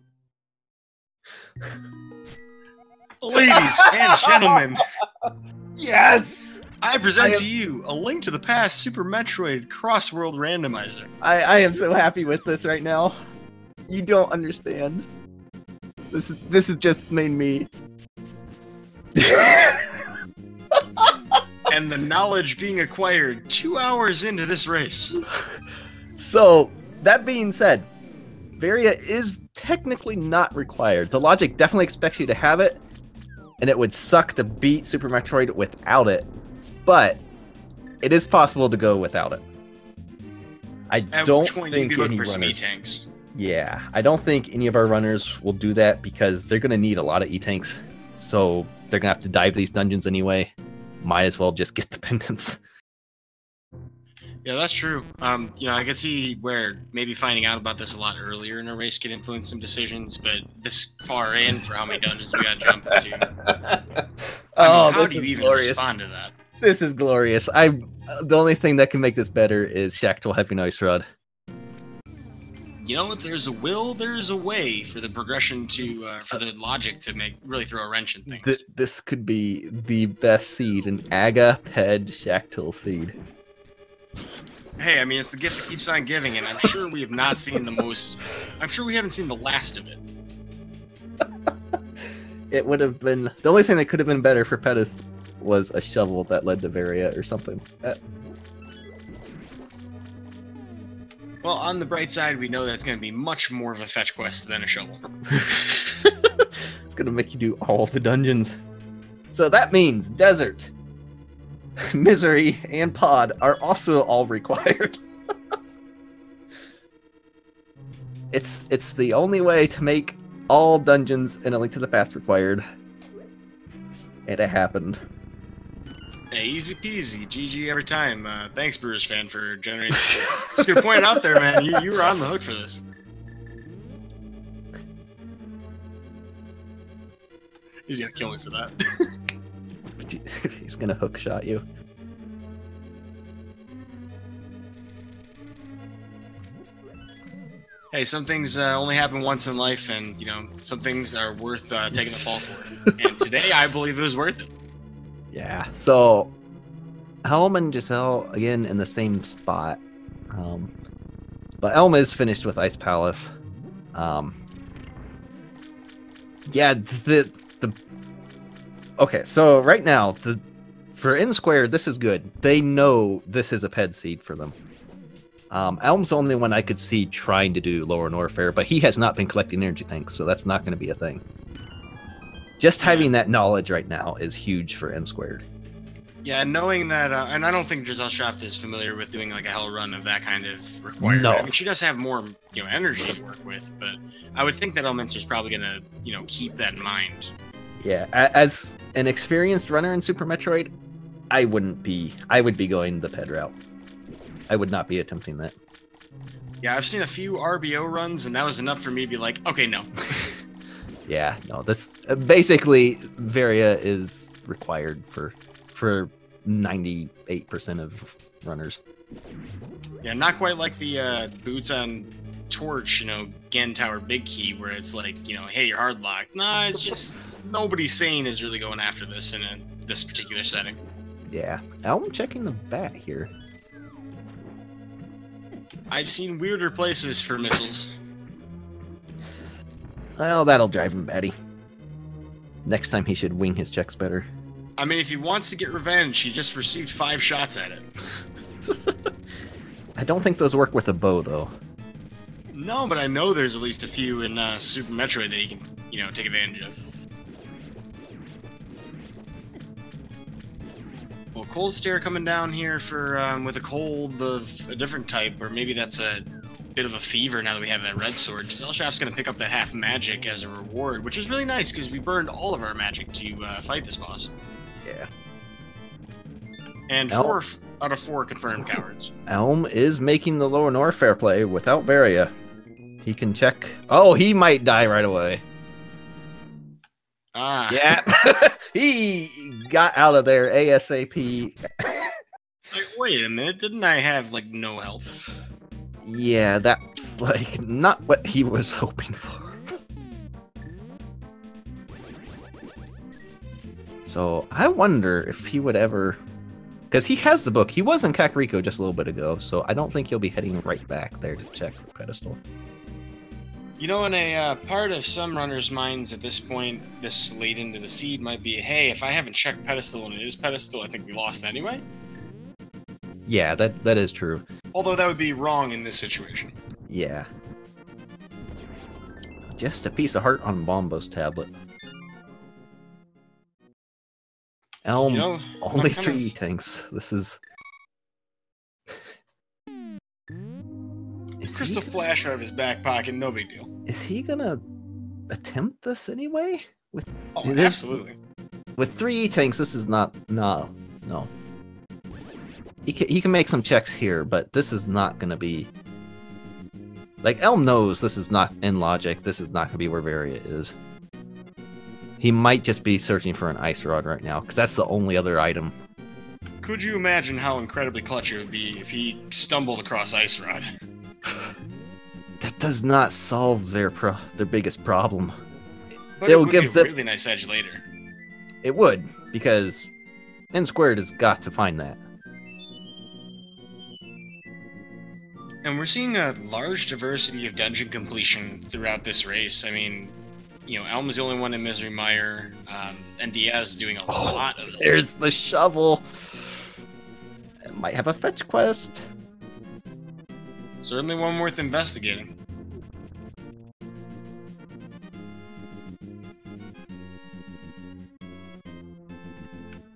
Ladies and gentlemen, yes! I present to you A Link to the Past Super Metroid Cross-World Randomizer. I am so happy with this right now. You don't understand. This has just made me... And the knowledge being acquired 2 hours into this race. So, that being said, Varia is technically not required. The logic definitely expects you to have it, and it would suck to beat Super Metroid without it, but it is possible to go without it. At which point you'd be looking for some E-Tanks. Yeah, I don't think any of our runners will do that because they're going to need a lot of E-Tanks, so they're going to have to dive these dungeons anyway. Might as well just get the pendants. Yeah, that's true. I could see where maybe finding out about this a lot earlier in a race could influence some decisions, but this far in for how many dungeons we got to jump into. How do you even respond to that? This is glorious. The only thing that can make this better is Shack Tool having Ice Rod. If there's a will, there's a way for the progression for the logic to really throw a wrench in things. This could be the best seed, an Aga Ped Shack Tool seed. Hey, I mean, it's the gift that keeps on giving, and I'm sure we have not seen the most... I'm sure we haven't seen the last of it. It would have been... The only thing that could have been better for Pettis was a shovel that led to Varia or something. Well, on the bright side, we know that it's going to be much more of a fetch quest than a shovel. It's going to make you do all the dungeons. So that means Desert, Misery, and Pod are also all required. It's the only way to make all dungeons in A Link to the Past required. And it happened. Hey, easy peasy, GG every time. Thanks, Brewers fan, for generating this. Just gonna point it out there, man. You were on the hook for this. He's gonna kill me for that. He's gonna hook shot you. Hey, some things only happen once in life, and you know, some things are worth taking the fall for. And today, I believe it was worth it. Yeah. So Elm and Giselle again in the same spot. But Elm is finished with Ice Palace. Yeah, okay, so right now for N Squared, this is good. They know this is a ped seed for them. Elm's the only one I could see trying to do Lower Norfair, but he has not been collecting energy tanks, so that's not going to be a thing. Just having that knowledge right now is huge for M Squared. Yeah, knowing that, and I don't think Gesellschaft is familiar with doing like a hell run of that kind of requirement. No. I mean, she does have more, you know, energy to work with, but I would think that Elminster's probably gonna, you know, keep that in mind. Yeah, as an experienced runner in Super Metroid, I would be going the ped route. I would not be attempting that. Yeah, I've seen a few RBO runs, and that was enough for me to be like, okay, no. Yeah, no, that's basically Varia is required for 98% of runners. Yeah, not quite like the boots on Torch, you know, Gen Tower Big Key, where it's like, you know, hey, you're hard locked. Nah, it's just nobody sane is really going after this in this particular setting. Yeah, Elm checking the bat here. I've seen weirder places for missiles. Well, that'll drive him batty. Next time he should wing his checks better. I mean, if he wants to get revenge, he just received 5 shots at it. I don't think those work with a bow, though. No, but I know there's at least a few in Super Metroid that he can, you know, take advantage of. Well, Cold Stare coming down here for with a cold of a different type, or maybe that's a bit of a fever now that we have that red sword. Gesellschaft's going to pick up that half magic as a reward, which is really nice because we burned all of our magic to fight this boss. Yeah. And 4 out of 4 confirmed cowards. Elm is making the Lower Norfair play without Varia. He can check. Oh, he might die right away. Ah. Yeah. He got out of there ASAP. Like, wait a minute, didn't I have, like, no health? Yeah, that's, like, not what he was hoping for. So, I wonder if he would ever... Because he has the book. He was in Kakariko just a little bit ago, so I don't think he'll be heading right back there to check the pedestal. You know, in a part of some runners' minds at this point, this late into the seed might be, hey, if I haven't checked pedestal and it is pedestal, I think we lost anyway. Yeah, that is true. Although that would be wrong in this situation. Yeah. Just a piece of heart on Bombo's tablet. Elm, You know, only what kind 3 of- tanks. This is... Crystal Flash out of his back pocket, no big deal. Is he gonna attempt this anyway? Oh, It is- absolutely. With 3 tanks, this is not... No. He can make some checks here, but this is not gonna be... Like, Elm knows this is not in logic. This is not gonna be where Varia is. He might just be searching for an ice rod right now, because that's the only other item. Could you imagine how incredibly clutch it would be if he stumbled across Ice Rod? That does not solve their biggest problem. But It'll it would give be a them... really nice edge later. It would, because N Squared has got to find that. And we're seeing a large diversity of dungeon completion throughout this race. I mean, you know, Elm is the only one in Misery Mire. NDIAZ is doing a lot of it. There's the shovel. It might have a fetch quest. Certainly one worth investigating.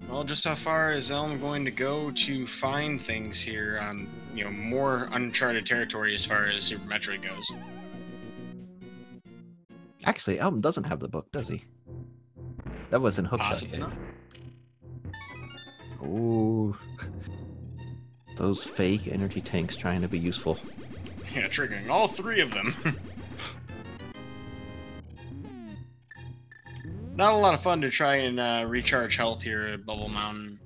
Well, just how far is Elm going to go to find things here on, you know, more uncharted territory as far as Super Metroid goes? Actually, Elm doesn't have the book, does he? That was in Hookshot. Possibly not. Ooh. Those fake energy tanks trying to be useful. Yeah, triggering all 3 of them. Not a lot of fun to try and recharge health here at Bubble Mountain,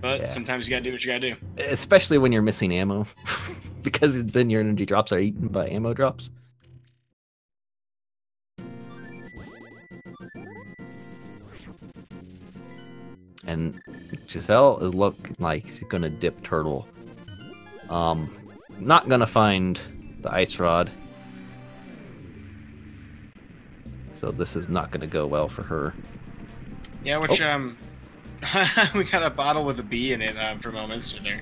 but Yeah. sometimes you gotta do what you gotta do. Especially when you're missing ammo. Because then your energy drops are eaten by ammo drops. And Giselle is looking like she's gonna dip turtle. Not gonna find the ice rod. So this is not gonna go well for her. Yeah, which we got a bottle with a bee in it for moments there.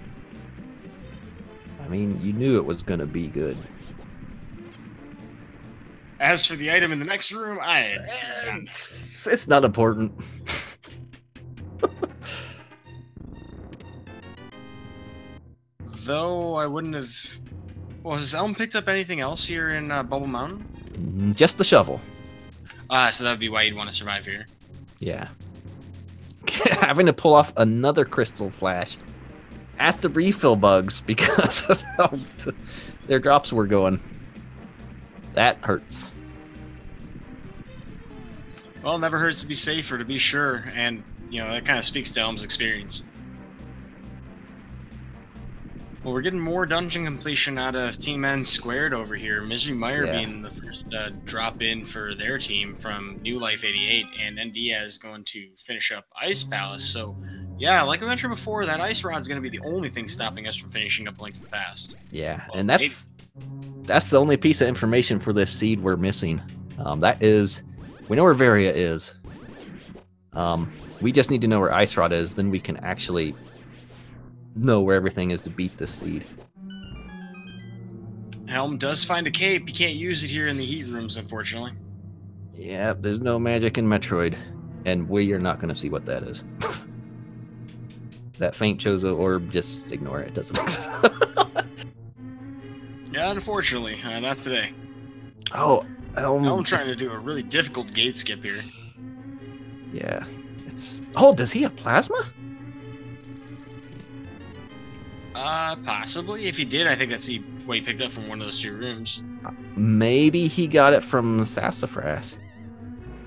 I mean, you knew it was gonna be good. As for the item in the next room, It's not important. Though I wouldn't have. Well, has Elm picked up anything else here in Bubble Mountain? Just the shovel. So that would be why you'd want to survive here. Yeah. Having to pull off another crystal flash at the refill bugs because of how their drops were going. That hurts. Well, it never hurts to be safer, to be sure, and, you know, that kind of speaks to Elm's experience. Well, we're getting more dungeon completion out of Team N squared over here. Misery Mire being the first drop in for their team from Newlife88, and NDIAZ going to finish up Ice Palace. So, yeah, like I mentioned before, that Ice Rod's going to be the only thing stopping us from finishing up Link to the Past. Yeah, well, and that's the only piece of information for this seed we're missing. That is, we know where Varia is. We just need to know where Ice Rod is, then we can actually know where everything is to beat this seed. Helm does find a cape. You can't use it here in the heat rooms, unfortunately. Yeah, there's no magic in Metroid, and we are not going to see what that is. That faint Chozo orb, just ignore it. It doesn't exist. Yeah, unfortunately, not today. Oh, I'm trying to do a really difficult gate skip here. Yeah, it's. Oh, does he have plasma? Possibly. If he did, I think that's what he picked up from one of those two rooms. Maybe he got it from Sassafras.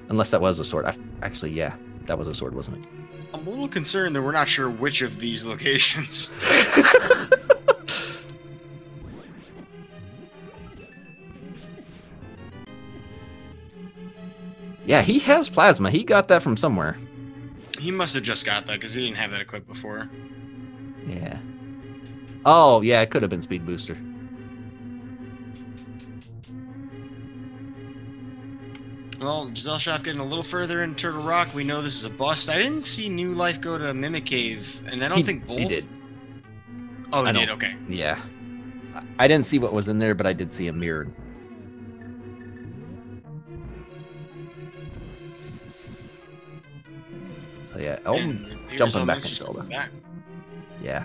Unless that was a sword. Actually, yeah, that was a sword, wasn't it? I'm a little concerned that we're not sure which of these locations. Yeah, he has plasma. He got that from somewhere. He must have just got that because he didn't have that equipped before. Yeah. Oh, yeah, it could have been Speed Booster. Well, Gesellschaft getting a little further in Turtle Rock. We know this is a bust. I didn't see New Life go to Mimic Cave, and I don't think both. He did. Oh, he did? Okay. Yeah. I didn't see what was in there, but I did see a mirror. So yeah, Elm jumping back in Zelda. Yeah.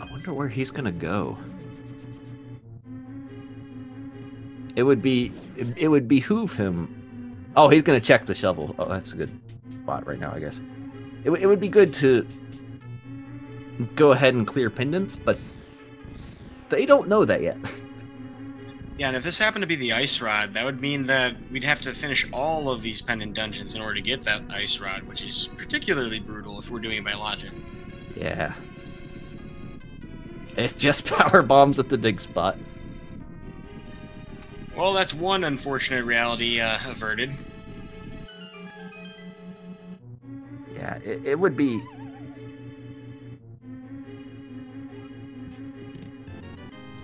I wonder where he's gonna go. It would behoove him. Oh, he's gonna check the shovel. Oh, that's a good spot right now, I guess. It would be good to go ahead and clear pendants, but they don't know that yet. Yeah, and if this happened to be the Ice Rod, that would mean that we'd have to finish all of these pendant dungeons in order to get that Ice Rod, which is particularly brutal if we're doing it by logic. Yeah. It's just power bombs at the dig spot. Well, that's one unfortunate reality averted. Yeah, it would be...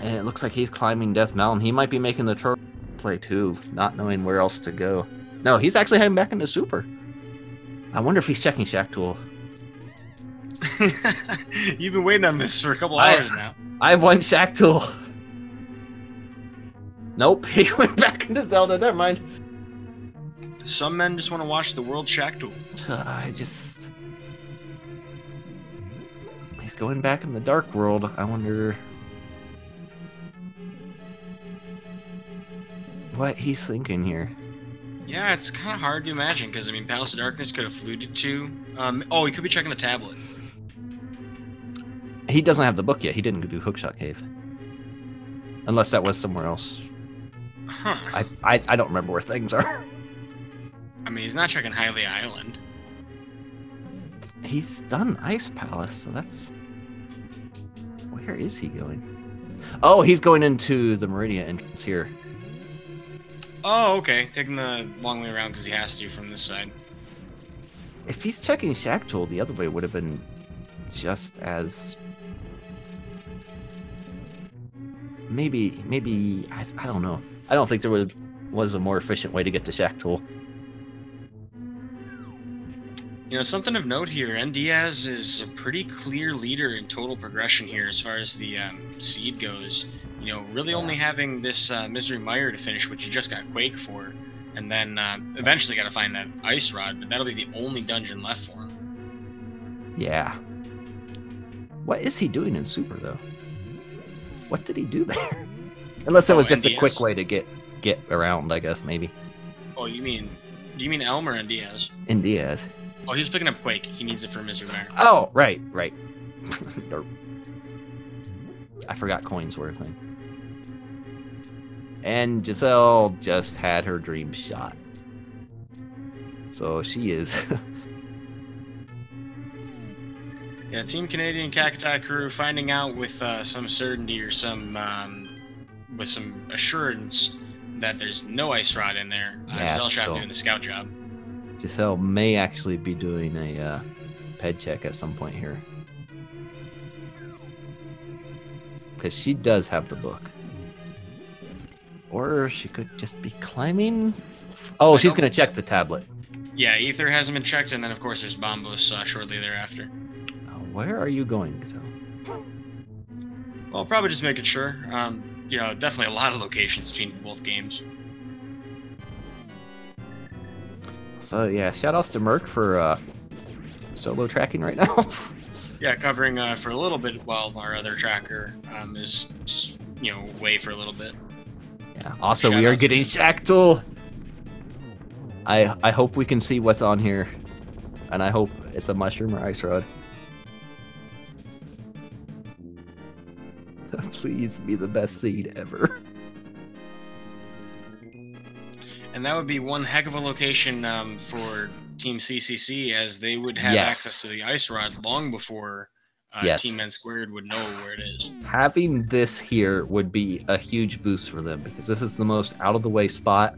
And it looks like he's climbing Death Mountain. He might be making the turtle play too, not knowing where else to go. No, he's actually heading back into Super. I wonder if he's checking Shack Tool. You've been waiting on this for a couple hours now. I have one Shack Tool. Nope, he went back into Zelda. Never mind. Some men just want to watch the world Shack Tool. He's going back in the Dark World. I wonder what he's thinking here. Yeah, it's kind of hard to imagine, because, I mean, Palace of Darkness could have alluded to... oh, he could be checking the tablet. He doesn't have the book yet. He didn't do Hookshot Cave. Unless that was somewhere else. Huh. I don't remember where things are. I mean, he's not checking Hylia Island. He's done Ice Palace, so that's... Where is he going? Oh, he's going into the Meridia entrance here. Oh, okay. Taking the long way around because he has to from this side. If he's checking Shack Tool, the other way would have been just as... Maybe, I don't know. I don't think there was a more efficient way to get to Shack Tool. You know, something of note here, NDIAZ is a pretty clear leader in total progression here as far as the seed goes. You know, really only having this Misery Mire to finish, which he just got Quake for, and then eventually got to find that Ice Rod, but that'll be the only dungeon left for him. Yeah. What is he doing in Super, though? What did he do there? Unless it was just NDIAZ. a quick way to get around, I guess, maybe. Oh, do you mean Elm or NDIAZ? NDIAZ. Oh, he was picking up Quake. He needs it for Misery Mire. Oh, right. I forgot coins were a thing. And Giselle just had her dream shot. So she is... Yeah, Team Canadian Cacti crew finding out with some certainty or with some assurance that there's no Ice Rod in there. Yeah, Gesellschaft so doing the scout job. Giselle may actually be doing a ped check at some point here. Because she does have the book. Or she could just be climbing. Oh, she's going to check the tablet. Yeah, Ether hasn't been checked, and then of course there's Bombos shortly thereafter. Where are you going, Giselle? Well, probably just making sure. You know, definitely a lot of locations between both games. So yeah, shoutouts to Merc for solo tracking right now. Yeah, covering for a little bit while our other tracker is, you know, away for a little bit. Yeah. Also, we are getting Shack Tool. I hope we can see what's on here, and I hope it's a mushroom or ice rod. Please be the best seed ever. And that would be one heck of a location for Team CCC, as they would have access to the Ice Rod long before Team N Squared would know where it is. Having this here would be a huge boost for them, because this is the most out-of-the-way spot.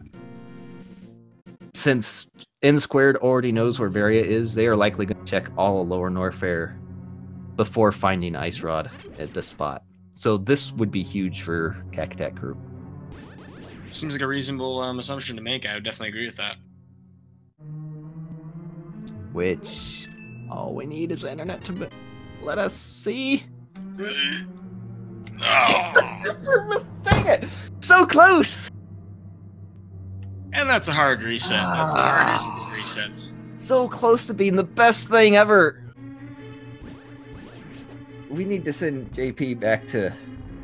Since N Squared already knows where Varia is, they are likely going to check all of Lower Norfair before finding Ice Rod at this spot. So this would be huge for Cactac Crew. Seems like a reasonable assumption to make. I would definitely agree with that. Which, all we need is the internet to let us see. Oh. It's the super mistake! So close! And that's a hard reset. That's the hardest of resets. So close to being the best thing ever. We need to send JP back to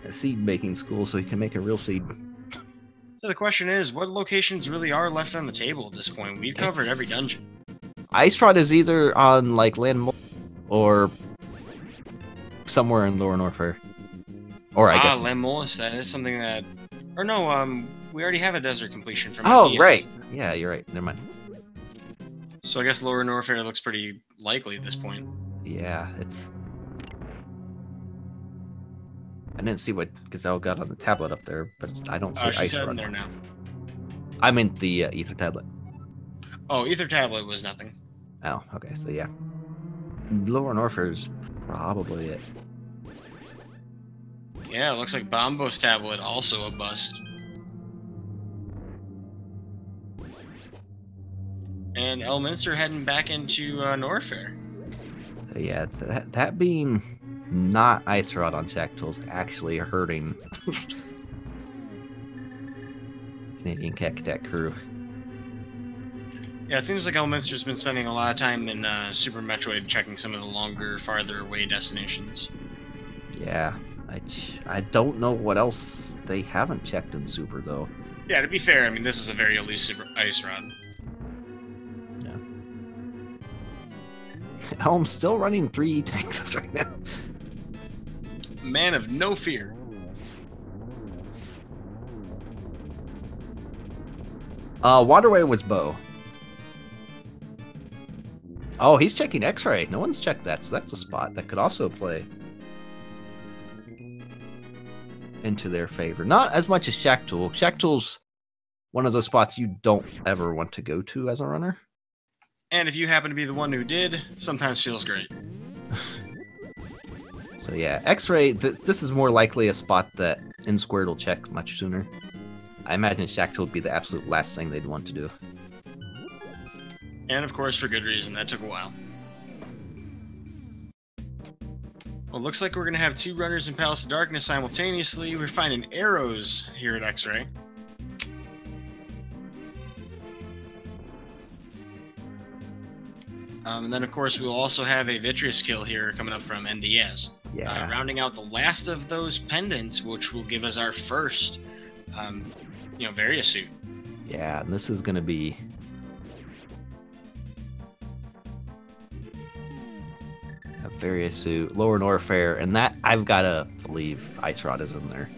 a seed making school so he can make a real seed. So the question is, what locations really are left on the table at this point? We've covered every dungeon. Ice Rod is either on like Land or somewhere in Lower Norfair. Or I guess Lemolus, that is something that, or no, we already have a desert completion from Oh, NDIAZ. right. Yeah, you're right. Never mind. So I guess Lower Norfair looks pretty likely at this point. Yeah, it's... I didn't see what Gazelle got on the tablet up there, but I don't see She's Ice heading Rod. there now. I meant the Ether tablet. Oh, Ether tablet was nothing. Oh, okay, so yeah. Lower Norfair is probably it. Yeah, it looks like Bombo's tablet also a bust. And Elminster heading back into Norfair. So yeah, that being not Ice Rod on Shack Tools actually hurting Canadian Cactac Crew. Yeah, it seems like Elminster's been spending a lot of time in Super Metroid checking some of the longer, farther away destinations. Yeah, I don't know what else they haven't checked in Super, though. Yeah, to be fair, I mean, this is a very elusive Ice Rod. Yeah. I'm still running 3 tanks right now. Man of no fear. Waterway was Bo. Oh, he's checking X-Ray. No one's checked that, so that's a spot that could also play into their favor. Not as much as Shack Tool. Shack Tool's one of those spots you don't ever want to go to as a runner. And if you happen to be the one who did, sometimes feels great. So yeah, X-Ray, this is more likely a spot that N-Squared will check much sooner. I imagine Shacktail would be the absolute last thing they'd want to do. And of course, for good reason, that took a while. Well, it looks like we're going to have two runners in Palace of Darkness simultaneously. We're finding arrows here at X-Ray. And then, of course, we'll also have a Vitreous kill here coming up from NDIAZ. Yeah. Rounding out the last of those pendants, which will give us our first, Various suit. Yeah, and this is going to be... a Various suit, Lower Norfair, and that, I've got to believe Ice Rod is in there.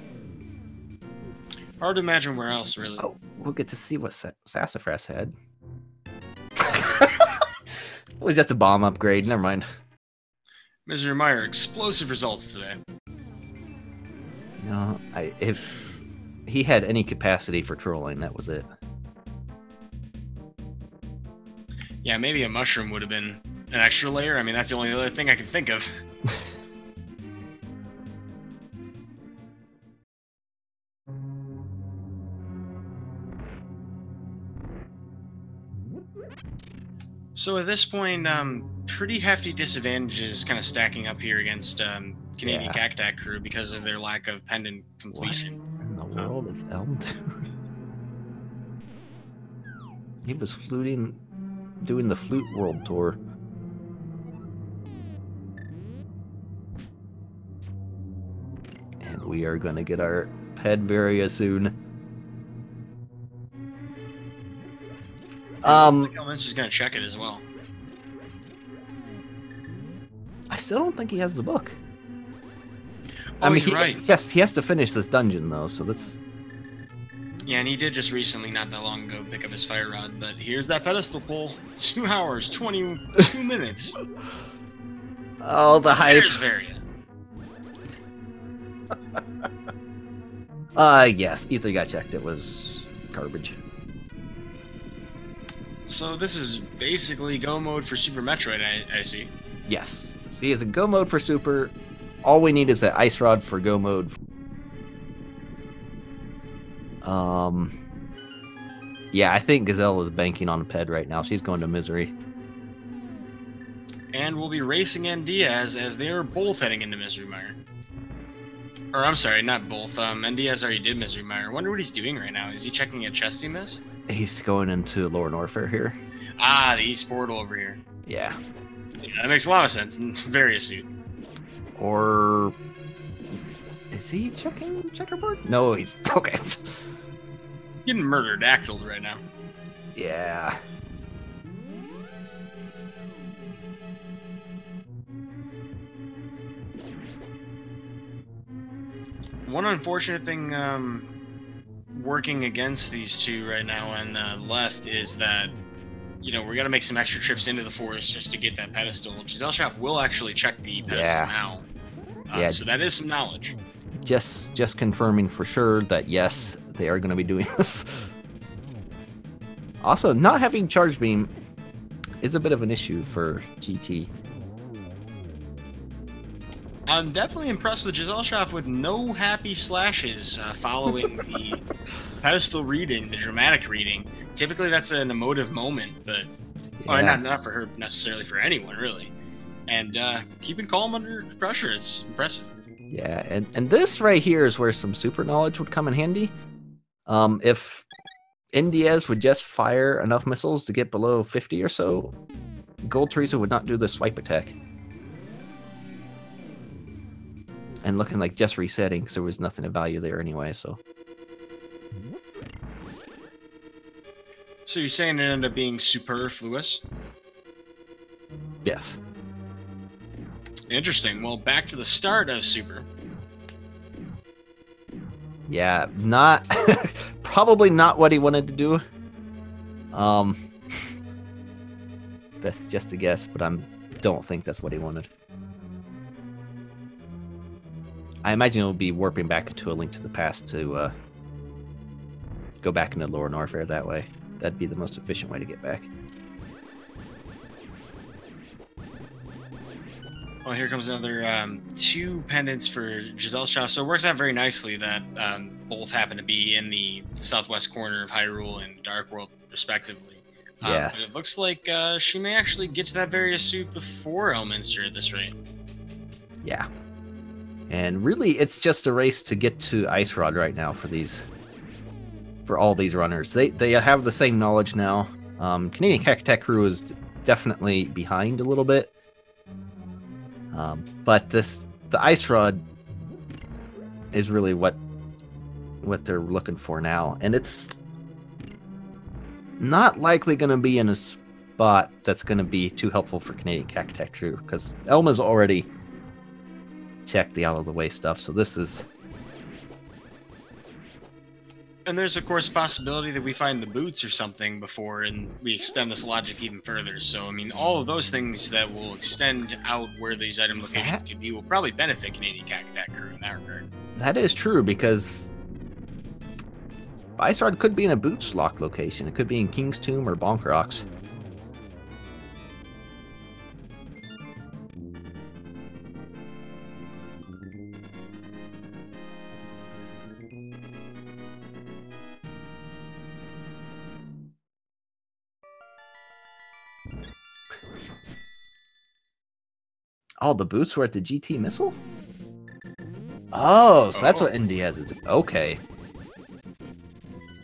Hard to imagine where else, really. Oh, we'll get to see what Sassafras had. It was just a bomb upgrade, never mind. Misery Mire, explosive results today. No, if he had any capacity for trolling, that was it. Yeah, maybe a mushroom would have been an extra layer. I mean, that's the only other thing I can think of. So at this point, pretty hefty disadvantages kind of stacking up here against Canadian Cactac crew because of their lack of pendant completion. What in the world is Elm doing? He was fluting, doing the Flute World Tour. And we are going to get our Pedvaria soon. Elminster's gonna check it as well. I still don't think he has the book. Oh, I mean, you're right. Yes, he has to finish this dungeon though, so that's... Yeah, and he did just recently, not that long ago, pick up his fire rod, but here's that pedestal pull. 2 hours, 22 minutes. Oh, the hype. There's Varia. Yes, Ether got checked. It was garbage. So this is basically go mode for Super Metroid, I see. Yes. He has a go mode for Super. All we need is that Ice Rod for go mode. Yeah, I think Gazelle is banking on Ped right now. She's going to Misery. And we'll be racing NDIAZ as they are both heading into Misery Mire. Or, I'm sorry, not both. NDIAZ already did Misery Mire. I wonder what he's doing right now. Is he checking a chest he missed? He's going into Lower Norfair here. Ah, the East Portal over here. Yeah. That makes a lot of sense. Various suit. Or... is he checking checkerboard? No, he's... okay. Getting murdered, actled right now. Yeah. One unfortunate thing working against these two right now on the left is that, we got to make some extra trips into the forest just to get that pedestal. Gesellschaft will actually check the pedestal now. So that is some knowledge. Just confirming for sure that yes, they are going to be doing this. Also, not having Charge Beam is a bit of an issue for GT. I'm definitely impressed with Gesellschaft with no happy slashes following the pedestal reading, the dramatic reading. Typically that's an emotive moment, but not for her necessarily, for anyone really. And keeping calm under pressure, it's impressive. Yeah, and this right here is where some super knowledge would come in handy. If NDIAZ would just fire enough missiles to get below 50 or so, Gold Teresa would not do the swipe attack. And looking like just resetting, because there was nothing of value there anyway, so... So you're saying it ended up being superfluous? Yes. Interesting. Well, back to the start of Super. Yeah, not... probably not what he wanted to do. That's just a guess, but I don't think that's what he wanted. I imagine it'll be warping back into A Link to the Past to go back into Lower Norfair that way. That'd be the most efficient way to get back. Well, here comes another 2 pendants for Gesellschaft. So it works out very nicely that both happen to be in the southwest corner of Hyrule and Dark World, respectively. Yeah. But it looks like she may actually get to that various suit before Elminster at this rate. Yeah. And really, it's just a race to get to Ice Rod right now for all these runners. They have the same knowledge now. Canadian Cacti Crew is definitely behind a little bit. But the Ice Rod is really what they're looking for now, and it's not likely going to be in a spot that's going to be too helpful for Canadian Cacti Crew, because Elma's already checked the out of the way stuff. So this is. And there's, of course, a possibility that we find the boots or something before, and we extend this logic even further. So, I mean, all of those things that will extend out where these item locations could be will probably benefit Canadian Cacti Crew in that regard. That is true, because Ice Rod could be in a boots lock location. It could be in King's Tomb or Bonk Rocks. Oh, the boots were at the GT missile? Oh, so that's what NDIAZ is. Okay.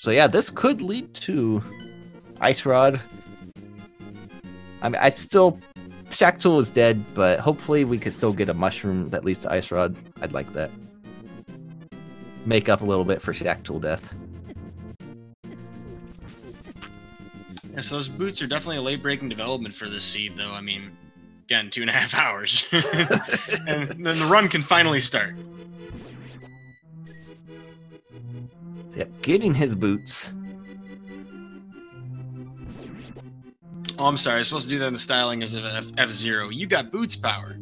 So yeah, this could lead to Ice Rod. I mean, I'd still... Shack Tool is dead, but hopefully we could still get a mushroom that leads to Ice Rod. I'd like that. Make up a little bit for Shack Tool death. Yeah, so those boots are definitely a late-breaking development for this seed, though. I mean, again, 2.5 hours. And then the run can finally start. Yep, getting his boots. Oh, I'm sorry. I was supposed to do that in the styling as of F-Zero. You got boots power.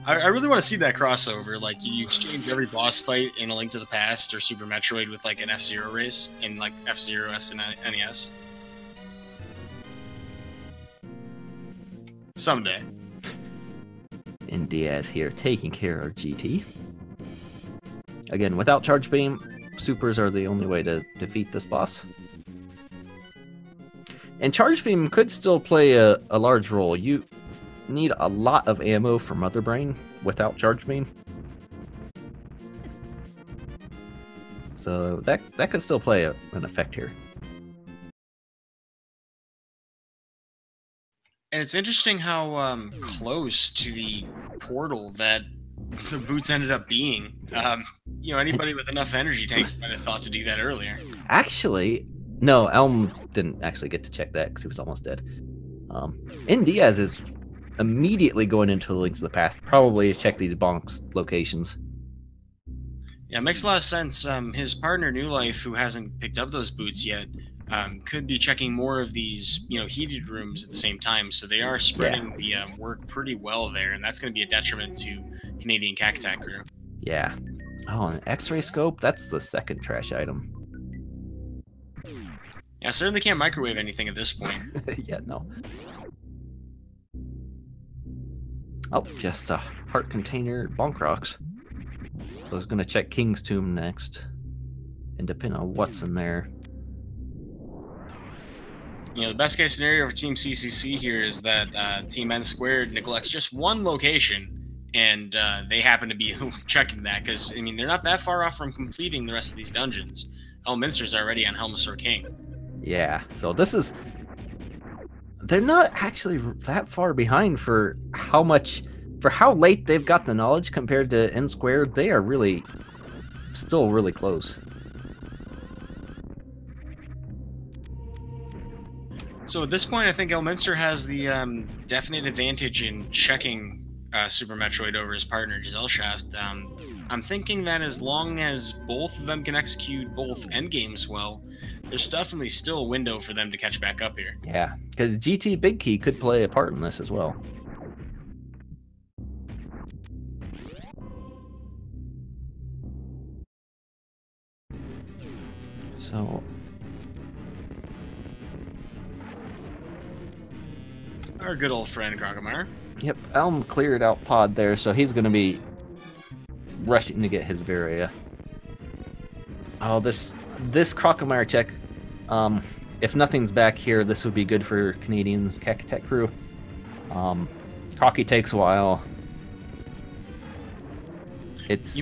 I really want to see that crossover. Like, you exchange every boss fight in A Link to the Past or Super Metroid with, like, an F-Zero race in, like, F-Zero SNES. Someday. NDIAZ here, taking care of GT. Again, without Charge Beam, supers are the only way to defeat this boss. And Charge Beam could still play a large role. You need a lot of ammo for Mother Brain without Charge Beam. So that could still play an effect here. And it's interesting how close to the portal that the boots ended up being. You know, anybody with enough energy tank might have thought to do that earlier. Actually, no, Elm didn't actually get to check that because he was almost dead. NDIAZ is immediately going into A Link to the Past, probably check these bonks locations. Yeah, it makes a lot of sense. His partner Newlife, who hasn't picked up those boots yet, could be checking more of these, you know, heated rooms at the same time. So they are spreading the work pretty well there, and that's going to be a detriment to Canadian Cacti Crew. Yeah. Oh, an X-ray scope? That's the second trash item. Yeah, certainly can't microwave anything at this point. Yeah, no. Oh, just a heart container Bonk Rocks. So I was going to check King's Tomb next. And depending on what's in there. You know, the best case scenario for Team CCC here is that Team N Squared neglects just one location, and they happen to be checking that, because, I mean, they're not that far off from completing the rest of these dungeons. Elminster's already on Helmasaur King. Yeah, so this is... They're not actually that far behind for how much... For how late they've got the knowledge compared to N Squared. They are really... still really close. So at this point, I think Elminster has the definite advantage in checking Super Metroid over his partner, Gesellschaft. I'm thinking that as long as both of them can execute both endgames well, there's definitely still a window for them to catch back up here. Yeah, because GT Big Key could play a part in this as well. So Our good old friend Crocomire. yep, Elm cleared out Pod there, so he's going to be rushing to get his Varia. Oh, this Crocomire check. If nothing's back here, this would be good for Canadian's Cacatech crew. Crocky takes a while. It's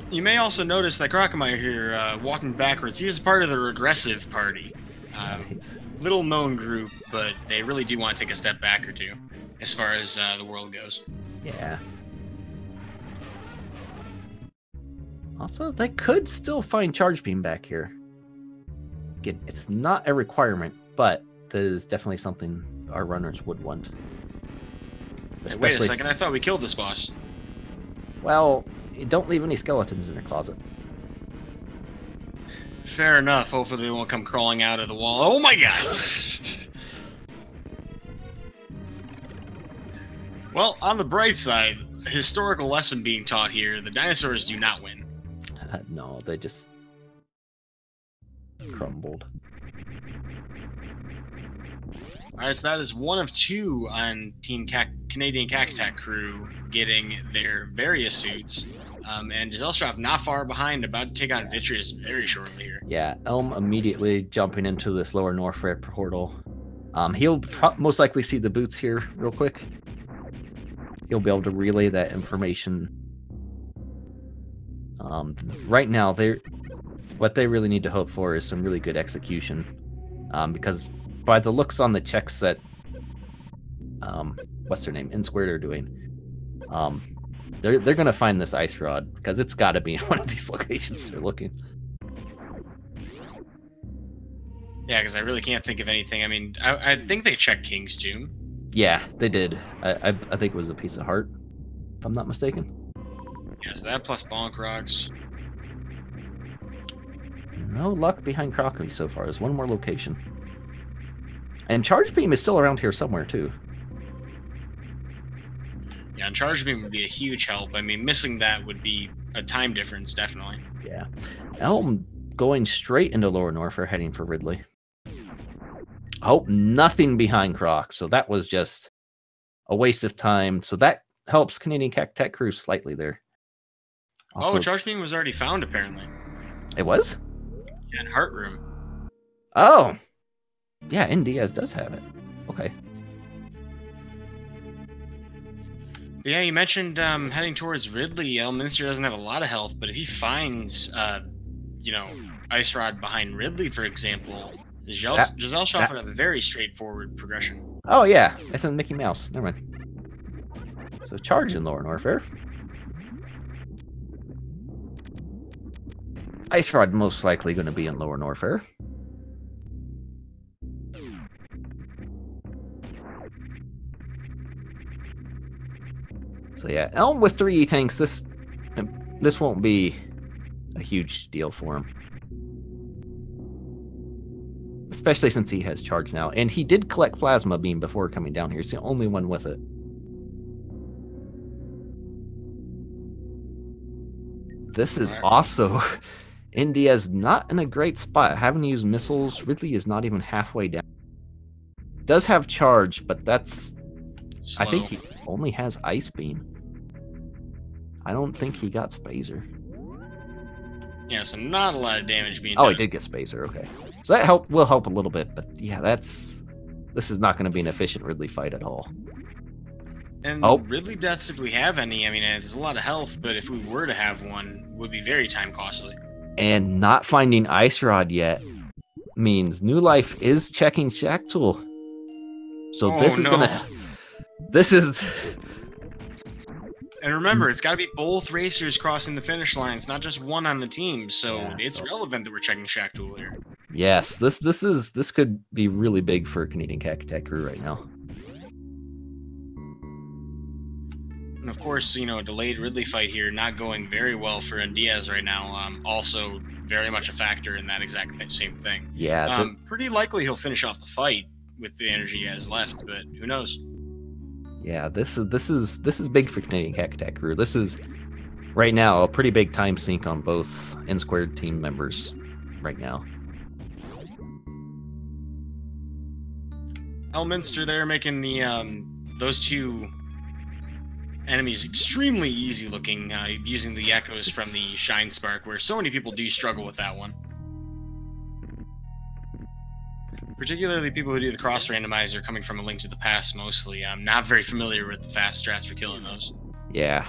You may also notice that Crocomire here, walking backwards, he is part of the regressive party. Little known group, but they really do want to take a step back or two as far as the world goes. yeah. Also, they could still find Charge Beam back here. Again, it's not a requirement, but that is definitely something our runners would want. Hey, wait a second, I thought we killed this boss. Well, don't leave any skeletons in your closet. Fair enough. Hopefully they won't come crawling out of the wall. Oh my god! Well, on the bright side, a historical lesson being taught here, the dinosaurs do not win. No, they just crumbled. Alright, so that is one of two on Team Canadian Cacatac crew getting their various suits. And Gesellschaft not far behind, about to take on Vitreous very shortly here. Yeah, Elm immediately jumping into this lower north red portal. He'll most likely see the boots here real quick. He'll be able to relay that information. Right now, what they really need to hope for is some really good execution. Because by the looks on the checks that what's their name, N-Squared are doing, they're gonna find this ice rod because it's got to be in one of these locations they're looking. Yeah, because I really can't think of anything. I mean, I think they checked King's Tomb. Yeah, they did. I think it was a piece of heart, if I'm not mistaken. Yeah, so that plus Bonk Rocks. No luck behind Crocky so far. There's one more location. And Charge Beam is still around here somewhere, too. Yeah, and Charge Beam would be a huge help. I mean, missing that would be a time difference, definitely. Yeah. Elm going straight into Lower Norfolk, heading for Ridley. Oh, nothing behind Croc. So that was just a waste of time. So that helps Canadian Cacatac crew slightly there. Also, oh, Charge Beam was already found, apparently. It was? Yeah, in Heart Room. Oh! Yeah, NDIAZ does have it. Okay. Yeah, you mentioned heading towards Ridley. Elminster doesn't have a lot of health, but if he finds, you know, Ice Rod behind Ridley, for example, Gesellschaft would have a very straightforward progression. Oh, yeah. That's in Mickey Mouse. Never mind. So, Charge in Lower Norfair. Ice Rod most likely going to be in Lower Norfair. So yeah, Elm with 3 E-Tanks, this won't be a huge deal for him. Especially since he has charge now. And he did collect Plasma Beam before coming down here. He's the only one with it. This is also... India's not in a great spot. Having to use missiles, Ridley is not even halfway down. Does have charge, but that's... Slow. I think he only has Ice Beam. I don't think he got Spazer. Yeah, so not a lot of damage being done. Oh, he did get Spazer, okay. So that will help a little bit, but yeah, this is not going to be an efficient Ridley fight at all. And Ridley deaths, if we have any, I mean, there's a lot of health, but if we were to have one, would be very time costly. And not finding Ice Rod yet means New Life is checking Shack Tool. So this is gonna... This is... And remember, it's got to be both racers crossing the finish lines, not just one on the team. So yeah, it's relevant that we're checking Shack Tool here. Yes, this could be really big for Canadian Cacatac crew right now. And of course, you know, a delayed Ridley fight here, not going very well for NDIAZ right now. Also, very much a factor in that exact same thing. Yeah. Pretty likely he'll finish off the fight with the energy he has left, but who knows? Yeah, this is big for Canadian Cacatac crew. This is right now, a pretty big time sink on both N Squared team members right now. Elminster there making the those two enemies extremely easy looking, using the echoes from the Shine Spark, where so many people do struggle with that one. Particularly people who do the cross randomizer coming from A Link to the Past mostly. I'm not very familiar with the fast strats for killing those. Yeah.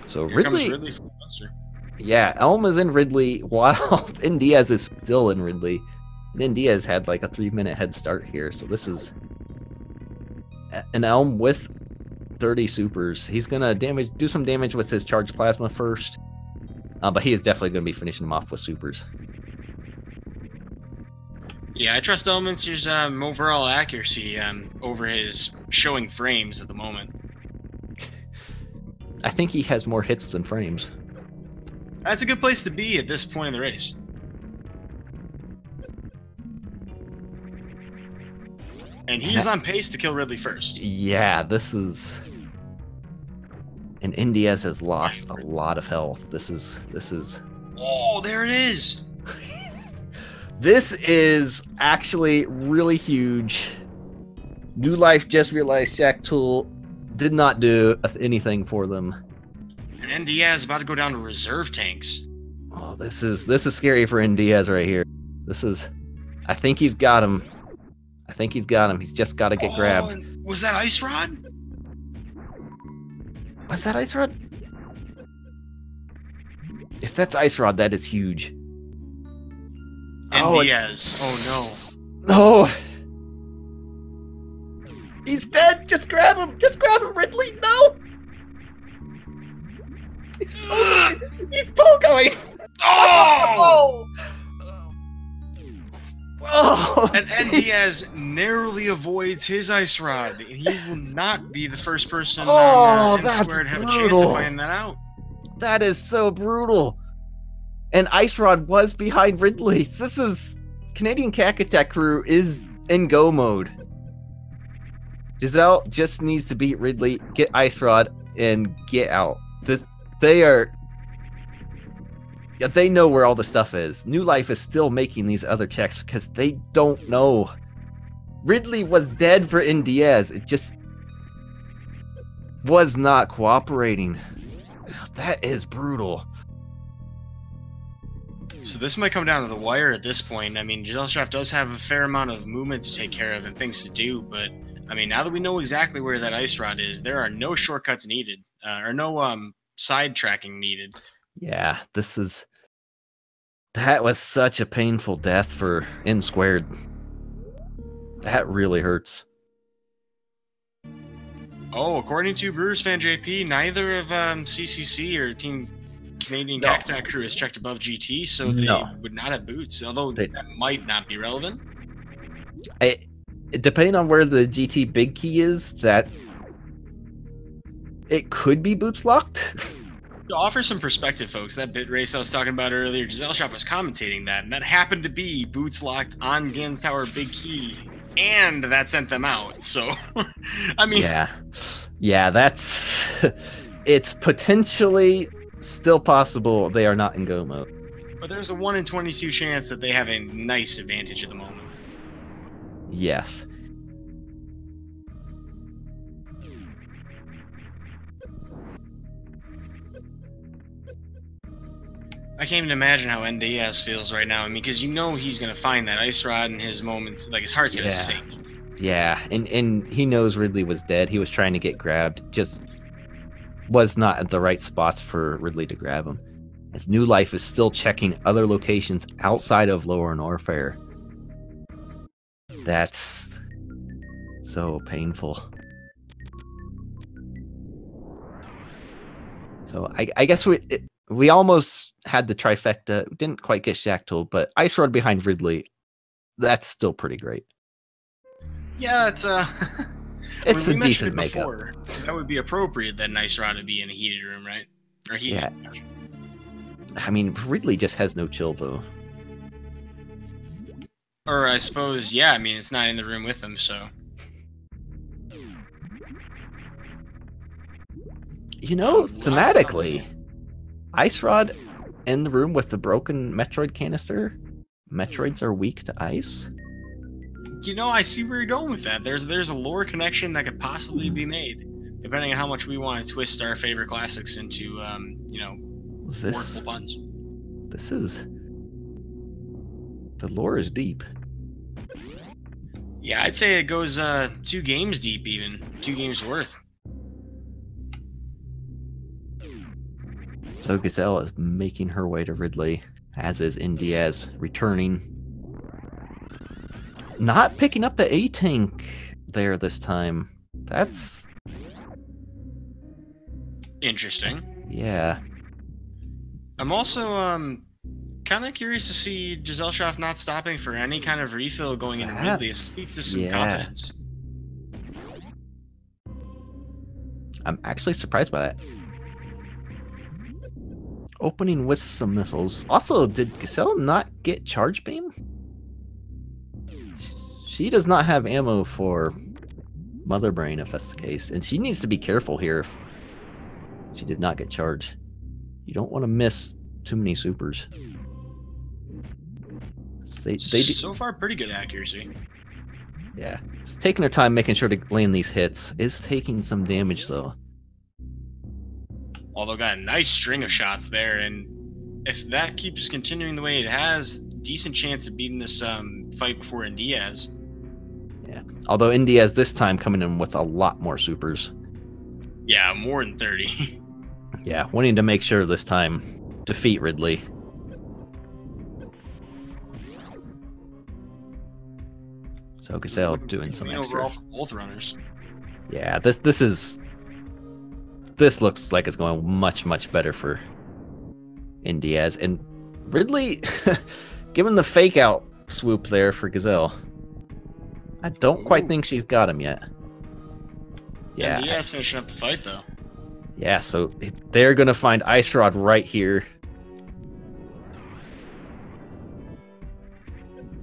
So Here comes Ridley from Elminster. Yeah, Elm is in Ridley while NDIAZ is still in Ridley. And NDIAZ had like a 3-minute head start here, so this is an Elm with 30 supers. He's gonna do some damage with his charged plasma first, but he is definitely gonna be finishing him off with supers. Yeah, I trust Elminster's overall accuracy over his showing frames at the moment. I think he has more hits than frames. That's a good place to be at this point in the race. And he's on pace to kill Ridley first. Yeah, this is... And NDIAZ has lost a lot of health. This is... Oh, there it is! This is actually really huge. New Life just realized Shack Tool did not do anything for them. And NDIAZ is about to go down to reserve tanks. Oh, this is scary for NDIAZ right here. This is... I think he's got him. I think he's got him. He's just got to get grabbed. Was that Ice Rod? Was that Ice Rod? If that's Ice Rod, that is huge. NDIAZ. Oh no. No. He's dead. Just grab him. Just grab him, Ridley. No. He's pogoing. Oh! Oh! And NDIAZ narrowly avoids his Ice Rod. And he will not be the first person on N Squared to have a chance of finding that out. That is so brutal. And Ice Rod was behind Ridley. This is... Canadian Cack Attack crew is in go mode. Giselle just needs to beat Ridley, get Ice Rod, and get out. They are... Yeah, they know where all the stuff is. New Life is still making these other checks because they don't know. Ridley was dead for NDIAZ. It just was not cooperating. That is brutal. So this might come down to the wire at this point. I mean, Gesellschaft does have a fair amount of movement to take care of and things to do, but I mean, now that we know exactly where that Ice Rod is, there are no shortcuts needed, or no side tracking needed. Yeah, that was such a painful death for N Squared. That really hurts. Oh, according to Brewers Fan JP, neither of CCC or Team Canadian Cack Attack crew has checked above GT, so they would not have boots, although that might not be relevant. Depending on where the GT big key is, that it could be boots locked. To offer some perspective, folks, that bit race I was talking about earlier, Gesellschaft was commentating that, and that happened to be boots locked on Gans Tower big key, and that sent them out, so, I mean... Yeah, that's... It's potentially still possible they are not in go mode. But there's a 1 in 22 chance that they have a nice advantage at the moment. Yes. I can't even imagine how NDIAZ feels right now. I mean, because you know he's going to find that Ice Rod in his moments. Like, his heart's going to sink. Yeah, and he knows Ridley was dead. He was trying to get grabbed. Just was not at the right spots for Ridley to grab him. As New Life is still checking other locations outside of Lower Norfair. That's so painful. So I guess we almost had the trifecta. Didn't quite get Shack Tool, but Ice Rod behind Ridley, that's still pretty great. Yeah, it's it's a decent makeup. That would be appropriate that Ice Rod would be in a heated room, right? Or heated. Yeah. I mean, Ridley just has no chill though. Or I suppose, yeah, I mean, it's not in the room with them, so. You know, Lots thematically, of- Ice Rod in the room with the broken Metroid canister. Metroids are weak to ice. You know, I see where you're going with that. There's a lore connection that could possibly be made, depending on how much we want to twist our favorite classics into, you know, workable puns. This is... The lore is deep. Yeah, I'd say it goes 2 games deep, even 2 games worth. So Gazelle is making her way to Ridley, as is NDIAZ, returning. Not picking up the A-Tank there this time. That's... Interesting. Yeah. I'm also kind of curious to see Gesellschaft not stopping for any kind of refill going into Ridley. It speaks to some confidence. I'm actually surprised by that. Opening with some missiles. Also, did Gazelle not get Charge Beam? She does not have ammo for Mother Brain, if that's the case. And she needs to be careful here if she did not get Charge. You don't want to miss too many supers. So far, pretty good accuracy. Yeah. Just taking their time making sure to land these hits. Is taking some damage, though. Although got a nice string of shots there, and if that keeps continuing the way it has, decent chance of beating this fight before NDIAZ. Yeah. Although NDIAZ this time coming in with a lot more supers. Yeah, more than 30. Yeah, wanting to make sure this time defeat Ridley. So Gazelle doing some extra. Overall for both runners. Yeah, this looks like it's going much better for NDIAZ, and Ridley given the fake out swoop there for Gazelle. I don't quite think she's got him yet. Yeah, NDIAZ finishing up the fight though. Yeah, so they're gonna find Ice Rod right here.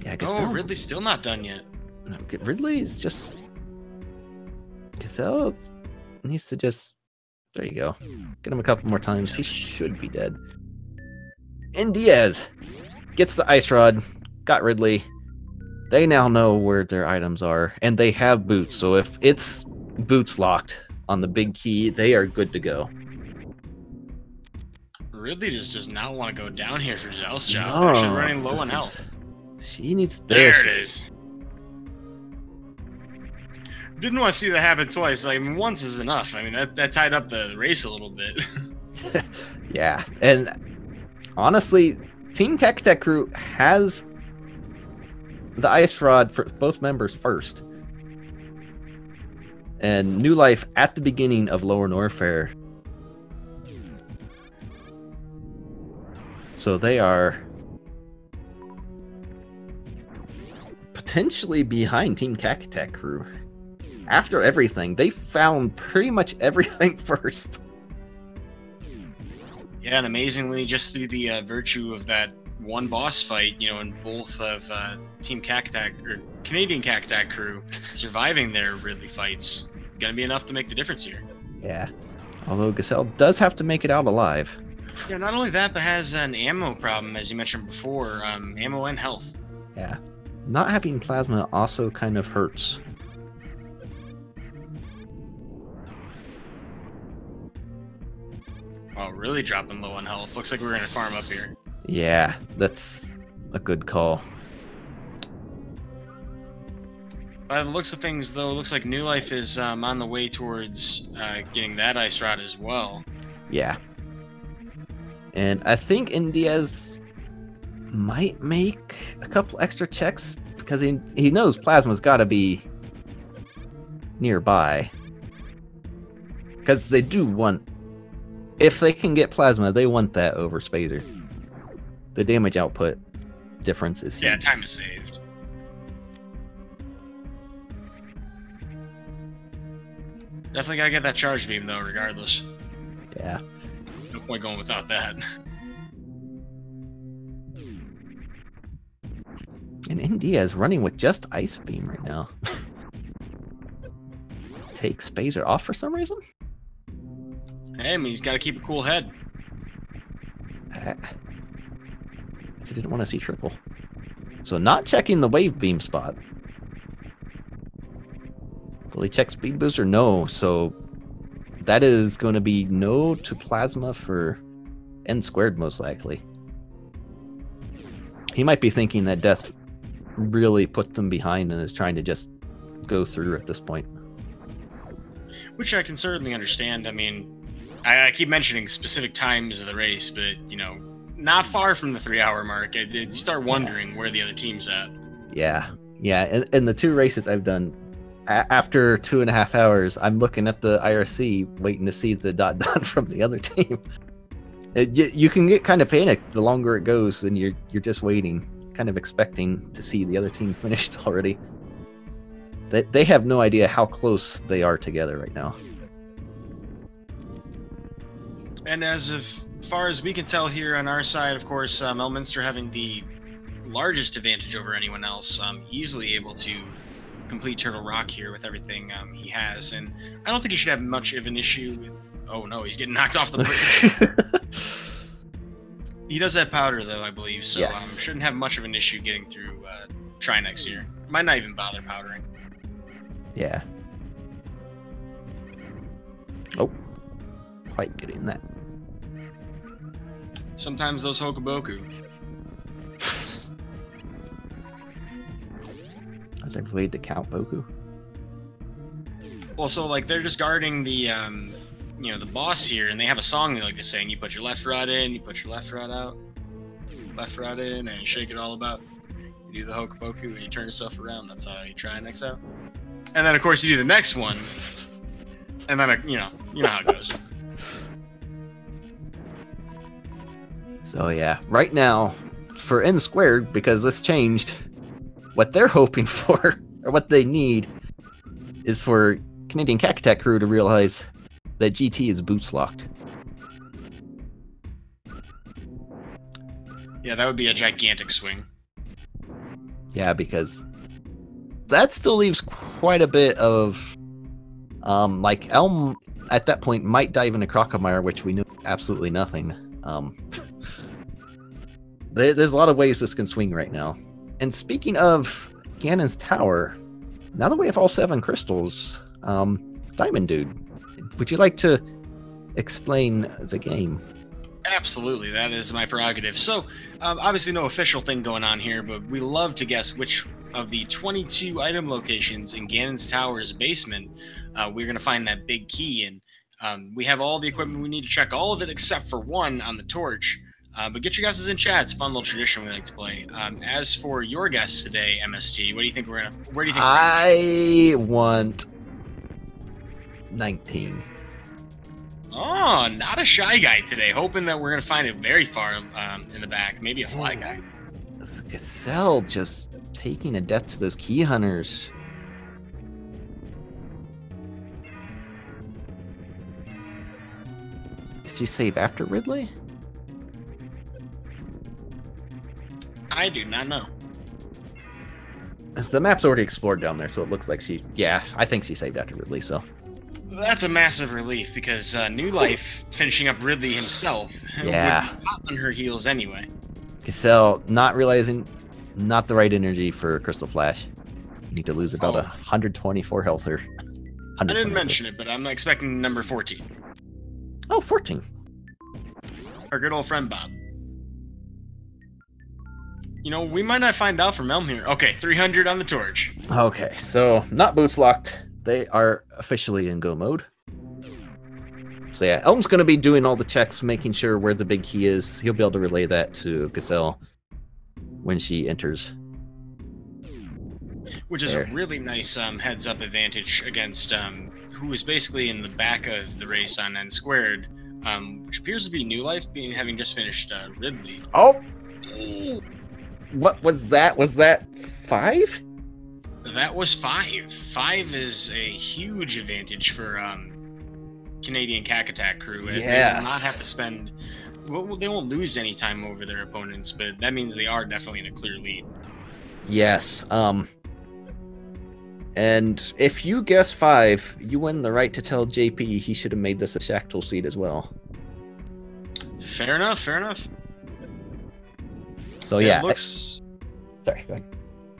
Yeah, Gazelle. Ridley's still not done yet. No, Ridley's just... Gazelle needs to just... There you go. Get him a couple more times. He should be dead. NDIAZ gets the Ice Rod. Got Ridley. They now know where their items are. And they have boots. So if it's boots locked on the big key, they are good to go. Ridley just does not want to go down here for Gesellschaft. No, They're actually running low on health. She needs... There it is. Didn't want to see that happen twice. Like, once is enough. I mean, that tied up the race a little bit. Yeah, and honestly, Team Tech Crew has the Ice Rod for both members first. And New Life at the beginning of Lower Norfair. So they are potentially behind Team Tech Crew. After everything, they found pretty much everything first. Yeah, and amazingly, just through the virtue of that one boss fight, you know, in both of Team Cactac or Canadian Cactac Crew surviving their Ridley fights, gonna be enough to make the difference here. Yeah, although Gazelle does have to make it out alive. Yeah, not only that, but has an ammo problem, as you mentioned before, ammo and health. Yeah, not having plasma also kind of hurts. Oh, really dropping low on health. Looks like we're gonna farm up here. Yeah, that's a good call. By the looks of things, though, it looks like New Life is on the way towards getting that Ice Rod as well. Yeah. And I think NDIAZ might make a couple extra checks because he knows plasma's got to be nearby. Because they do want... If they can get plasma, they want that over Spazer. The damage output difference is huge. Yeah, time is saved. Definitely gotta get that charge beam, though, regardless. Yeah. No point going without that. And India is running with just Ice Beam right now. Take Spazer off for some reason? Hey, I mean, he's got to keep a cool head. I didn't want to see triple. So not checking the wave beam spot. Will he check speed boost or no? So that is going to be no to plasma for N squared most likely. He might be thinking that death really put them behind and is trying to just go through at this point. Which I can certainly understand. I mean, I keep mentioning specific times of the race, but, you know, not far from the 3-hour mark. You start wondering where the other team's at. Yeah. In the 2 races I've done, after 2.5 hours, I'm looking at the IRC waiting to see the dot from the other team. You can get kind of panicked the longer it goes, and you're just waiting, kind of expecting to see the other team finished already. They have no idea how close they are together right now. And as far as we can tell here on our side, of course, Elminster having the largest advantage over anyone else, easily able to complete Turtle Rock here with everything he has. And I don't think he should have much of an issue with... Oh no, he's getting knocked off the bridge. He does have powder, though, I believe, so yes. Shouldn't have much of an issue getting through Trinex here. Might not even bother powdering. Yeah. Oh. Quite getting that. Sometimes those Hokoboku. Are they related to Count Boku? Well, so, like, they're just guarding the, you know, the boss here, and they have a song they like to sing. You put your left rod in, you put your left rod out. Left rod in, and you shake it all about. You do the Hokoboku, and you turn yourself around. That's how you try next out. And then, of course, you do the next one. And then, you know how it goes. So yeah, right now, for N squared, because this changed, what they're hoping for, or what they need, is for Canadian Cacatac crew to realize that GT is boots locked. Yeah, that would be a gigantic swing. Yeah, because that still leaves quite a bit of, like, Elm at that point might dive into Crocomire, which we knew absolutely nothing. There's a lot of ways this can swing right now. And speaking of Ganon's Tower, now that we have all 7 crystals, Diamond Dude, would you like to explain the game? Absolutely, that is my prerogative. So, obviously no official thing going on here, but we love to guess which of the 22 item locations in Ganon's Tower's basement we're going to find that big key in. We have all the equipment we need to check all of it except for one on the torch. But get your guesses in chat. It's a fun little tradition we like to play. As for your guess today, MST, what do you think we're gonna? Where do you think? I want 19. Oh, not a shy guy today. Hoping that we're gonna find it very far in the back. Maybe a fly guy. Gazelle just taking a death to those key hunters. Did she save after Ridley? I do not know. The map's already explored down there, so it looks like she... Yeah, I think she saved after Ridley, so... That's a massive relief, because New Life finishing up Ridley himself would be hot on her heels anyway. Cassell not realizing not the right energy for Crystal Flash. You need to lose about 124 health or... I didn't mention it, but I'm expecting number 14. Oh, 14. Our good old friend Bob. You know, we might not find out from Elm here. Okay, 300 on the torch. Okay, so not boots locked. They are officially in go mode. So yeah, Elm's going to be doing all the checks, making sure where the big key is. He'll be able to relay that to Gazelle when she enters. Which is a really nice heads-up advantage against who is basically in the back of the race on N squared, which appears to be New Life, having just finished Ridley. Oh! What was that? Was that 5? That was 5. 5 is a huge advantage for Canadian Cacatac crew, as they will not have to spend... Well, they won't lose any time over their opponents, but that means they are definitely in a clear lead. Yes. And if you guess 5, you win the right to tell JP he should have made this a Shactal seed as well. Fair enough, fair enough. So yeah. It looks... Sorry, go ahead.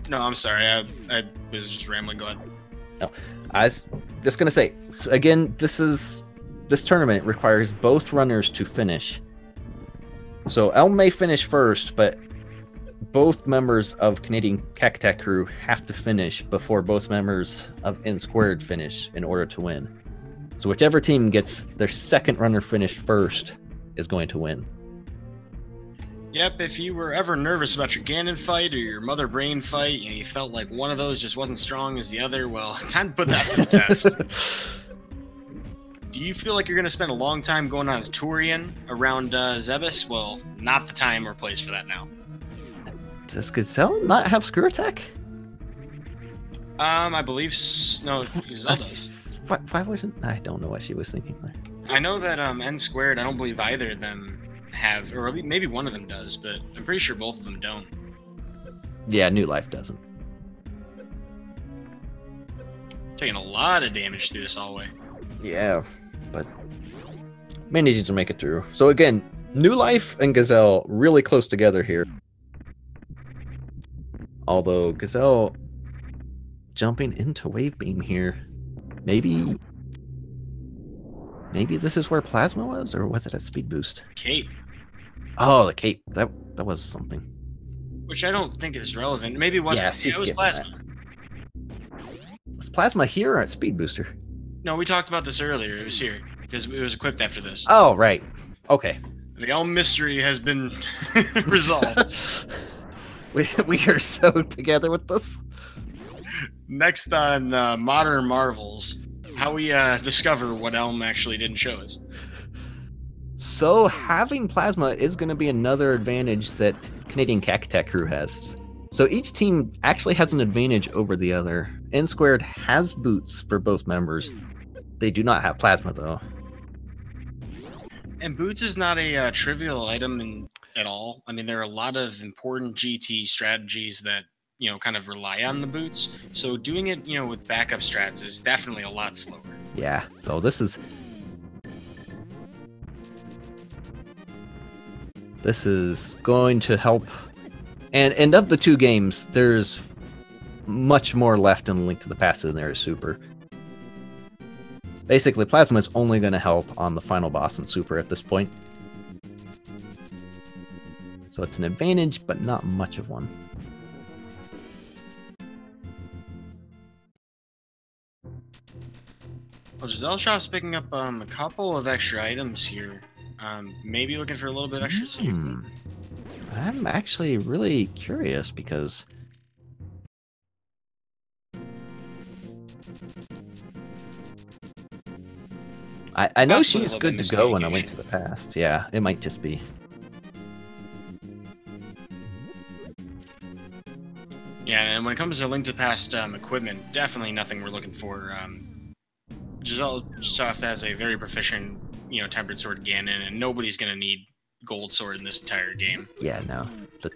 No, I'm sorry. I was just rambling. Go ahead. No, I was just going to say, again, this tournament requires both runners to finish. So Elm may finish first, but both members of Canadian Cactac crew have to finish before both members of N Squared finish in order to win. So whichever team gets their second runner finished first is going to win. Yep, if you were ever nervous about your Ganon fight or your Mother Brain fight, and you felt like one of those just wasn't strong as the other, well, time to put that to the test. Do you feel like you're going to spend a long time going on a tour-in around Zebus? Well, not the time or place for that now. Does Gazelle not have screw attack? I believe no, Gazelle does. Why wasn't... I don't know what she was thinking there. I know that N Squared, I don't believe either of them have, or maybe one of them does, but I'm pretty sure both of them don't. Yeah, New Life doesn't. Taking a lot of damage through this hallway. Yeah, but managing to make it through. So again, New Life and Gazelle really close together here. Although Gazelle jumping into Wave Beam here. Maybe this is where Plasma was, or was it a speed boost? Cape. Oh, the cape. That was something. Which I don't think is relevant. Maybe it was. Yeah, it was Plasma. Was Plasma here or a speed booster? No, we talked about this earlier. It was here because it was equipped after this. Oh, right. Okay. The Elm mystery has been resolved. We are so together with this. Next on Modern Marvels, how we discover what Elm actually didn't show us. So having Plasma is going to be another advantage that Canadian Cactac crew has. So each team actually has an advantage over the other. N Squared has boots for both members. They do not have Plasma though. And boots is not a trivial item at all. I mean, there are a lot of important GT strategies that, kind of rely on the boots. So doing it, with backup strats is definitely a lot slower. Yeah, so this is going to help. And of the two games, there's much more left in Link to the Past than there is Super. Basically, Plasma is only going to help on the final boss in Super at this point. So it's an advantage, but not much of one. Well, Gesellschaft's picking up a couple of extra items here. Maybe looking for a little bit extra safety. I'm actually really curious because I know she's good to go when I went to the past. Yeah, it might just be. Yeah, and when it comes to Link to the Past equipment, definitely nothing we're looking for. Gesellschaft has a very proficient, tempered sword Ganon, and nobody's gonna need gold sword in this entire game. Yeah, no. But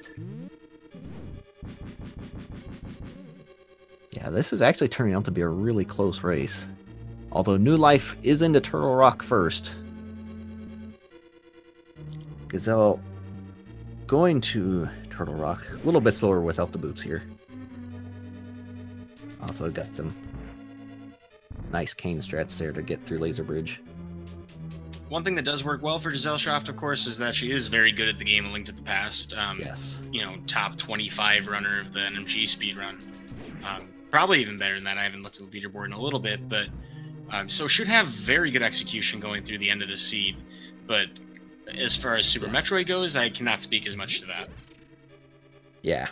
yeah, this is actually turning out to be a really close race. Although New Life is into Turtle Rock first. Gazelle going to Turtle Rock. A little bit slower without the boots here. Also got some nice cane strats there to get through Laser Bridge. One thing that does work well for Gesellschaft, of course, is that she is very good at the game of Link to the Past. Yes. Top 25 runner of the NMG speedrun. Probably even better than that. I haven't looked at the leaderboard in a little bit, but so should have very good execution going through the end of the seed. But as far as Super Metroid goes, I cannot speak as much to that. Yeah.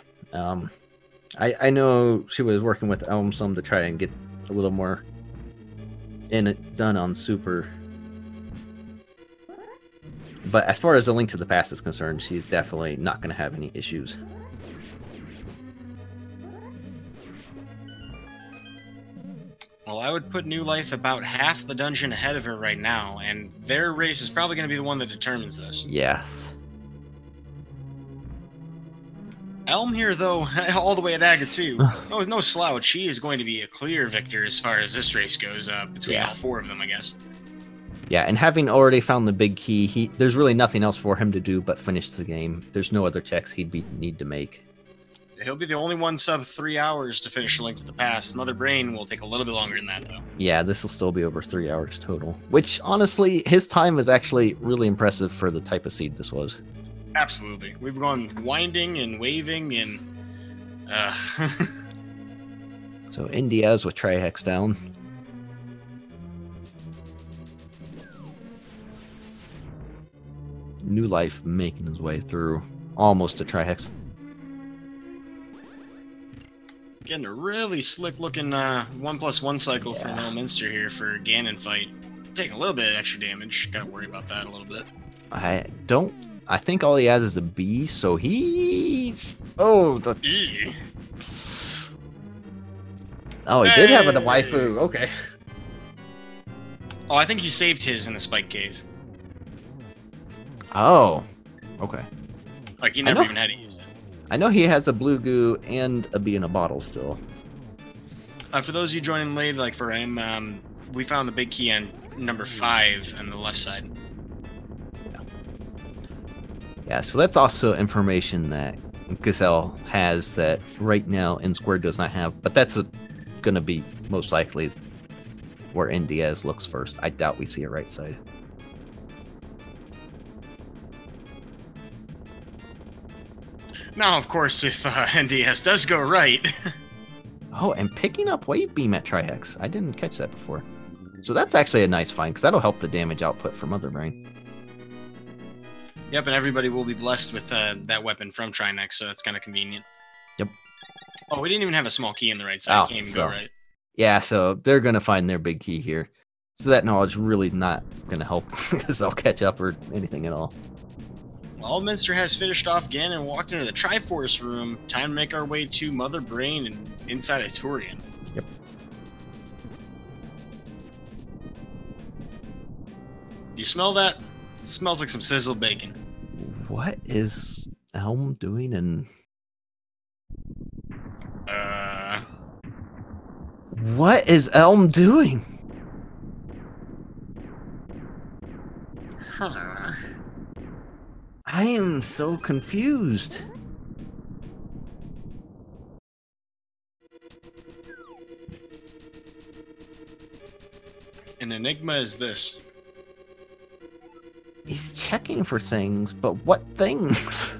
I know she was working with Elm some to try and get a little more in it done on Super. But as far as the Link to the Past is concerned, she's definitely not going to have any issues. Well, I would put New Life about half the dungeon ahead of her right now, and their race is probably going to be the one that determines this. Yes. Elm here, though, all the way at Aga 2. No slouch. He is going to be a clear victor as far as this race goes, between all four of them, I guess. Yeah, and having already found the big key, there's really nothing else for him to do but finish the game. There's no other checks he'd need to make. He'll be the only one sub 3 hours to finish Link to the Past. Mother Brain will take a little bit longer than that, though. Yeah, this will still be over 3 hours total. Which, honestly, his time is actually really impressive for the type of seed this was. Absolutely. We've gone winding and waving and... So, NDIAZ with Trihex down. New Life making his way through. Almost to Trihex. Getting a really slick-looking 1+1 cycle from Elminster here for Ganon fight. Taking a little bit of extra damage. Gotta worry about that a little bit. I think all he has is a B, so he's... Oh, the... E. Oh, he did have a waifu. Okay. Oh, I think he saved his in the Spike Cave. Oh. Okay. Like, he never even had to use it. I know he has a blue goo and a bee in a bottle still. For those of you joining late, like for him, we found the big key on number 5 on the left side. Yeah, so that's also information that Gazelle has that right now N2 does not have, but that's going to be most likely where NDIAZ looks first. I doubt we see a right side. Now, of course, if NDIAZ does go right... Oh, and picking up Wave Beam at Trihex. I didn't catch that before. So that's actually a nice find, because that'll help the damage output for Mother Brain. Yep, and everybody will be blessed with that weapon from Trinex, so that's kind of convenient. Yep. Oh, we didn't even have a small key on the right side. Can't even go right. Yeah, so they're going to find their big key here. So that knowledge really not going to help, because they'll catch up or anything at all. Well, Elminster has finished off again and walked into the Triforce room. Time to make our way to Mother Brain and inside a Turian. Yep. You smell that? It smells like some sizzled bacon. What is Elm doing and... What is Elm doing? Huh. I am so confused. An enigma is this. He's checking for things, but what things?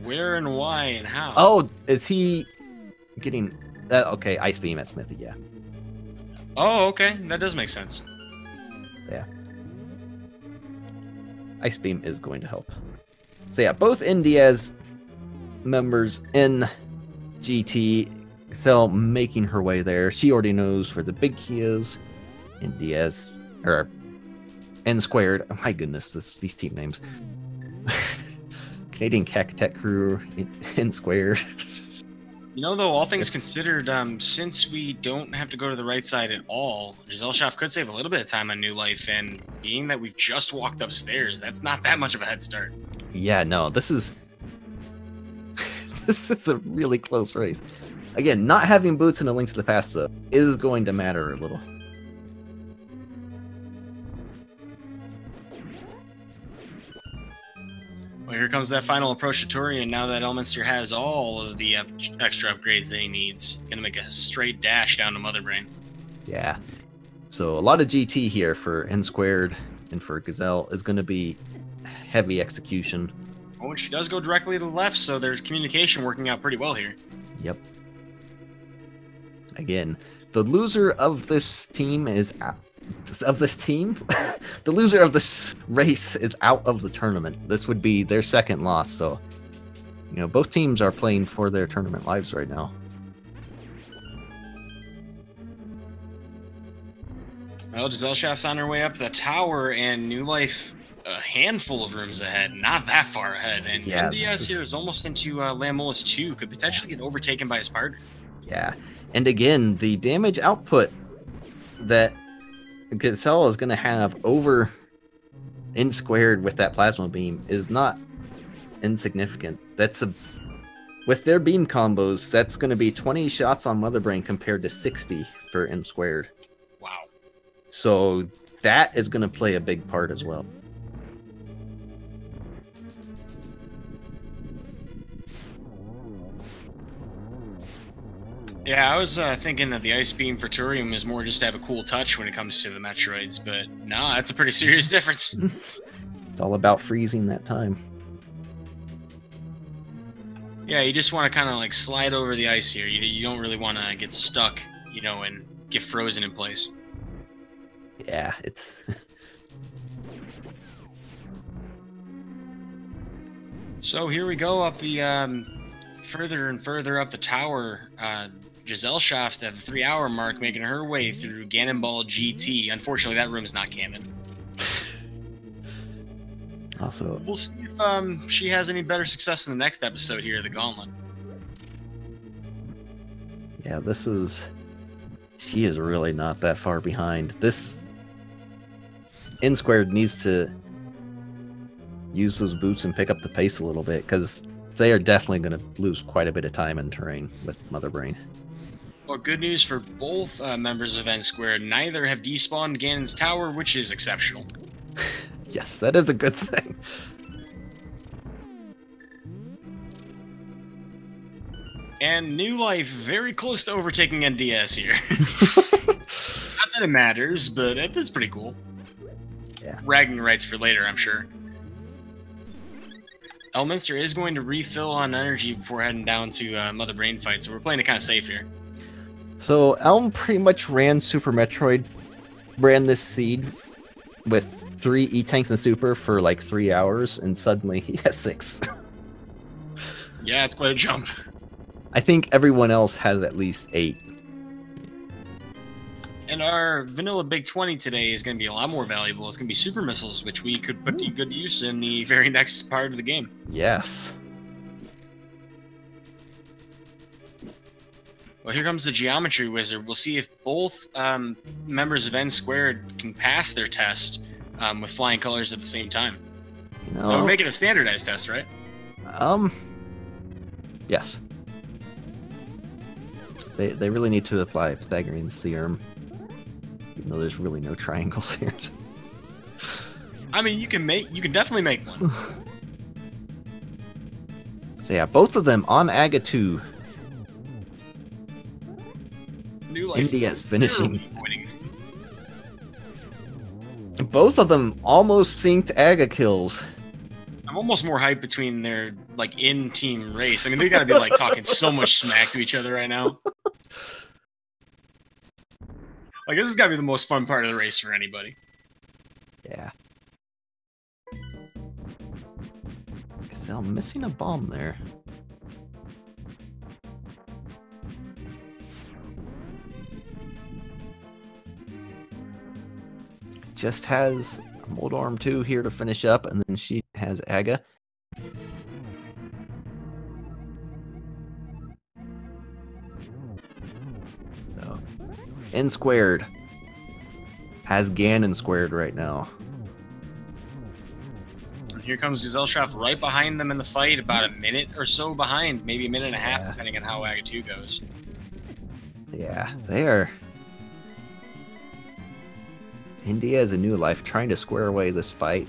Where and why and how? Oh, is he getting... okay, Ice Beam at Smithy, yeah. Oh, okay. That does make sense. Yeah. Ice Beam is going to help. So yeah, both NDIAZ members in GT, Gazelle making her way there. She already knows where the big key is. NDIAZ, or N2. Oh my goodness, these team names. Canadian Cacatech Crew, N2. You know, though, all things considered, since we don't have to go to the right side at all, Gesellschaft could save a little bit of time on New Life, and being that we've just walked upstairs, that's not that much of a head start. Yeah, no, this is... this is a really close race. Again, not having boots in A Link to the Past, though, is going to matter a little. Well, here comes that final approach to Turian. Now that Elminster has all of the extra upgrades that he needs, gonna make a straight dash down to Mother Brain. Yeah. So a lot of GT here for N2 and for Gazelle is going to be heavy execution. Oh, and she does go directly to the left, so there's communication working out pretty well here. Yep. Again, the loser of this team is out. The loser of this race is out of the tournament. This would be their second loss, so you know, both teams are playing for their tournament lives right now. Well, Gesellschaft's on her way up the tower, and New Life a handful of rooms ahead, not that far ahead. And yeah, NDIAZ here is almost into Lamolus 2, could potentially get overtaken by his partner. Yeah, and again, the damage output that Gazelle is going to have over N2 with that plasma beam is not insignificant. That's with their beam combos, that's going to be 20 shots on Mother Brain compared to 60 for N squared. Wow. So that is going to play a big part as well. Yeah, I was thinking that the Ice Beam for Turium is more just to have a cool touch when it comes to the Metroids, but nah, that's a pretty serious difference. It's all about freezing that time. Yeah, you just want to kind of like slide over the ice here. You don't really want to get stuck, you know, and get frozen in place. Yeah, it's... So here we go up the, further and further up the tower. Gesellschaft at the 3-hour mark, making her way through Gannonball GT. Unfortunately, that room's not canon. Also, we'll see if she has any better success in the next episode here, the Gauntlet. Yeah, she is really not that far behind. This N squared needs to use those boots and pick up the pace a little bit, because they are definitely going to lose quite a bit of time in terrain with Mother Brain. Well, good news for both members of N squared. Neither have despawned Ganon's tower, which is exceptional. Yes, that is a good thing. And New Life very close to overtaking NDIAZ here. Not that it matters, but it's pretty cool. Yeah. Bragging rights for later, I'm sure. Elminster is going to refill on energy before heading down to Mother Brain fight, so we're playing it kind of safe here. So Elm pretty much ran Super Metroid, ran this seed with 3 E-Tanks and Super for like 3 hours, and suddenly he has 6. Yeah, it's quite a jump. I think everyone else has at least 8. And our vanilla Big 20 today is going to be a lot more valuable. It's going to be super missiles, which we could put to good use in the very next part of the game. Yes. Well, here comes the Geometry Wizard. We'll see if both members of N squared can pass their test with flying colors at the same time. No. We're making a standardized test, right? Yes. They really need to apply Pythagorean's theorem, even though there's really no triangles here. I mean, you can definitely make one. So yeah, both of them on Aga 2. NDIAZ finishing. Both of them almost synced Aga kills. I'm almost more hyped between their like in-team race. I mean, they got to be like talking so much smack to each other right now. Like, this has got to be the most fun part of the race for anybody. Yeah. I'm missing a bomb there. Just has Moldorm 2 here to finish up, and then she has Aga. So, N squared has Ganon squared right now. And here comes Gesellschaft right behind them in the fight, about a minute or so behind, maybe a minute and a half, depending on how Aga 2 goes. Yeah, they are. NDIAZ and New Life trying to square away this fight.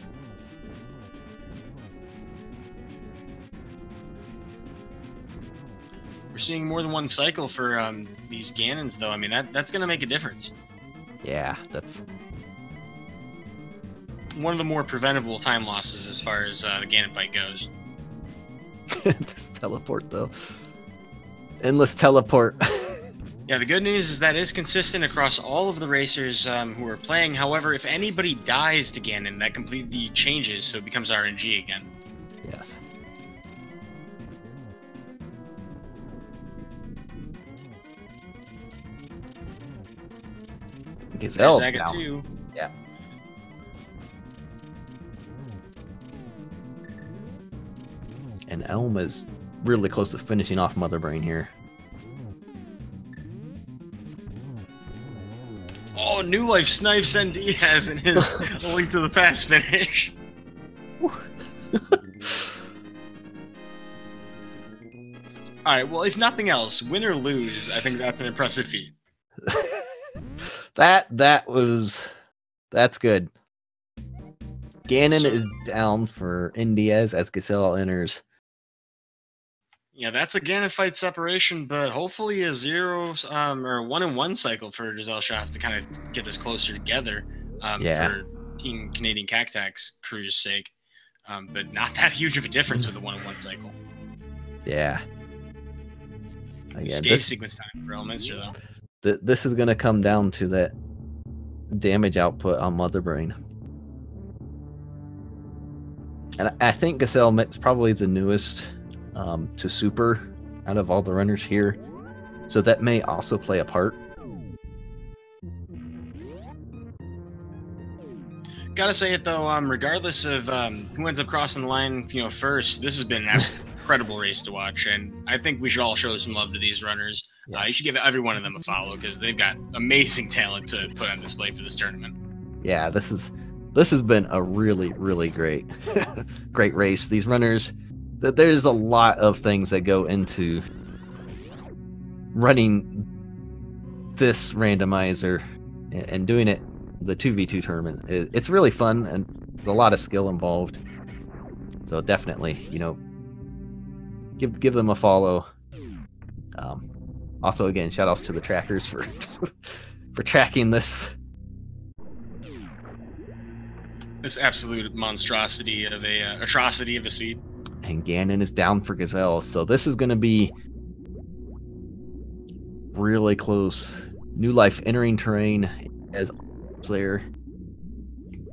We're seeing more than one cycle for these Ganons, though. I mean, that's going to make a difference. Yeah, that's one of the more preventable time losses as far as the Ganon fight goes. This teleport, though. Endless teleport. Yeah, the good news is that is consistent across all of the racers who are playing. However, if anybody dies to Ganon, that completely changes, so it becomes RNG again. Yes. There's Aga 2. Yeah. And Elm is really close to finishing off Mother Brain here. Oh, New Life snipes NDIAZ in his Link to the Past finish. All right. Well, if nothing else, win or lose, I think that's an impressive feat. That's good. Ganon So, is down for NDIAZ as Gesell enters. yeah, that's again a fight separation, but hopefully a 0 or 1-in-1 cycle for Gesellschaft to kind of get us closer together for Team Canadian Cactax crew's sake. But not that huge of a difference with the 1-in-1 cycle. Yeah. Escape sequence time for Elminster, though. This is going to come down to that damage output on Mother Brain. And I think Gesell is probably the newest to super out of all the runners here. So that may also play a part. Gotta say it though, regardless of who ends up crossing the line, first, this has been an absolutely incredible race to watch, and I think we should all show some love to these runners. Yeah. You should give every one of them a follow because they've got amazing talent to put on display for this tournament. Yeah, this has been a really, really great race. These runners, there's a lot of things that go into running this randomizer and doing it, the 2v2 tournament. It's really fun and there's a lot of skill involved. So definitely, give them a follow. Also, again, shout outs to the trackers for for tracking this absolute monstrosity of a atrocity of a seed. And Ganon is down for Gesell, so this is going to be really close. New Life entering terrain as there.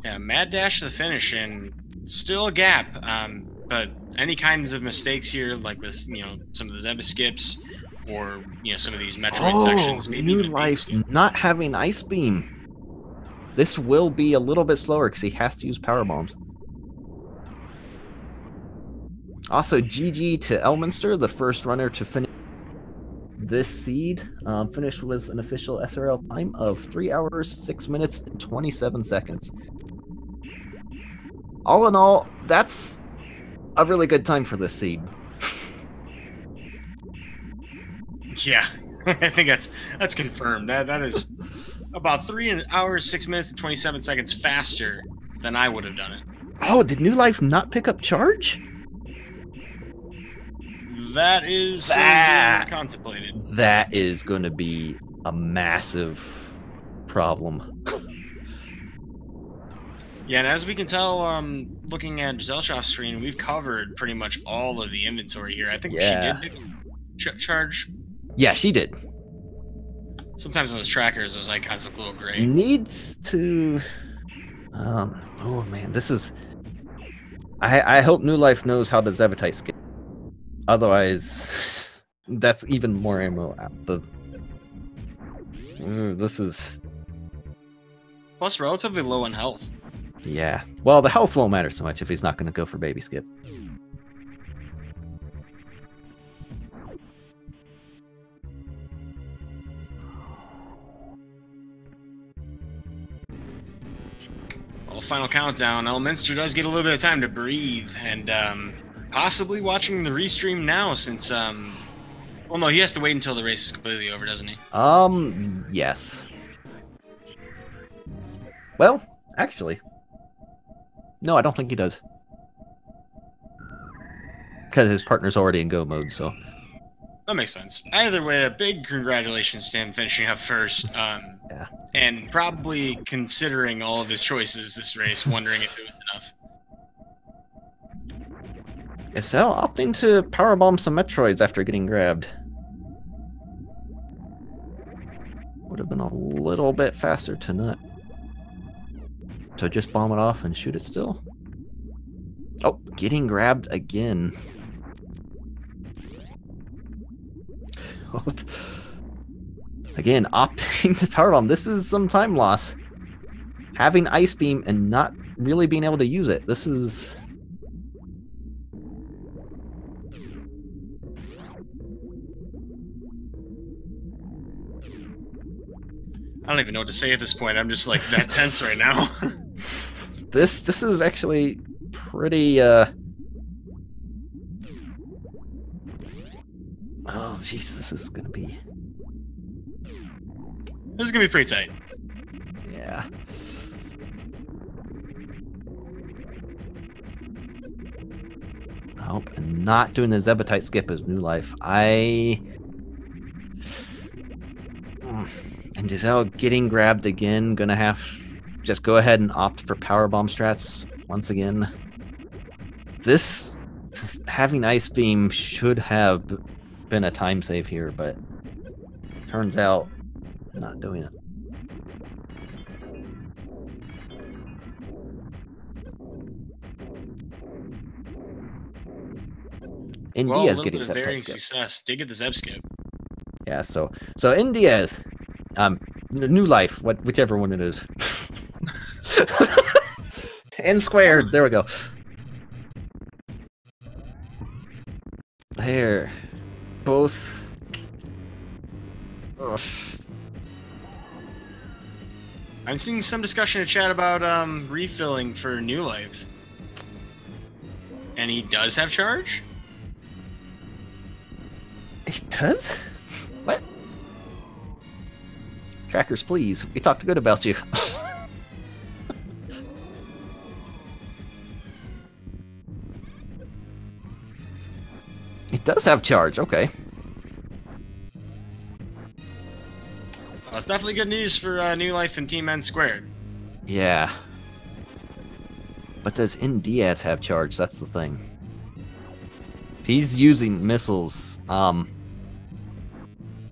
Yeah, mad dash to the finish and still a gap. But any kinds of mistakes here, like with some of the Zebba skips or some of these Metroid sections, maybe New Life not having Ice Beam. This will be a little bit slower because he has to use power bombs. Also, GG to Elminster, the first runner to finish this seed. Finished with an official SRL time of 3 hours, 6 minutes, and 27 seconds. All in all, that's a really good time for this seed. Yeah, I think that's confirmed. That is about 3 hours, 6 minutes, and 27 seconds faster than I would have done it. Oh, did New Life not pick up charge? That is being contemplated. That is going to be a massive problem. Yeah, and as we can tell, looking at Gesellschaft's screen, we've covered pretty much all of the inventory here. I think she did pick charge. Yeah, she did. Sometimes on those trackers, those icons look a little gray. Needs to... oh, man, this is... I hope New Life knows how to Zebbatite skip. Otherwise, that's even more ammo out. This is... Plus, relatively low on health. Yeah. Well, the health won't matter so much if he's not going to go for baby skip. Well, final countdown. Elminster does get a little bit of time to breathe, and possibly watching the restream now since well, no, he has to wait until the race is completely over, doesn't he? Yes. Well, actually, no, I don't think he does, because his partner's already in go mode. So that makes sense. Either way, a big congratulations to him finishing up first. yeah. And probably considering all of his choices this race, wondering if it was enough. Gesell opting to powerbomb some Metroids after getting grabbed. Would have been a little bit faster to not. To just bomb it off and shoot it still. Oh, getting grabbed again. Again, opting to powerbomb. This is some time loss. Having Ice Beam and not really being able to use it. This is... I don't even know what to say at this point. I'm just like that tense right now. This is actually pretty Oh, jeez, this is gonna be... This is gonna be pretty tight. Yeah. Oh, and not doing the Zebetite skip as New Life. And Giselle getting grabbed again. Gonna have just go ahead and opt for power bomb strats once again. This having Ice Beam should have been a time save here, but turns out not doing it. NDIAZ getting a varying skip. success. Did get the Zeb skip. Yeah, so NDIAZ, New Life, whichever one it is. N squared. There we go. There, both. Ugh. I'm seeing some discussion in chat about refilling for New Life, and he does have charge. He does? What? Trackers, please. We talked good about you. He does have charge, okay. Well, that's definitely good news for New Life and Team N Squared. Yeah. But does NDIAZ have charge? That's the thing. If he's using missiles,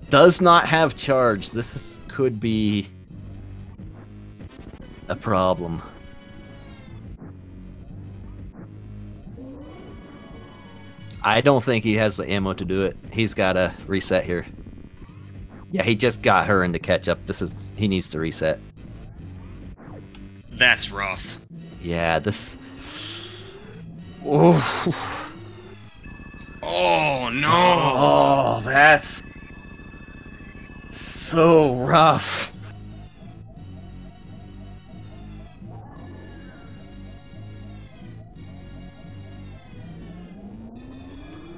does not have charge. This could be a problem. I don't think he has the ammo to do it. He's got to reset here. Yeah, he just got her into catch up. He needs to reset. That's rough. Yeah, this. Oh. Oh no. Oh, that's so rough.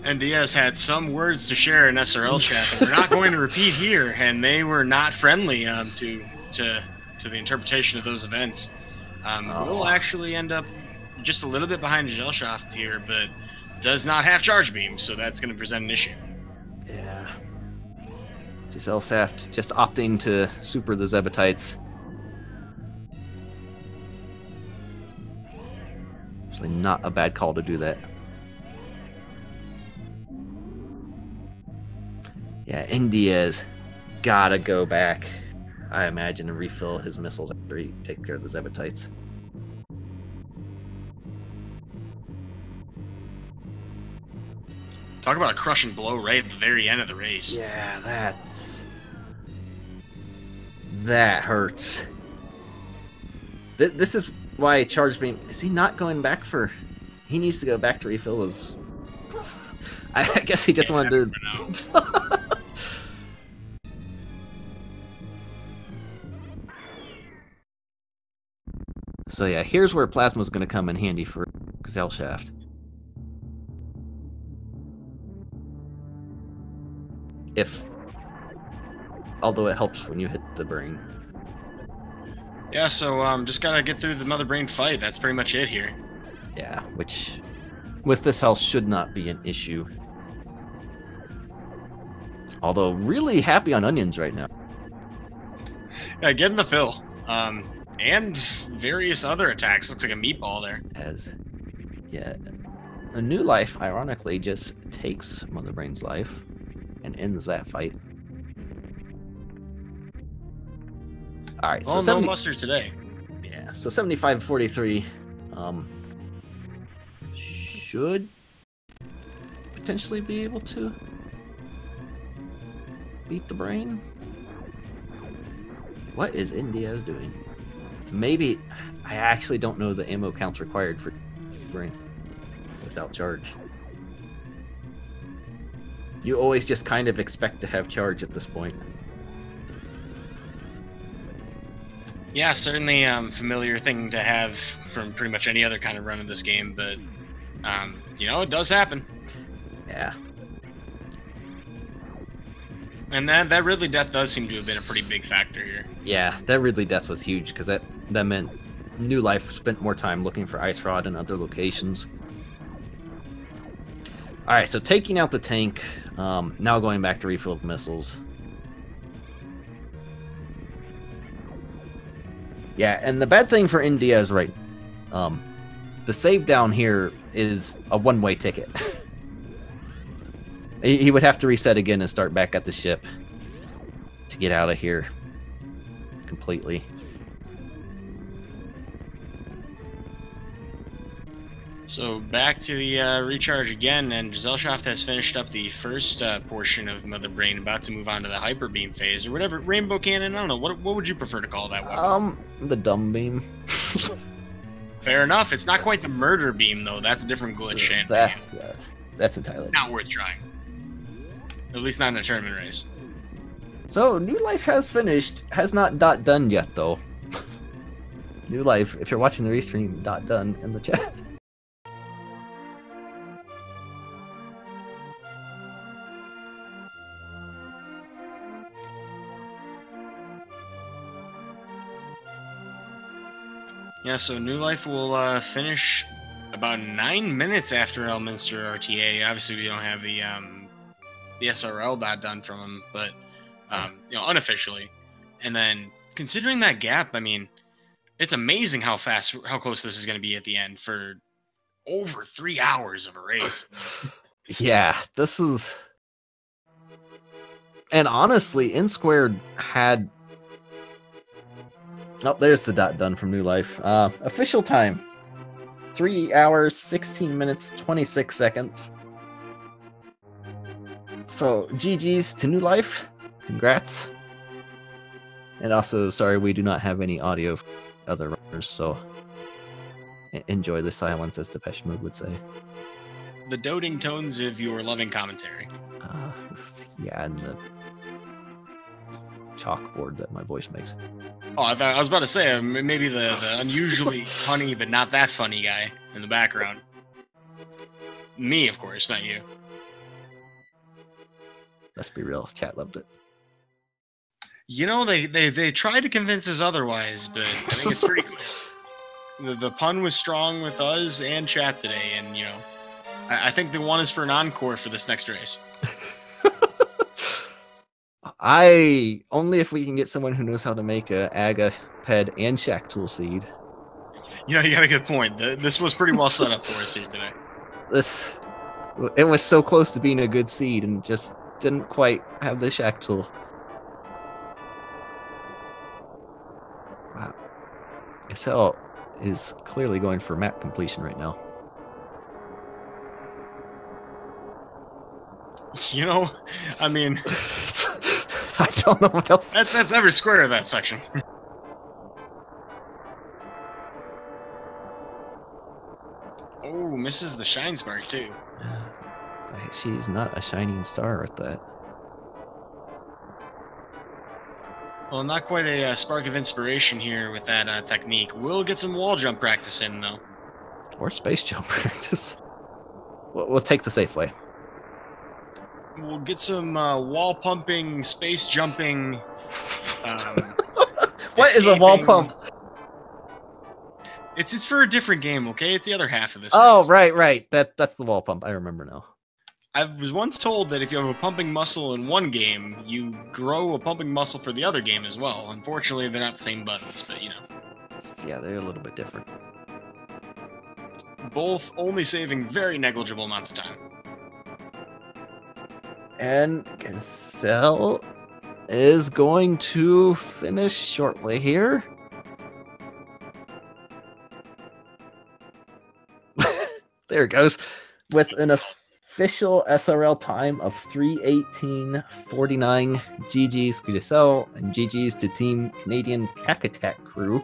NDIAZ had some words to share in SRL chat that we're not going to repeat here, and they were not friendly to the interpretation of those events. We'll actually end up just a little bit behind Gesellschaft here, but does not have charge beams, so that's going to present an issue. Yeah. Gesellschaft just opting to super the Zebetites. Actually, not a bad call to do that. Yeah, NDIAZ gotta go back, I imagine, and refill his missiles after he takes care of the Zebetites. Talk about a crushing blow right at the very end of the race. Yeah, that hurts. This is why charge beam. Is he not going back for? He needs to go back to refill his. I guess he just wanted to. So yeah, here's where plasma's going to come in handy for Gesellschaft. Although it helps when you hit the brain. Yeah, so just gotta get through the mother brain fight. That's pretty much it here. Yeah, which with this health should not be an issue. Although really happy on onions right now. Yeah, getting the fill. And various other attacks. Looks like a meatball there. Yeah, a New Life ironically just takes Mother Brain's life and ends that fight. All right, well, so no mustard today. Yeah, so 75-43 should potentially be able to beat the brain. What is NDIAZ doing? Maybe I actually don't know the ammo counts required for brain without charge. You always just kind of expect to have charge at this point. Yeah, certainly familiar thing to have from pretty much any other kind of run of this game, but you know, it does happen. Yeah. And that Ridley death does seem to have been a pretty big factor here. Yeah, that Ridley death was huge because that meant New Life spent more time looking for Ice Rod in other locations. Alright, so taking out the tank, now going back to refill the missiles. Yeah, and the bad thing for NDIAZ right, the save down here is a one-way ticket. He would have to reset again and start back at the ship to get out of here completely. So back to the recharge again, and Gesellschaft has finished up the first portion of Mother Brain, about to move on to the Hyper Beam phase, or whatever, Rainbow Cannon, I don't know, what would you prefer to call that weapon? The Dumb Beam. Fair enough, it's not quite the Murder Beam, though, that's a different glitch. That's entirely not worth trying. At least not in a tournament race. So, New Life has finished, has not done yet, though. New Life, if you're watching the restream, done in the chat. Yeah, so New Life will finish about 9 minutes after ElminsterRTA. Obviously, we don't have the SRL done from him, but you know, unofficially. And then considering that gap, I mean, it's amazing how close this is going to be at the end for over 3 hours of a race. Yeah, this is. And honestly, N Squared had. Oh, there's the done from New Life. Official time: 3 hours, 16 minutes, 26 seconds. So, GG's to New Life. Congrats. And also, sorry, we do not have any audio of other runners, so enjoy the silence, as Depeche Mode would say. The doting tones of your loving commentary. Yeah, and the chalkboard that my voice makes. Oh, I was about to say, maybe the unusually funny but not that funny guy in the background. Me, of course, not you. Let's be real, chat loved it. You know, they tried to convince us otherwise, but I think it's pretty clear. The pun was strong with us and chat today, and, you know, I think they want us for an encore for this next race. Only if we can get someone who knows how to make a Aga, Ped, and Shack Tool seed. You know, you got a good point. This was pretty well set up for us here today. It was so close to being a good seed and just didn't quite have the Shack Tool. Wow. Excel is clearly going for map completion right now. You know, I mean, I don't know what else. That's every square of that section. Oh, misses the shine spark too. She's not a shining star at that. Well, not quite a spark of inspiration here with that technique. We'll get some wall jump practice in, though. Or space jump practice. We'll take the safe way. We'll get some wall pumping, space jumping. What is a wall pump? It's for a different game, okay? It's the other half of this. Oh, race. right. That's the wall pump. I remember now. I was once told that if you have a pumping muscle in one game, you grow a pumping muscle for the other game as well. Unfortunately, they're not the same buttons, but you know. Yeah, they're a little bit different. Both only saving very negligible amounts of time. And Gazelle is going to finish shortly here. There it goes. With an official SRL time of 3:18:49. GG's to Gazelle and GG's to Team Canadian Kakatak crew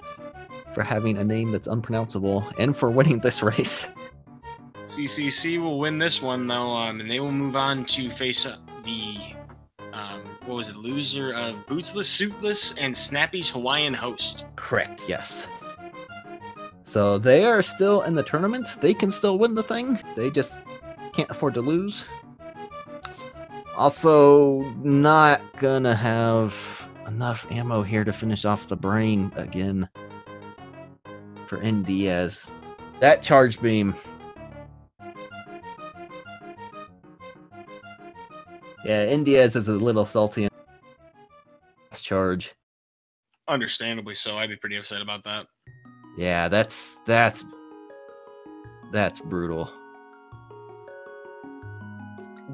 for having a name that's unpronounceable and for winning this race. CCC will win this one, though, and they will move on to face the, what was it, loser of Bootsless, Suitless, and Snappy's Hawaiian Host. Correct, yes. So they are still in the tournament. They can still win the thing. They just can't afford to lose. Also, not gonna have enough ammo here to finish off the brain again for NDIAZ. That charge beam. Yeah, NDIAZ is a little salty on this charge. Understandably so. I'd be pretty upset about that. Yeah, that's brutal.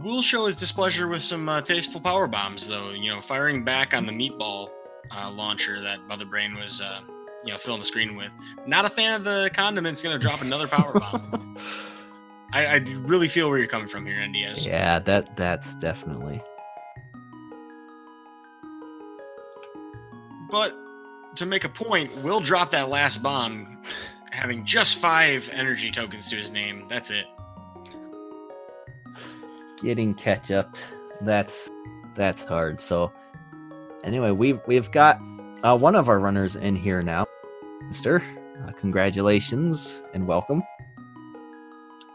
Will show his displeasure with some tasteful power bombs, though. You know, firing back on the meatball launcher that Mother Brain was, you know, filling the screen with. Not a fan of the condiments going to drop another power bomb. I really feel where you're coming from here, NDIAZ. Yeah, that's definitely. But to make a point, Will drop that last bomb, having just 5 energy tokens to his name. That's it. Getting catch up, that's hard. So anyway, we've got one of our runners in here now. Mister, congratulations and welcome.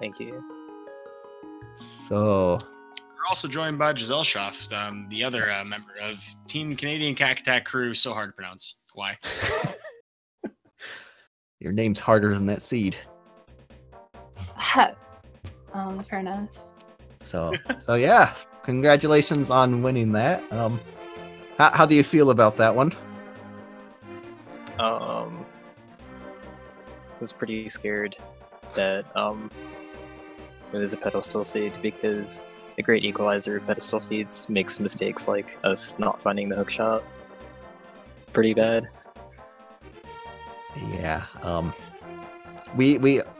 Thank you. So We're also joined by Gesellschaft, the other member of Team Canadian Cack Attack Crew. So hard to pronounce. Why? your name's harder than that seed. Fair enough. So yeah, congratulations on winning that. How do you feel about that one? Was pretty scared that it was a pedestal seed because the great equalizer of pedestal seeds makes mistakes like us not finding the hook shot pretty bad. Yeah.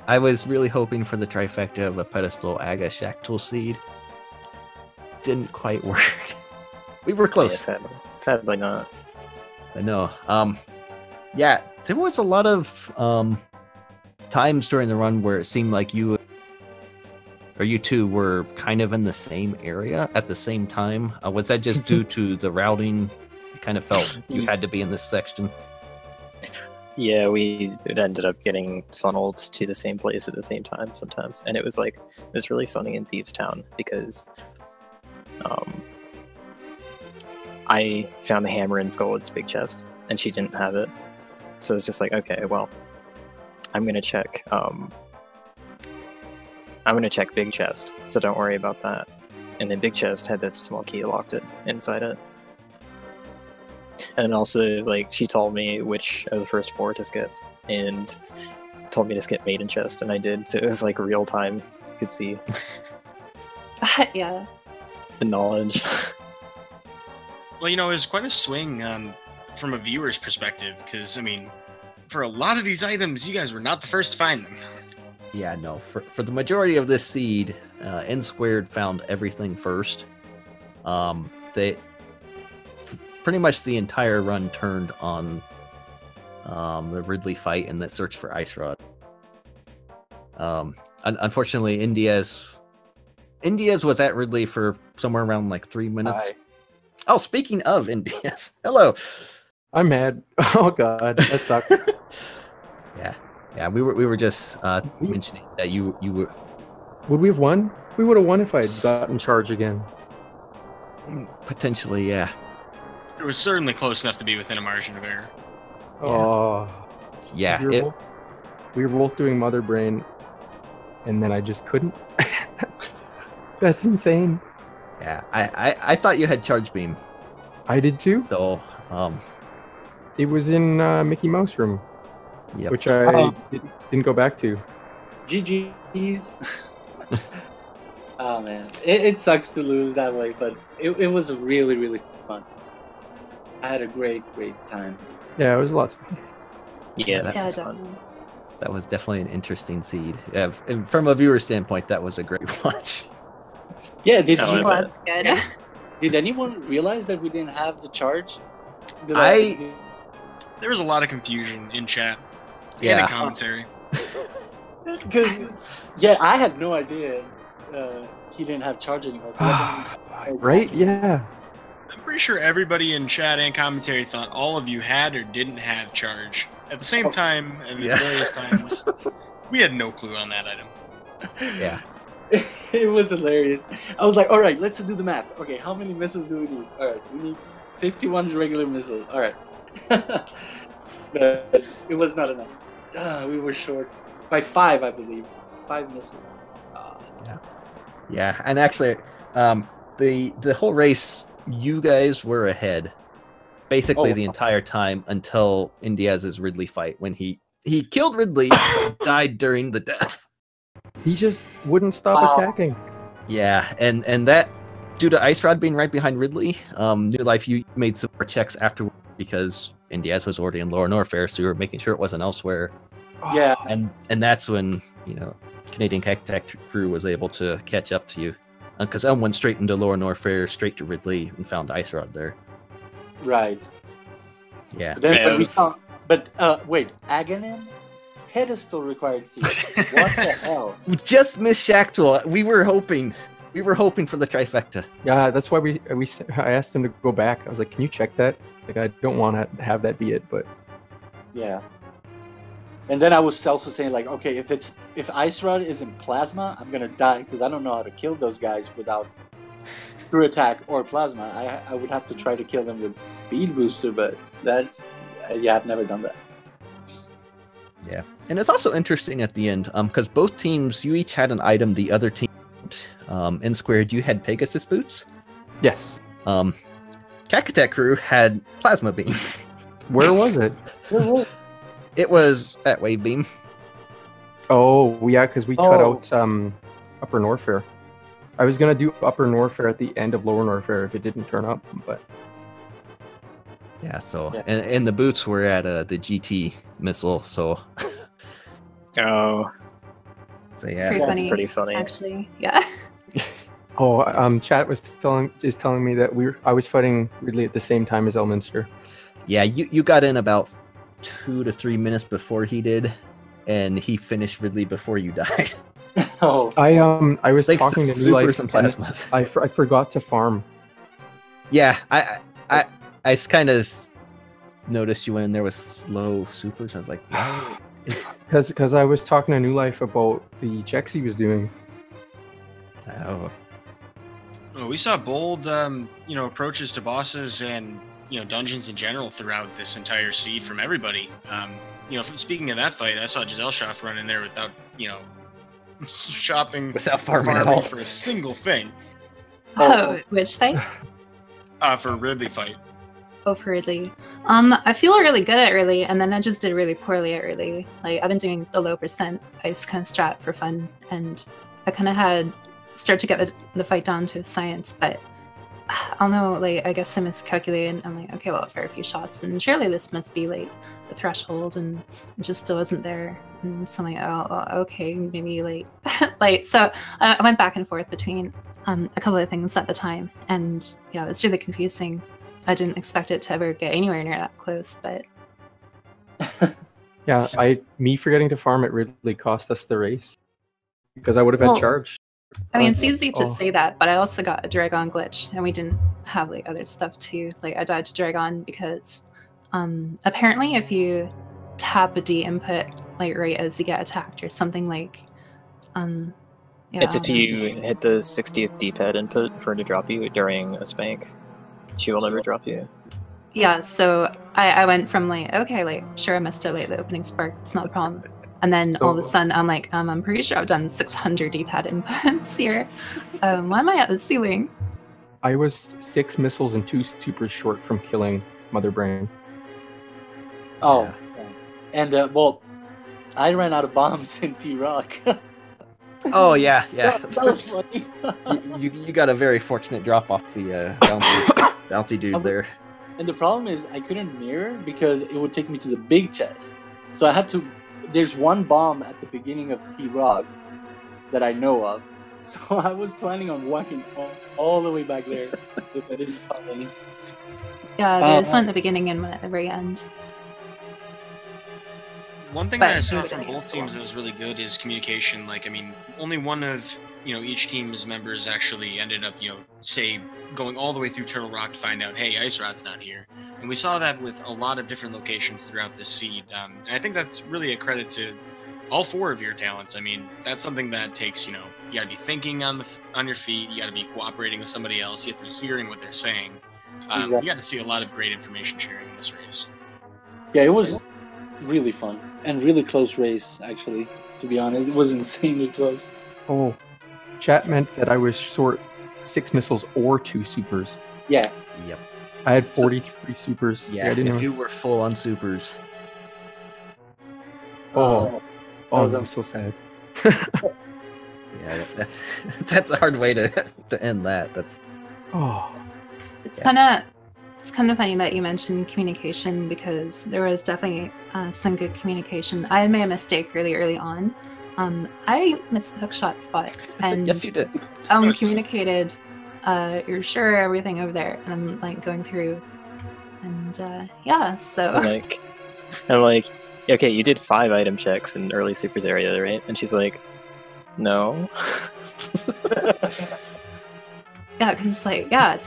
I was really hoping for the trifecta of a pedestal Aga Shactal seed. Didn't quite work. We were close. Yeah, sadly not. I know. Yeah, there was a lot of times during the run where it seemed like you two were kind of in the same area at the same time. Was that just due to the routing? You kind of felt you had to be in this section. Yeah, it ended up getting funneled to the same place at the same time sometimes, and it was really funny in Thieves Town because I found the hammer in Skullwood's big chest, and she didn't have it, so it's just like, okay, well, I'm gonna check big chest, so don't worry about that. And then big chest had that small key locked it inside it. And also, she told me which of the first 4 to skip, and told me to skip maiden chest, and I did. So it was real time. You could see Yeah. the knowledge. Well, it was quite a swing from a viewer's perspective, because, for a lot of these items, you guys were not the first to find them. Yeah, no. For the majority of this seed, N Squared found everything first. They pretty much the entire run turned on the Ridley fight and the search for Ice Rod. Unfortunately, NDIAZ was at Ridley for somewhere around 3 minutes. Hi. Oh, speaking of NDIAZ, hello. I'm mad. Oh god, that sucks. Yeah. We were just mentioning that you were. Would we have won? We would have won if I had gotten charge again. Potentially, yeah. It was certainly close enough to be within a margin of error. Oh. Yeah. We were both doing Mother Brain, and then I just couldn't. That's insane. Yeah. I thought you had Charge Beam. I did too. So, it was in Mickey Mouse room, yep. which I didn't go back to. GG's. Oh man, it sucks to lose that way, but it was really, really fun. I had a great time. Yeah, it was lots of fun. Yeah, that Yeah, was definitely. fun. That was definitely an interesting seed. Yeah, and from a viewer standpoint, that was a great watch. Yeah, Well, that's good. did anyone realize that we didn't have the charge? There was a lot of confusion in chat and Yeah. in commentary. Because I had no idea he didn't have charge anymore. Right? Yeah. I'm pretty sure everybody in chat and commentary thought all of you had or didn't have charge at the same time and Yeah. at various times. We had no clue on that item. Yeah. It was hilarious. I was like, all right, let's do the math. Okay, how many missiles do we need? All right, we need 51 regular missiles. All right. But it was not enough. We were short by 5, I believe. 5 missiles. Yeah, and actually, the whole race, you guys were ahead, basically the entire time until NDIAZ's Ridley fight, when he killed Ridley, died during the death. He just wouldn't stop attacking. Yeah, and that, due to Ice Rod being right behind Ridley, New Life, you made some more checks afterward because NDIAZ was already in Lower Norfair, so you were making sure it wasn't elsewhere. Yeah. And that's when, Canadian Cactac crew was able to catch up to you. Because Elm went straight into Lower Norfair, straight to Ridley, and found Ice Rod there. Right. Yeah. Wait, Aghanim? Pedestal required seed. What the hell? Just missed Shactul. We were hoping for the trifecta. Yeah, that's why I asked him to go back. I was like, can you check that? Like, I don't want to have that be it, but... Yeah. And then I was also saying, like, okay, if Ice Rod is in plasma, I'm gonna die because I don't know how to kill those guys without true attack or plasma. I would have to try to kill them with speed booster, but that's I've never done that. Yeah, and it's also interesting at the end, because both teams, you each had an item the other team. N squared, you had Pegasus boots. Yes. Cactac crew had plasma beam. Where was it? It was at Wave Beam. Oh, yeah, because we cut out Upper Norfair. I was going to do Upper Norfair at the end of Lower Norfair if it didn't turn up, but... Yeah, so... Yeah. And the boots were at the GT missile, so... Oh. So, yeah. That's pretty funny. Actually, yeah. Chat is telling me that I was fighting Ridley at the same time as Elminster. Yeah, you got in about 2 to 3 minutes before he did, and he finished Ridley before you died. Oh, I was talking to supers and plasmas. I forgot to farm. Yeah, I kind of noticed you went in there with low supers. I was like, wow. Because I was talking to New Life about the checks he was doing. Oh. Well, we saw bold, approaches to bosses and dungeons in general throughout this entire seed from everybody. Speaking of that fight, I saw Gesellschaft run in there without, shopping, without farming at all for a single thing. Oh, which fight? For Ridley fight. Oh, for Ridley. I feel really good at Ridley, and then I just did really poorly at Ridley. Like, I've been doing the low percent ice kind of strat for fun, and I kind of had start to get the fight down to science, but I don't know, like, I guess I miscalculated. I'm like, okay, well, for a few shots, and surely this must be like the threshold, and it just still wasn't there. And so I'm like, oh, okay, maybe like, so I went back and forth between a couple of things at the time, and yeah, it was really confusing. I didn't expect it to ever get anywhere near that close, but yeah, me forgetting to farm at Ridley cost us the race because I would have had charge. I mean, it's easy to say that, but I also got a Dragon glitch, and we didn't have like other stuff too. Like, I died to Dragon because apparently if you tap a D input like right as you get attacked or something, like yeah, it's if you hit the 60th D-pad input for her to drop you during a spank. She will never drop you. Yeah, so I went from like, okay, like, sure, I missed it, like, the opening spark, it's not a problem. And then all of a sudden, I'm like, I'm pretty sure I've done 600 D-pad inputs here. Why am I at the ceiling? I was 6 missiles and 2 supers short from killing Mother Brain. Oh, yeah. And, well, I ran out of bombs in T-Rock. Oh, yeah. That was funny. you got a very fortunate drop off the bouncy dude there. And the problem is I couldn't mirror because it would take me to the big chest. So I had to... There's one bomb at the beginning of T-Rock that I know of. So I was planning on walking all the way back there if I didn't find any. Yeah, there's one at the beginning and one at the very end. One thing that I saw from both teams that was really good is communication. Like, I mean, only one of, each team's members actually ended up, say, going all the way through Turtle Rock to find out, hey, Ice Rod's not here. And we saw that with a lot of different locations throughout this seed. And I think that's really a credit to all 4 of your talents. I mean, that's something that takes, you gotta be thinking on your feet. You gotta be cooperating with somebody else. You have to be hearing what they're saying. Exactly. You got to see a lot of great information sharing in this race. Yeah, it was really fun and really close race. Actually, to be honest, it was insanely close. Oh, chat meant that I was short 6 missiles or 2 supers. Yeah. Yep. I had 43 supers. Yeah, I didn't if you were full on supers. I'm so sad. Yeah, that's a hard way to end that. That's It's kind of funny that you mentioned communication, because there was definitely some good communication. I had made a mistake really early on. I missed the hookshot spot, and yes, you did. communicated. You're sure everything over there? And I'm like going through, and yeah. So I'm like, okay, you did 5 item checks in early supers area, right? And she's like, no. yeah, because it's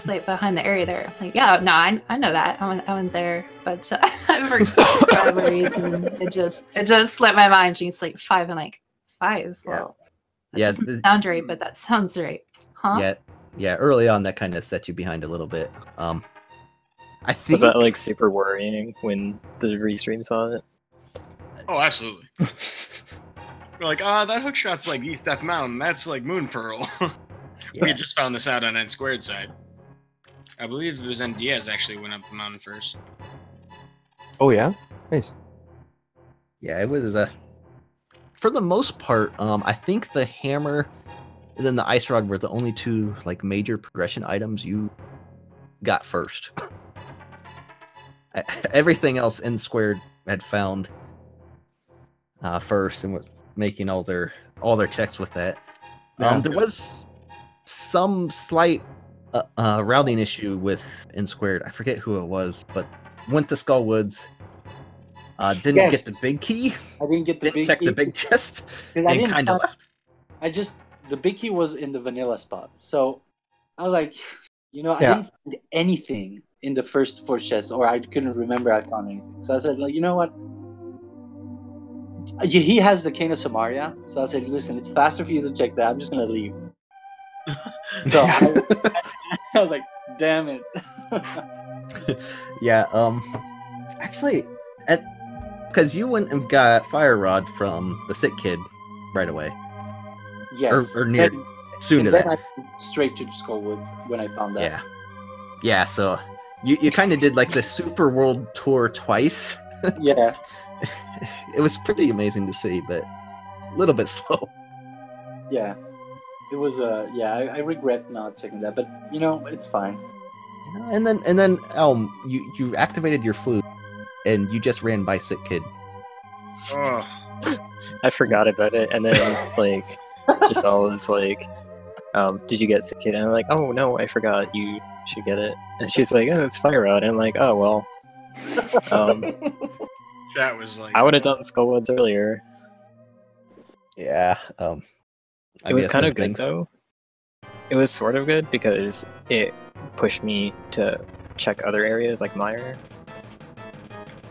like behind the area there. Like, yeah, no, I know that. I went there, but for whatever reason, it just slipped my mind. She's like 5 and like 5. Well, that doesn't sound right, but that sounds right, huh? Yeah. Early on, that kind of set you behind a little bit. I think Was that like super worrying when the restream saw it? Oh, absolutely. We're like, that hook shot's like East Death Mountain. That's like Moon Pearl. We had just found this out on N Squared side. I believe it was NDIAZ actually went up the mountain first. Oh yeah, nice. Yeah, it was for the most part. I think the hammer and then the ice rod were the only 2 like major progression items you got first. Everything else N Squared had found first and was making all their checks with that. There was some slight routing issue with N Squared. I forget who it was, but went to Skull Woods. Didn't get the big key. I didn't get the big check key. the big chest. And And kind of left. The big key was in the vanilla spot. So I was like, I didn't find anything in the first 4 chests, or I couldn't remember I found anything. So I said, like, you know what? He has the Cane of Samaria. So I said, listen, it's faster for you to check that. I'm just going to leave. So I was like, damn it. Yeah, actually, because you went and got Fire Rod from the sick kid right away. Yes. Or near, soon as then that. I went straight to Skullwoods when I found that. Yeah, so you kind of did like the Super World Tour twice. Yes. It was pretty amazing to see, but a little bit slow. Yeah. It was I regret not checking that, but it's fine. And then Elm, you activated your flute and you just ran by sick kid. Oh. I forgot about it, and then like Giselle was like, did you get sick kid? And I'm like, oh no, I forgot, you should get it. And she's like, oh, it's Fire Rod. And I'm like, oh well. That was like, I would have done Skullwoods earlier. Yeah. It was kind of good though. It was sort of good because it pushed me to check other areas like Meyer.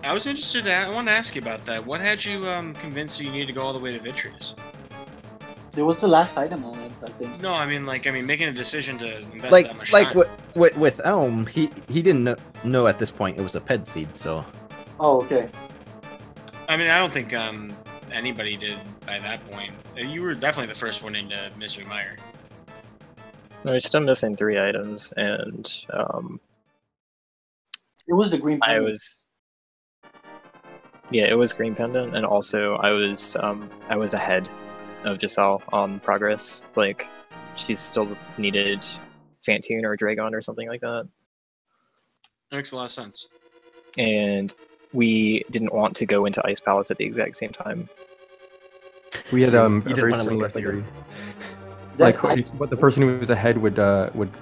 I was interested. I want to ask you about that. What had you convinced you needed to go all the way to Vitreous? It was the last item on it, I think. No, I mean making a decision to invest like that much like time. with Elm, he didn't know at this point it was a ped seed, so. Oh, okay. I mean, I don't think anybody did by that point. You were definitely the first one into Mystery Meyer. We're still missing 3 items, and it was the green pendant. It was green pendant, and also I was ahead of Giselle on progress. Like, she still needed Fantune or Dragon or something like that. That makes a lot of sense. And we didn't want to go into Ice Palace at the exact same time. We had a didn't very wanna similar leave it theory. That- But the person who was ahead would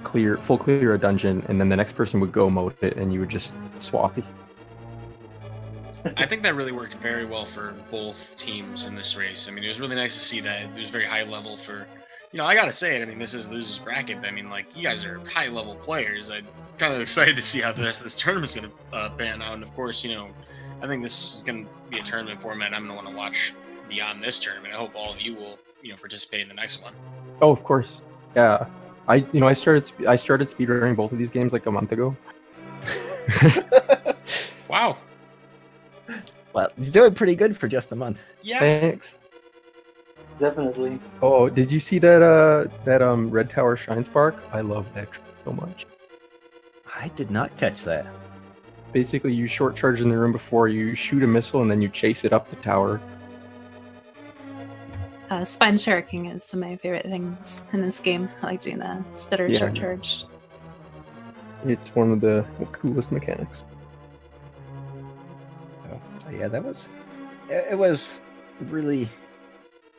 clear a dungeon, and then the next person would go mode it, and you would just swap. I think that really worked very well for both teams in this race. I mean, it was really nice to see that. It was very high level for, I gotta say it. I mean, this is losers bracket. But I mean, like, you guys are high level players. I'm kind of excited to see how the rest of this tournament's gonna pan out. And of course, I think this is gonna be a tournament format I'm gonna want to watch, beyond this tournament. I hope all of you will, participate in the next one. Oh, of course. Yeah. I started speedrunning both of these games like a month ago. Wow. Well, you're doing pretty good for just a month. Yeah. Thanks. Definitely. Oh, did you see that Red Tower Shine Spark? I love that so much. I did not catch that. Basically, you short charge in the room before you shoot a missile, and then you chase it up the tower. Spine sharking is some of my favorite things in this game. I like doing the stutter Yeah. short charge. It's one of the coolest mechanics. So yeah, that was. It was really,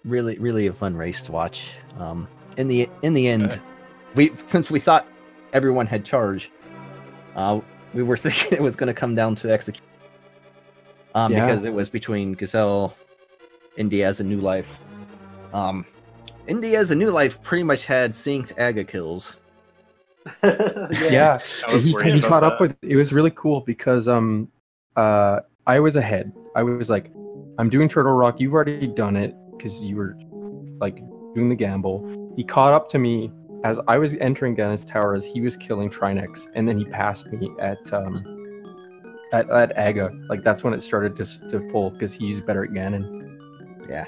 really, really a fun race to watch. In the end, since we thought everyone had charge, we were thinking it was going to come down to execute. Because it was between Gazelle, NDIAZ, and Newlife. NDIAZ and Newlife pretty much had synced AGA kills. Yeah, I was worried he about caught up that. with. It was really cool because I was ahead. I was like, I'm doing Turtle Rock. You've already done it because you were like doing the gamble. He caught up to me as I was entering down his tower as he was killing Trinex, and then he passed me at AGA. Like that's when it started to pull because he's better at Ganon. Yeah.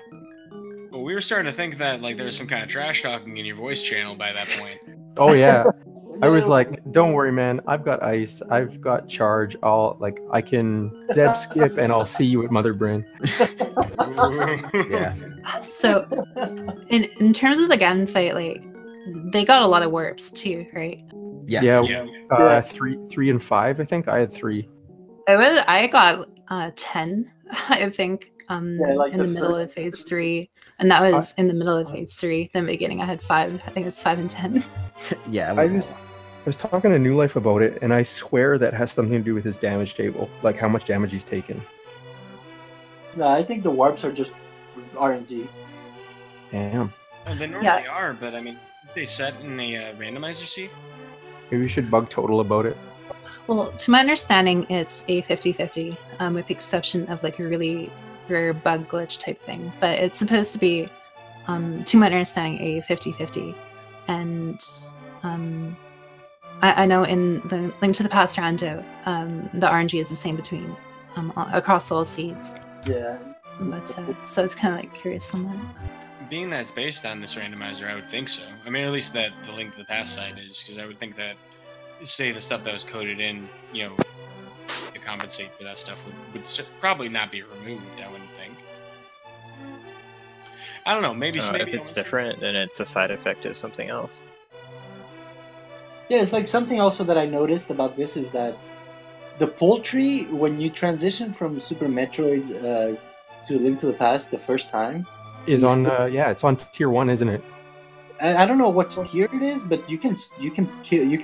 Well, we were starting to think that there was some kind of trash talking in your voice channel by that point. Oh yeah. I was like, don't worry, man. I've got ice. I've got charge. I can Zeb skip and I'll see you at Mother Brain. Yeah. So, in terms of the Ganon fight, they got a lot of warps too, right? Yes. Yeah. Yeah. 3 and 5, I think. I had 3. I got 10, I think, in the the middle of phase 3, and that was in the middle of phase 3. In the beginning, I had 5. I think it was 5 and 10. Yeah. I was talking to Newlife about it, and I swear that has something to do with his damage table, like how much damage he's taken. No, I think the warps are just RNG. Damn. Well, they normally are, but I mean, they set in a randomizer seat. Maybe we should bug Total about it. Well, to my understanding, it's a 50-50, with the exception of a really rare bug glitch type thing. But it's supposed to be, to my understanding, a 50-50. And I know in the Link to the Past rando, the RNG is the same between across all seeds. Yeah. But so it's kind of curious on that. Being that it's based on this randomizer, I would think so. I mean, at least that the Link to the Past side is, because I would think that, say, the stuff that was coded in, to compensate for that stuff would probably not be removed, I wouldn't think. I don't know, maybe If it's different, then it's a side effect of something else. Yeah, it's something also that I noticed about this is that the poultry, when you transition from Super Metroid to Link to the Past the first time, Is on it's on tier 1, isn't it? I don't know what tier it is, but you can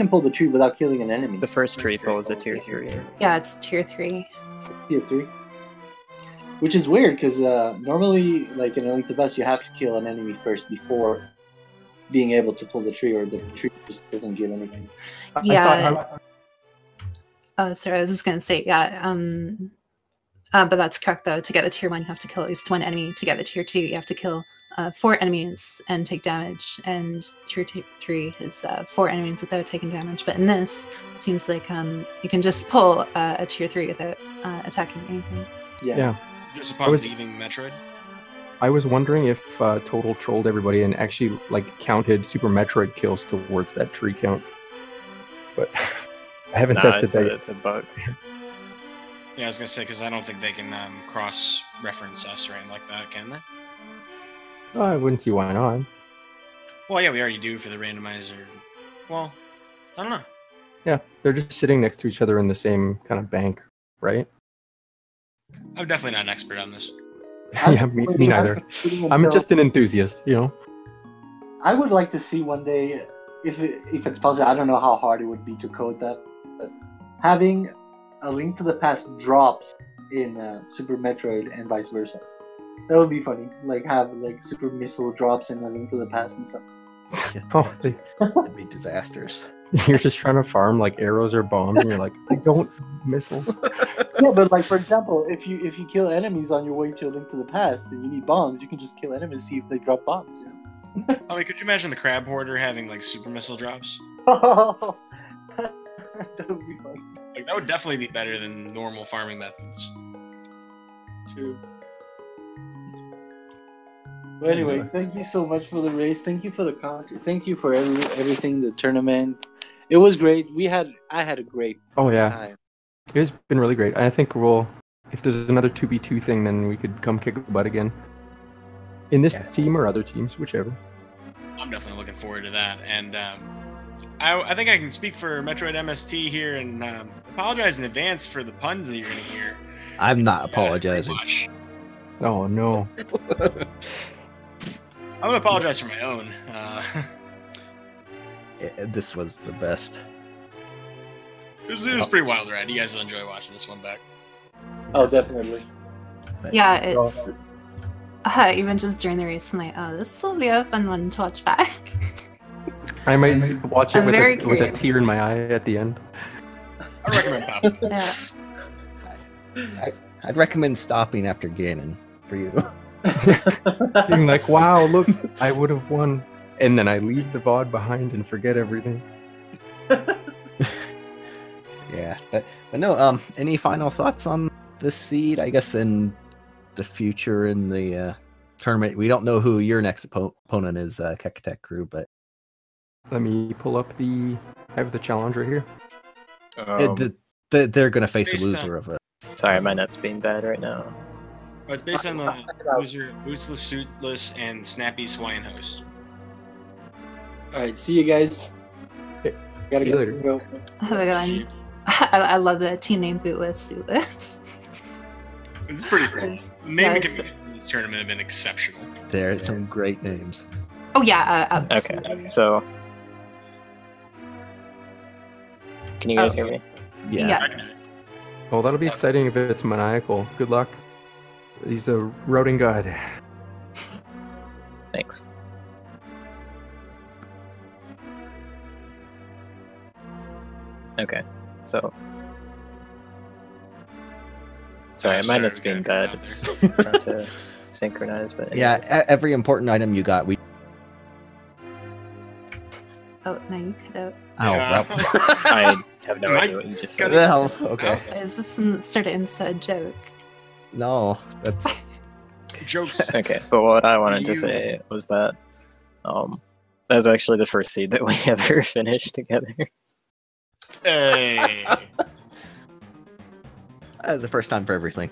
pull the tree without killing an enemy. The first tree pull is a tier 3. Yeah, it's tier 3. Tier 3. Which is weird, because normally, in a Link to the Past, you have to kill an enemy first before being able to pull the tree, or the tree just doesn't give anything. Yeah. Oh, sorry, I was just going to say, yeah. But that's correct, though. To get the tier 1, you have to kill at least 1 enemy. To get the tier 2, you have to kill 4 enemies and take damage. And tier 3 is 4 enemies without taking damage. But in this, it seems like you can just pull a tier 3 without attacking anything. Yeah. Just upon leaving Metroid. I was wondering if Total trolled everybody and actually counted Super Metroid kills towards that tree count. But I haven't tested that yet. It's a bug. Yeah, I was gonna say, because I don't think they can cross-reference us or anything like that, can they? Oh, I wouldn't see why not. Well, yeah, we already do for the randomizer. Well, I don't know. Yeah, they're just sitting next to each other in the same kind of bank, right? I'm definitely not an expert on this. Yeah, me neither. I'm just an enthusiast, I would like to see one day, if it's possible, I don't know how hard it would be to code that, but having a Link to the Past drops in Super Metroid and vice versa. That would be funny. Have super missile drops in a Link to the Past and stuff. Oh, That'd be disastrous. You're just trying to farm arrows or bombs, and you're like, I don't missiles. Yeah, but like for example, if you kill enemies on your way to a Link to the Past and you need bombs, you can just kill enemies, see if they drop bombs. You know? I mean, could you imagine the crab hoarder having like super missile drops? That would be fun. Like that would definitely be better than normal farming methods. True. But anyway, thank you so much for the race. Thank you for the content. Thank you for everything. The tournament, it was great. I had a great time. It's been really great. I think if there's another 2v2 thing, then we could come kick butt again. In this team or other teams, whichever. I'm definitely looking forward to that. And I think I can speak for Metroid MST here and apologize in advance for the puns that you're going to hear. I'm not apologizing. Oh, no. I'm going to apologize for my own. This was the best. It was pretty wild ride. You guys will enjoy watching this one back. Oh, definitely. Yeah, it's even just during the race, I'm like, oh, this will be a fun one to watch back. I might watch it I'm with a tear in my eye at the end. I recommend popping. Yeah. I'd recommend stopping after Ganon for you. Being like, wow, look, I would have won. And then I leave the VOD behind and forget everything. Yeah, but no, any final thoughts on this seed? I guess in the future in the tournament, we don't know who your next opponent is, Kekatek crew, but let me pull up I have the challenger here. they're going to face a loser of it. Sorry, my net's being bad right now. Oh, it's based on the loser, Boostless, Suitless, and Snappy Swine Host. Alright, see you guys. Okay. Gotta See you later. later. Have a good one. I love the team name Bootless, Suitless. It's pretty cool. Naming Yes. conventions in this tournament have been exceptional. There are some great names. Oh yeah, absolutely. Okay, so can you guys hear me? Yeah. Oh, that'll be exciting if it's maniacal. Good luck. He's a routing god. Thanks. Okay, so sorry, my net's being bad. It's hard to synchronize, but Yeah, anyways. every important item you got, we. Oh, no, you cut out. Oh, Yeah. well. I have no Mike idea what you just said. Well, okay. Is this some sort of inside joke? No, that's. Jokes. Okay, but what I wanted to say was that that was actually the first seed that we ever finished together. Hey. The first time for everything.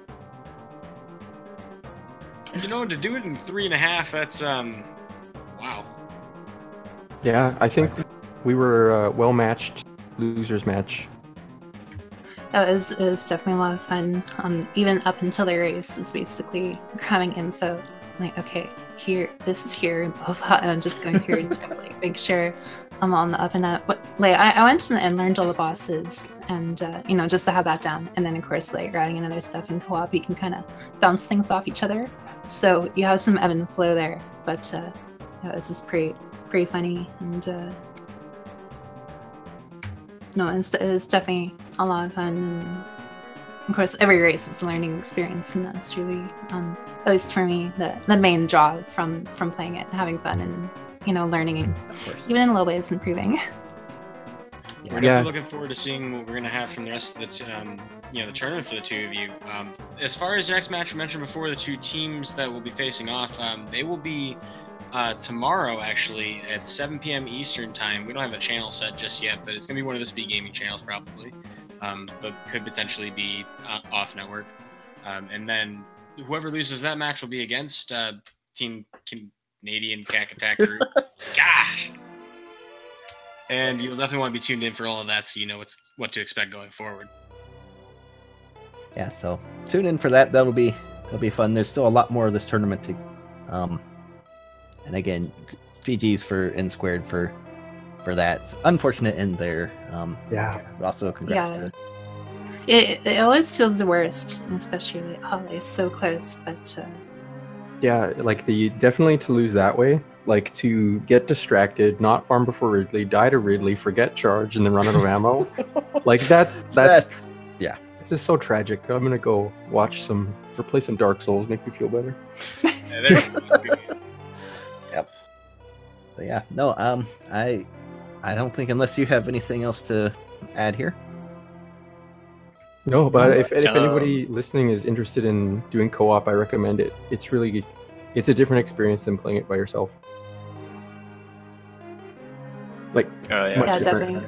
You know, to do it in 3.5, that's wow. Yeah, I think we were well matched. Losers match. It was definitely a lot of fun. Even up until the race is basically cramming info. Like, okay, this is here, and blah blah, and I'm just going through and trying to like make sure I'm on the up and up. But like, I went and learned all the bosses, and just to have that down. And then of course, like adding in other stuff in co-op, you can kind of bounce things off each other. So you have some ebb and flow there. But this is pretty funny, and it's definitely a lot of fun. And of course, every race is a learning experience, and that's really, at least for me, the main draw from playing it, having fun, and learning, and even in low ways, improving. We're definitely looking forward to seeing what we're gonna have from the rest of the the tournament for the two of you. As far as your next match, we mentioned before, the two teams that will be facing off, they will be tomorrow actually at 7 p.m. Eastern time. We don't have a channel set just yet, but it's gonna be one of the Speed Gaming channels probably, but could potentially be off network. And then whoever loses that match will be against Team Canadian Cack Attack Group. Gosh. And you'll definitely want to be tuned in for all of that, so you know what to expect going forward. Yeah, so tune in for that. That'll be fun. There's still a lot more of this tournament to, and again, GG's for N Squared for that. It's unfortunate end there. Yeah. But also congrats to. It always feels the worst, especially it's so close, but. Yeah, like definitely to lose that way, like to get distracted, not farm before Ridley, die to Ridley, forget charge, and then run out of ammo. Like that's This is so tragic. I'm gonna go watch some or play some Dark Souls. Make me feel better. Yeah, there you go. Yep. But yeah, no, I don't think unless you have anything else to add here. No, but if anybody listening is interested in doing co-op, I recommend it. It's a different experience than playing it by yourself. Like, much Yeah, different. definitely.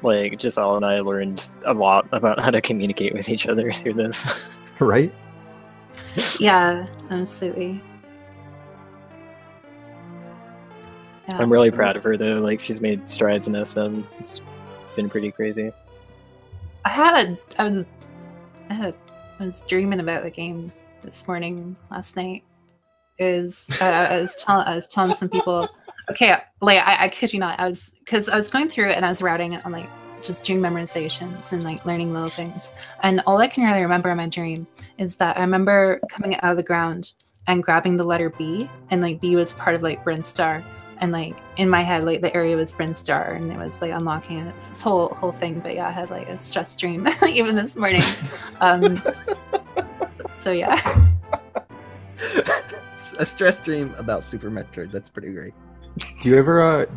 Like, Giselle and I learned a lot about how to communicate with each other through this. Right? Yeah, absolutely. Yeah. I'm really proud of her though. Like, she's made strides in SM. It's been pretty crazy. I was dreaming about the game this morning, last night. I was telling some people, okay, like I kid you not, I was going through it and I was routing it on like just doing memorizations and like learning little things. And all I can really remember in my dream is that I remember coming out of the ground and grabbing the letter B, and like B was part of like Brinstar. And like in my head, like the area was Brinstar, and it was like unlocking it. It's this whole thing. But yeah, I had like a stress dream even this morning. So yeah. A stress dream about Super Metroid. That's pretty great. Do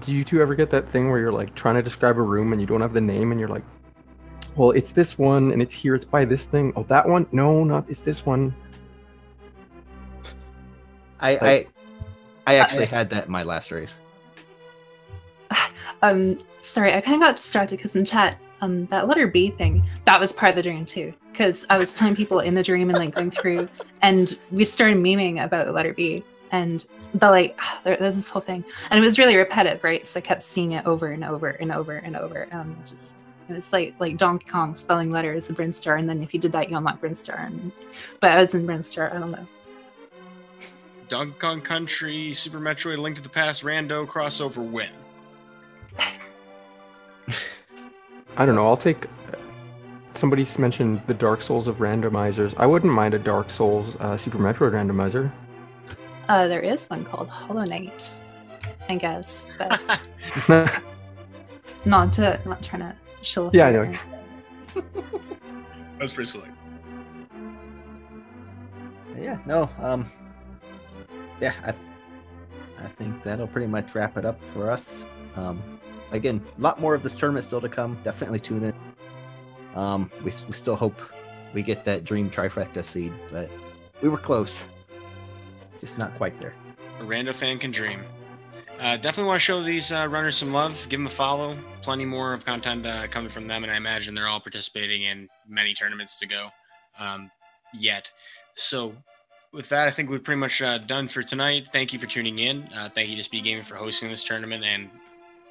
you two ever get that thing where you're like trying to describe a room and you don't have the name, and you're like, well, it's this one and it's here, it's by this thing. Oh, that one? No, not it's this one. I actually had that in my last race. Sorry, I kind of got distracted because in chat, that letter B thing, that was part of the dream too. Because I was telling people in the dream and like going through, and we started memeing about the letter B, and there's this whole thing, and it was really repetitive, right? So I kept seeing it over and over and over and over. It was like Donkey Kong spelling letters in Brinstar, and then if you did that, you unlock Brinstar. But I was in Brinstar, I don't know. Donkey Kong Country, Super Metroid, Link to the Past, Rando, crossover win. I don't know. I'll take. Somebody mentioned the Dark Souls of randomizers. I wouldn't mind a Dark Souls Super Metroid randomizer. There is one called Hollow Knight, I guess, but not trying to shill. Yeah, I know. That's pretty slick. Yeah, no, yeah, I think that'll pretty much wrap it up for us. Again, a lot more of this tournament still to come. Definitely tune in. We still hope we get that dream trifecta seed, but we were close. Just not quite there. A rando fan can dream. Definitely want to show these runners some love. Give them a follow. Plenty more of content coming from them, and I imagine they're all participating in many tournaments to go yet. So with that, I think we're pretty much done for tonight. Thank you for tuning in. Thank you to Speed Gaming for hosting this tournament, and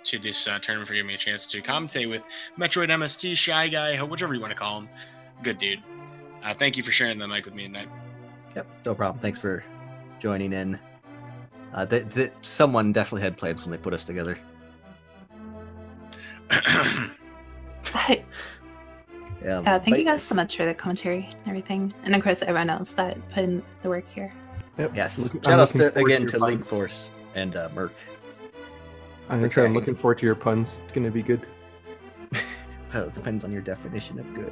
to this tournament for giving me a chance to commentate with Metroid MST, Shy Guy, whichever you want to call him. Good dude. Thank you for sharing the mic with me tonight. Yep, no problem. Thanks for joining in. Someone definitely had plans when they put us together. Thank you guys so much for the commentary and everything, and of course everyone else that put in the work here. Yep. Yes. I'm Shout out looking again forward to your Link puns. Force and Merc. I'm looking forward to your puns. It's gonna be good. Well, it depends on your definition of good.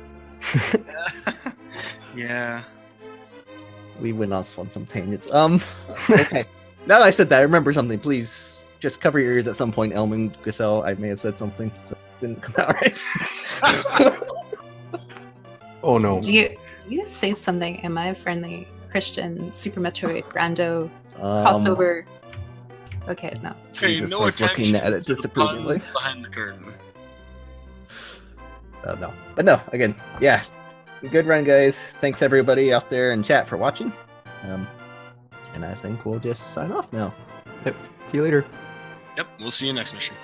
Yeah. We went off on some tangents. Okay. Now that I said that, I remember something. Please just cover your ears at some point, Elman, Giselle. I may have said something, so it didn't come out right. Oh no. Do you say something in my friendly Christian Super Metroid Rando crossover? Okay, no. Jesus no was looking at it attention to the disapprovingly. puns behind the curtain. No. But no, again, yeah. Good run, guys. Thanks everybody out there in chat for watching. And I think we'll just sign off now. Yep. See you later. Yep, we'll see you next mission.